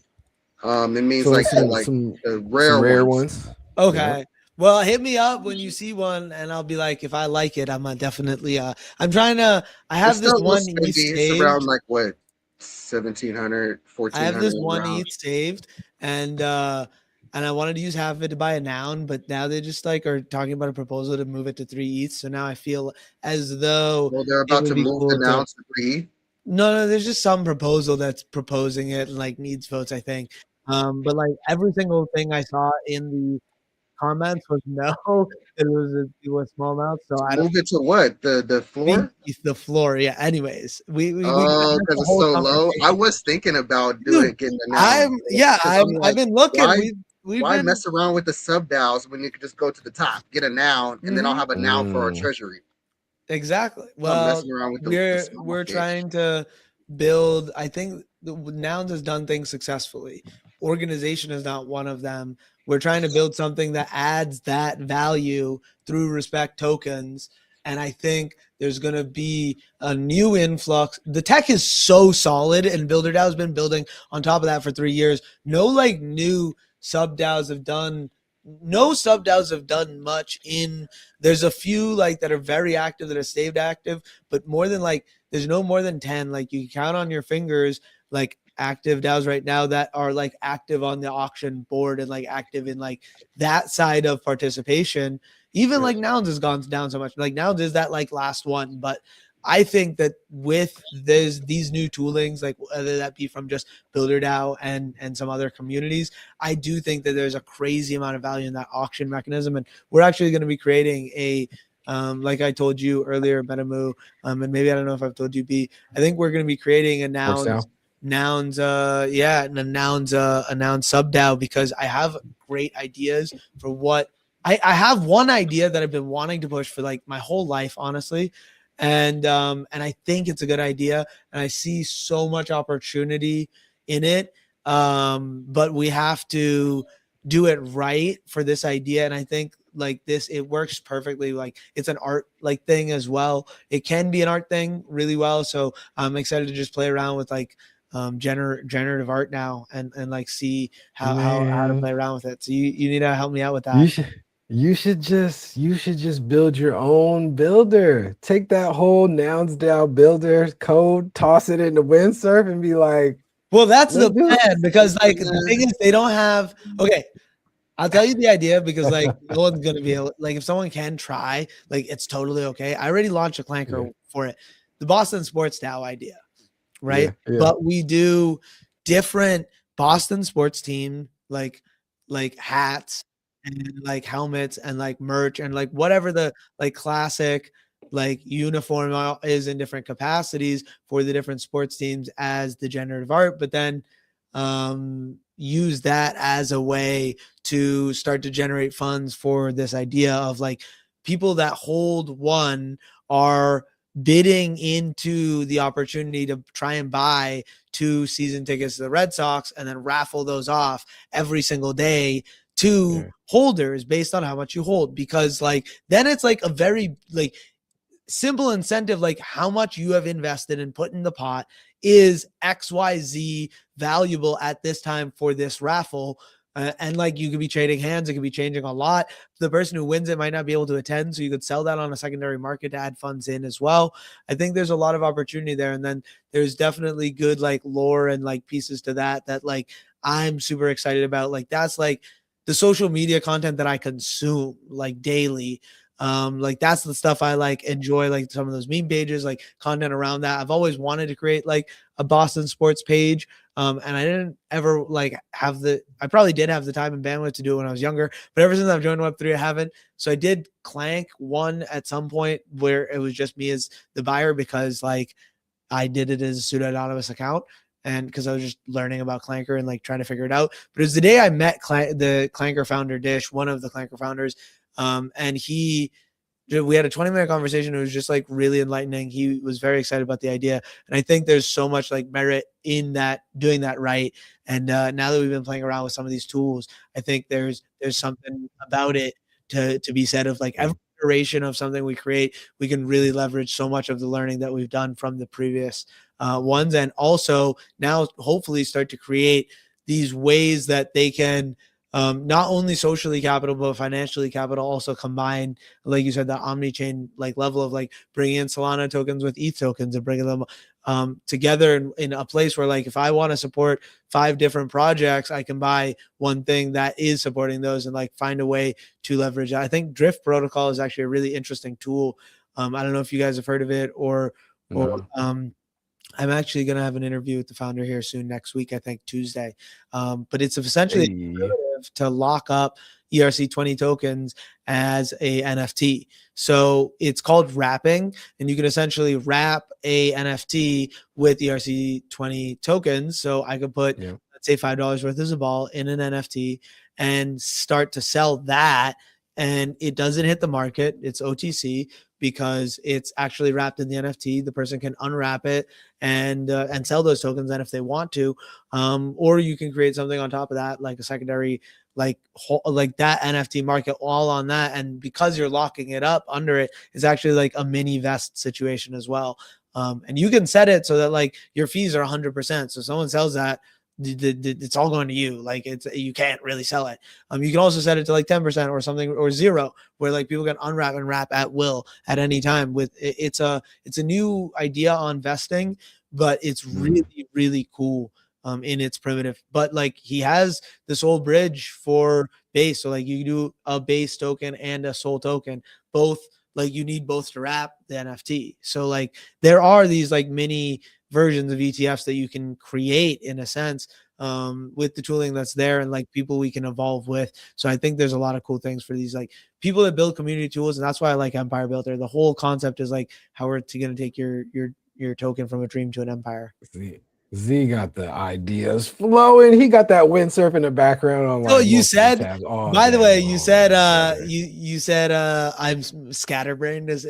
means So like some rare ones. Okay. Yeah. Well, hit me up when you see one, and I'll be like, if I like it, I'm definitely. I'm trying to. I have this one ETH saved. Around like what, 1,700, 1,400. I have this one ETH saved, and I wanted to use half of it to buy a noun, but now they just like are talking about a proposal to move it to 3 ETH. So now I feel as though they're about to move the noun to 3. No, there's just some proposal that's proposing it and like needs votes, I think. But like every single thing I saw in the comments was no. It was small amounts. So I move it to what? The floor? The floor, yeah. Anyways, we because it's so low. I was thinking about getting the noun. I've been looking. Why mess around with the sub DAOs when you could just go to the top, get a noun, and then I'll have a noun for our treasury. Exactly. Well, we're trying to build. I think the Nouns has done things successfully. Organization is not one of them. We're trying to build something that adds that value through respect tokens. And I think there's going to be a new influx. The tech is so solid, and BuilderDAO has been building on top of that for 3 years. No sub DAOs have done much in. There's a few like that are very active that are stayed active, but more than like there's no more than 10. Like you can count on your fingers, like active DAOs right now that are like active on the auction board and like active in like that side of participation. Even like Nouns has gone down so much. Like Nouns is that like last one, but I think that with these new toolings, like whether that be from just BuilderDAO and some other communities, I do think that there's a crazy amount of value in that auction mechanism. And we're actually going to be creating a like I told you earlier, Metamu, and maybe I don't know if I've told you, B. I think we're going to be creating a nouns sub DAO, because I have great ideas for what I have. One idea that I've been wanting to push for like my whole life, honestly. And I think it's a good idea, and I see so much opportunity in it. But we have to do it right for this idea. And I think like this, it works perfectly. Like it's an art like thing as well. It can be an art thing really well. So I'm excited to just play around with like generative art now and like see how to play around with it. So you need to help me out with that. You should just build your own builder. Take that whole Nouns DAO builder code, toss it into Windsurf, and be like, well, that's the plan, because like the thing is they don't have. Okay, I'll tell you the idea, because like no one's gonna be able, like if someone can try, like it's totally okay. I already launched a Clanker for it, the Boston Sports DAO idea, right? But we do different Boston sports team like hats and like helmets and like merch and like whatever the like classic like uniform is in different capacities for the different sports teams as the generative art, but then use that as a way to start to generate funds for this idea of like people that hold one are bidding into the opportunity to try and buy 2 season tickets to the Red Sox and then raffle those off every single day to holders based on how much you hold, because like then it's like a very like simple incentive, like how much you have invested and put in the pot is XYZ valuable at this time for this raffle. And like you could be trading hands, it could be changing a lot. The person who wins it might not be able to attend, so you could sell that on a secondary market to add funds in as well. I think there's a lot of opportunity there, and then there's definitely good like lore and like pieces to that like I'm super excited about. Like that's like the social media content that I consume like daily. Like that's the stuff I like enjoy, like some of those meme pages, like content around that. I've always wanted to create like a Boston sports page. And I didn't ever like I probably did have the time and bandwidth to do it when I was younger, but ever since I've joined Web3, I haven't. So I did Clank one at some point where it was just me as the buyer, because like I did it as a pseudo-anonymous account. And because I was just learning about Clanker and like trying to figure it out. But it was the day I met the Clanker founder, Dish, one of the Clanker founders. And we had a 20-minute conversation. It was just like really enlightening. He was very excited about the idea. And I think there's so much like merit in that, doing that right. And now that we've been playing around with some of these tools, I think there's something about it to be said of like every iteration of something we create, we can really leverage so much of the learning that we've done from the previous ones. And also now hopefully start to create these ways that they can not only socially capital, but financially capital also combine, like you said, the omni-chain like level of like bringing in Solana tokens with ETH tokens and bringing them together in a place where like if I want to support 5 different projects, I can buy one thing that is supporting those and like find a way to leverage it. I think Drift Protocol is actually a really interesting tool. I don't know if you guys have heard of it or I'm actually going to have an interview with the founder here soon next week, I think Tuesday. But it's essentially to lock up ERC20 tokens as a NFT. So it's called wrapping, and you can essentially wrap a NFT with ERC20 tokens. So I could put, let's say $5 worth of Zabal in an NFT and start to sell that. And it doesn't hit the market. It's OTC because it's actually wrapped in the NFT. The person can unwrap it and sell those tokens then if they want to. Or you can create something on top of that, like a secondary, like that NFT market all on that. And because you're locking it up under it, it's actually like a mini vest situation as well. And you can set it so that like your fees are 100%. So someone sells that, it's all going to you. Like you can't really sell it. You can also set it to like 10% or something, or 0, where like people can unwrap and wrap at will at any time. With it's a new idea on vesting, but it's really, really cool in its primitive. But like he has the soul bridge for base, so like you do a base token and a soul token, both. Like you need both to wrap the NFT. So like there are these like mini versions of ETFs that you can create in a sense with the tooling that's there, and like people we can evolve with. So I think there's a lot of cool things for these like people that build community tools, and that's why I like Empire Builder. The whole concept is like how we're going to take your token from a dream to an empire. Z got the ideas flowing. He got that windsurf in the background on. Like, you said, by the way, you said, you said, I'm scatterbrained is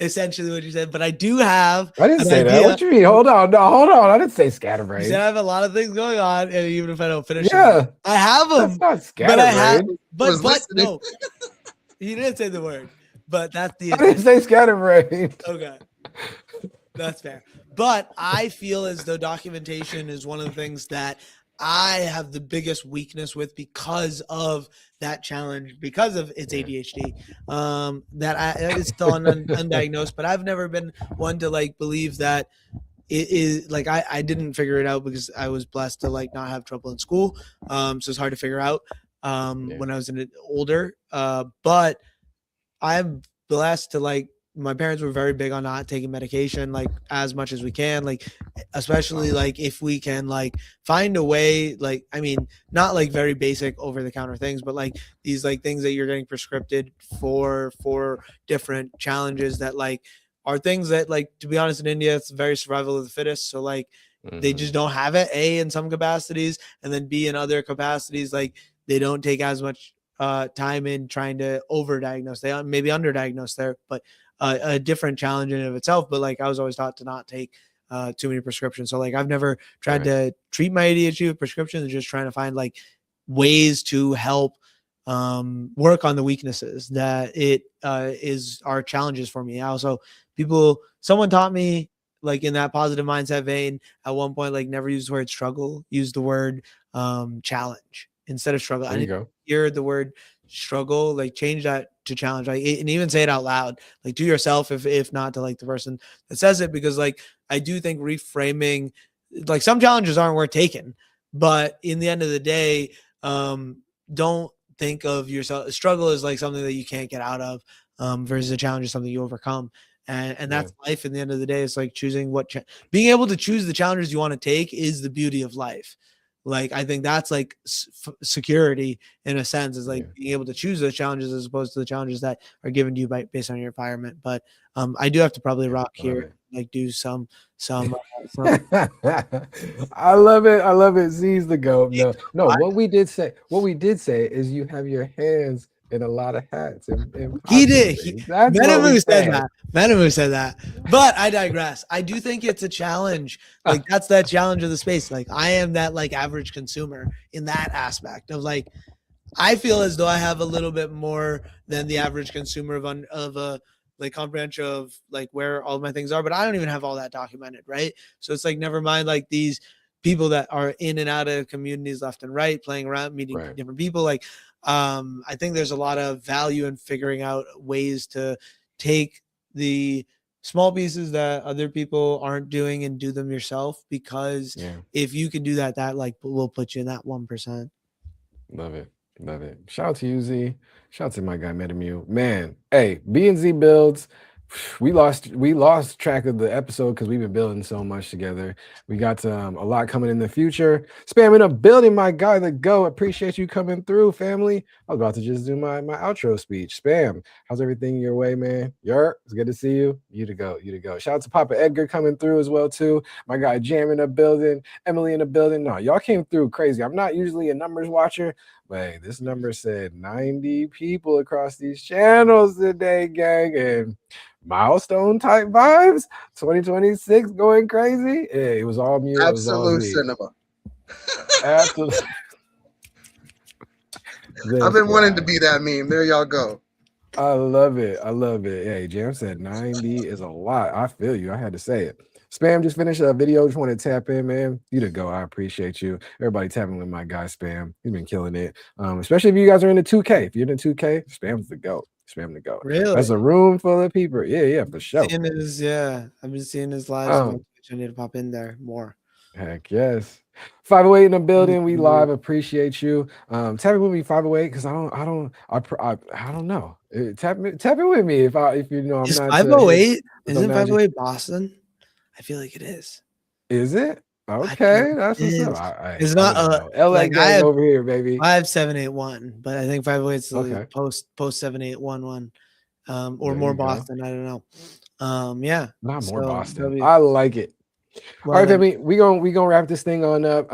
essentially what you said, but I do have. I didn't say that. What you mean? Hold on. No, hold on. I didn't say scatterbrained. You said I have a lot of things going on, and even if I don't finish, I have them. That's not scatterbrained. But I have, but no, he didn't say the word. But that's the. I didn't say scatterbrained. Okay, that's fair. But I feel as though documentation is one of the things that I have the biggest weakness with because of that challenge, because of its ADHD. That it's still undiagnosed, but I've never been one to like believe that it is like I didn't figure it out because I was blessed to like not have trouble in school. So it's hard to figure out when I was older. But I'm blessed to like. My parents were very big on not taking medication like as much as we can, like especially like if we can like find a way, like I mean not like very basic over the counter things, but like these like things that you're getting prescribed for different challenges that like are things that like, to be honest, in India it's very survival of the fittest, so like they just don't have it, A, in some capacities, and then B, in other capacities like they don't take as much time in trying to overdiagnose. They maybe underdiagnose there, but a different challenge in and of itself. But like I was always taught to not take too many prescriptions. So like I've never tried to treat my ADHD with prescriptions, and just trying to find like ways to help work on the weaknesses that it are challenges for me. Also, someone taught me like in that positive mindset vein at one point, like never use the word struggle, use the word challenge instead of struggle. There you go. Hear the word struggle, like change that to challenge, like, and even say it out loud, like to yourself, if not to like the person that says it, because like I do think reframing, like some challenges aren't worth taking, but in the end of the day, don't think of yourself. Struggle is like something that you can't get out of, versus a challenge is something you overcome. And that's life. In the end of the day, it's like choosing being able to choose the challenges you want to take is the beauty of life. Like, I think that's like security in a sense, is like being able to choose those challenges as opposed to the challenges that are given to you based on your environment. But I do have to probably rock here, like do some. I love it. I love it. Z's the GOAT. No. What we did say is you have your hands in a lot of hats. He did. Menamu said that. But I digress. I do think it's a challenge. Like that's that challenge of the space. Like I am that like average consumer in that aspect of like, I feel as though I have a little bit more than the average consumer of a like comprehension of like where all of my things are, but I don't even have all that documented. Right. So it's like, never mind like these people that are in and out of communities left and right, playing around, meeting different people. Like, I think there's a lot of value in figuring out ways to take the small pieces that other people aren't doing and do them yourself, because if you can do that, that like will put you in that 1%. Love it. Shout out to you, Z. Shout out to my guy Metamu. Man, hey, B&Z builds. We lost track of the episode because we've been building so much together. We got a lot coming in the future. Spamming up building, my guy, the GO. Appreciate you coming through, family. I was about to just do my outro speech. Spam, how's everything your way, man? It's good to see you. You to go. Shout out to Papa Edgar coming through as well, too. My guy Jam in the building. Emily in the building. No, y'all came through crazy. I'm not usually a numbers watcher, but hey, this number said 90 people across these channels today, gang. And milestone type vibes, 2026 going crazy. It was all me. Absolute cinema. Absolutely. I've been wanting to be that meme. There y'all go. I love it. Hey, Jam said 90 is a lot. I feel you. I had to say it. Spam just finished a video. Just want to tap in, man. You to go. I appreciate you. Everybody tapping with my guy Spam. He's been killing it. Especially if you guys are into 2K. If you're into 2K, Spam's the GOAT. Spam the GOAT. Really? That's a room full of people. Yeah, for sure. I've been seeing his lives on Twitch. I need to pop in there more. Heck yes. 508 in the building. We live. Appreciate you. Tap in with me 508 because I don't know. Tap in with me if you know I'm Is not 508? Isn't Onaji. 508 Boston? I feel like it is. Is it? Okay, that's what's up. It's not LA like gang I have, over here, baby. I have 781, but I think 508 is Okay. post 7811. Or There more you go. Boston. I don't know. Yeah. Not more So, Boston. W. I like it. Well All right, then. family. We gonna wrap this thing on up.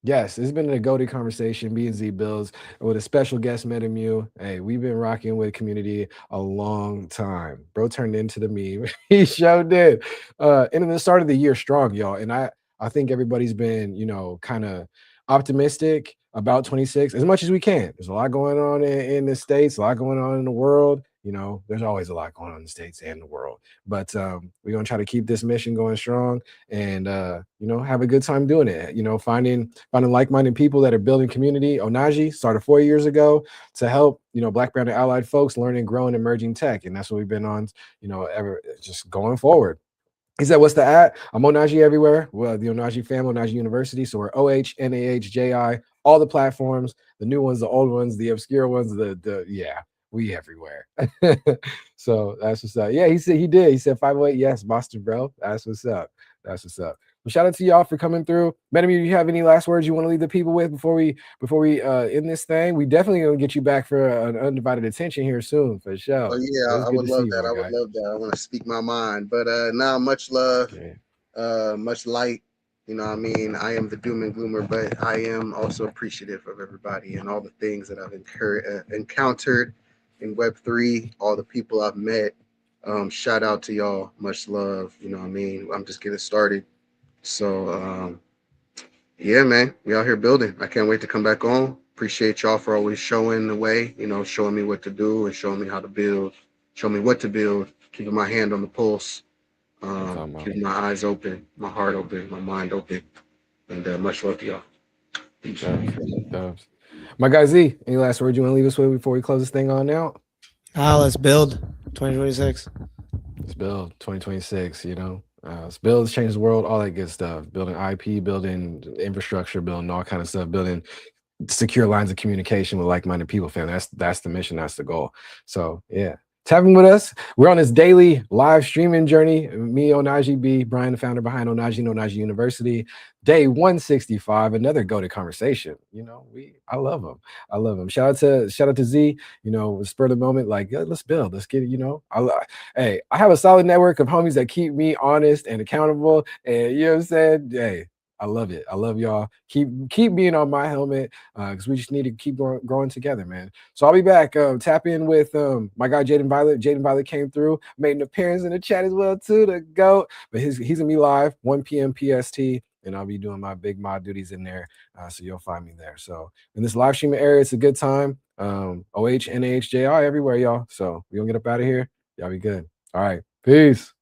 Yes, it's been a goated conversation. B&Z Bills with a special guest, Metamu. Hey, we've been rocking with community a long time. Bro turned into the meme. He sure did. And in the start of the year strong, y'all. And I think everybody's been, kind of optimistic about 26 as much as we can. There's a lot going on in the States, a lot going on in the world. There's always a lot going on in the States and the world. But we're going to try to keep this mission going strong and, have a good time doing it. Finding like-minded people that are building community. Onaji started 4 years ago to help, Black, Brown, and Allied folks learn and grow in emerging tech. And that's what we've been on, ever just going forward. He said, what's the at? I'm Onaji everywhere. Well, the Onaji family, Onaji University. So we're OHNAHJI, all the platforms, the new ones, the old ones, the obscure ones, we everywhere. So that's what's up. Yeah, he said he did. He said 508, yes, Boston, bro. That's what's up. That's what's up. Well, shout out to y'all for coming through. Metamu, do you have any last words you want to leave the people with before we end this thing? We definitely gonna get you back for an undivided attention here soon, for sure. Oh yeah, I would love that. I would love that. I want to speak my mind. But now much love, much light. You know what I mean? I am the doom and gloomer, but I am also appreciative of everybody and all the things that I've encountered in Web3, all the people I've met. Shout out to y'all. Much love. You know what I mean? I'm just getting started. So, yeah, man, we out here building. I can't wait to come back on. Appreciate y'all for always showing the way, showing me what to do and showing me how to build, showing me what to build, keeping my hand on the pulse, keeping my eyes open, my heart open, my mind open. And much love to y'all. Dubs. My guy Z, any last words you want to leave us with before we close this thing on out? Let's build 2026. Let's build 2026, let's build, let's change the world, all that good stuff. Building IP, building infrastructure, building all kind of stuff, building secure lines of communication with like-minded people, fam. That's the mission, that's the goal. So yeah. Tapping with us. We're on this daily live streaming journey. Me, Onaji B, Brian, the founder behind Onaji and Onaji University. Day 165, another go-to conversation. I love them. I love them. Shout out to Z. Spur of the moment, like, let's build, let's get it. Hey, I have a solid network of homies that keep me honest and accountable. And you know what I'm saying? Hey, I love it. I love y'all. Keep being on my helmet because we just need to keep growing together, man. So I'll be back. Tap in with my guy Jaden Violet. Jaden Violet came through, made an appearance in the chat as well too. The GOAT. But he's gonna be live 1 p.m. PST, and I'll be doing my big mod duties in there. So you'll find me there. So in this live streaming area, it's a good time. OHNAHJI everywhere, y'all. So we gonna get up out of here. Y'all be good. All right. Peace.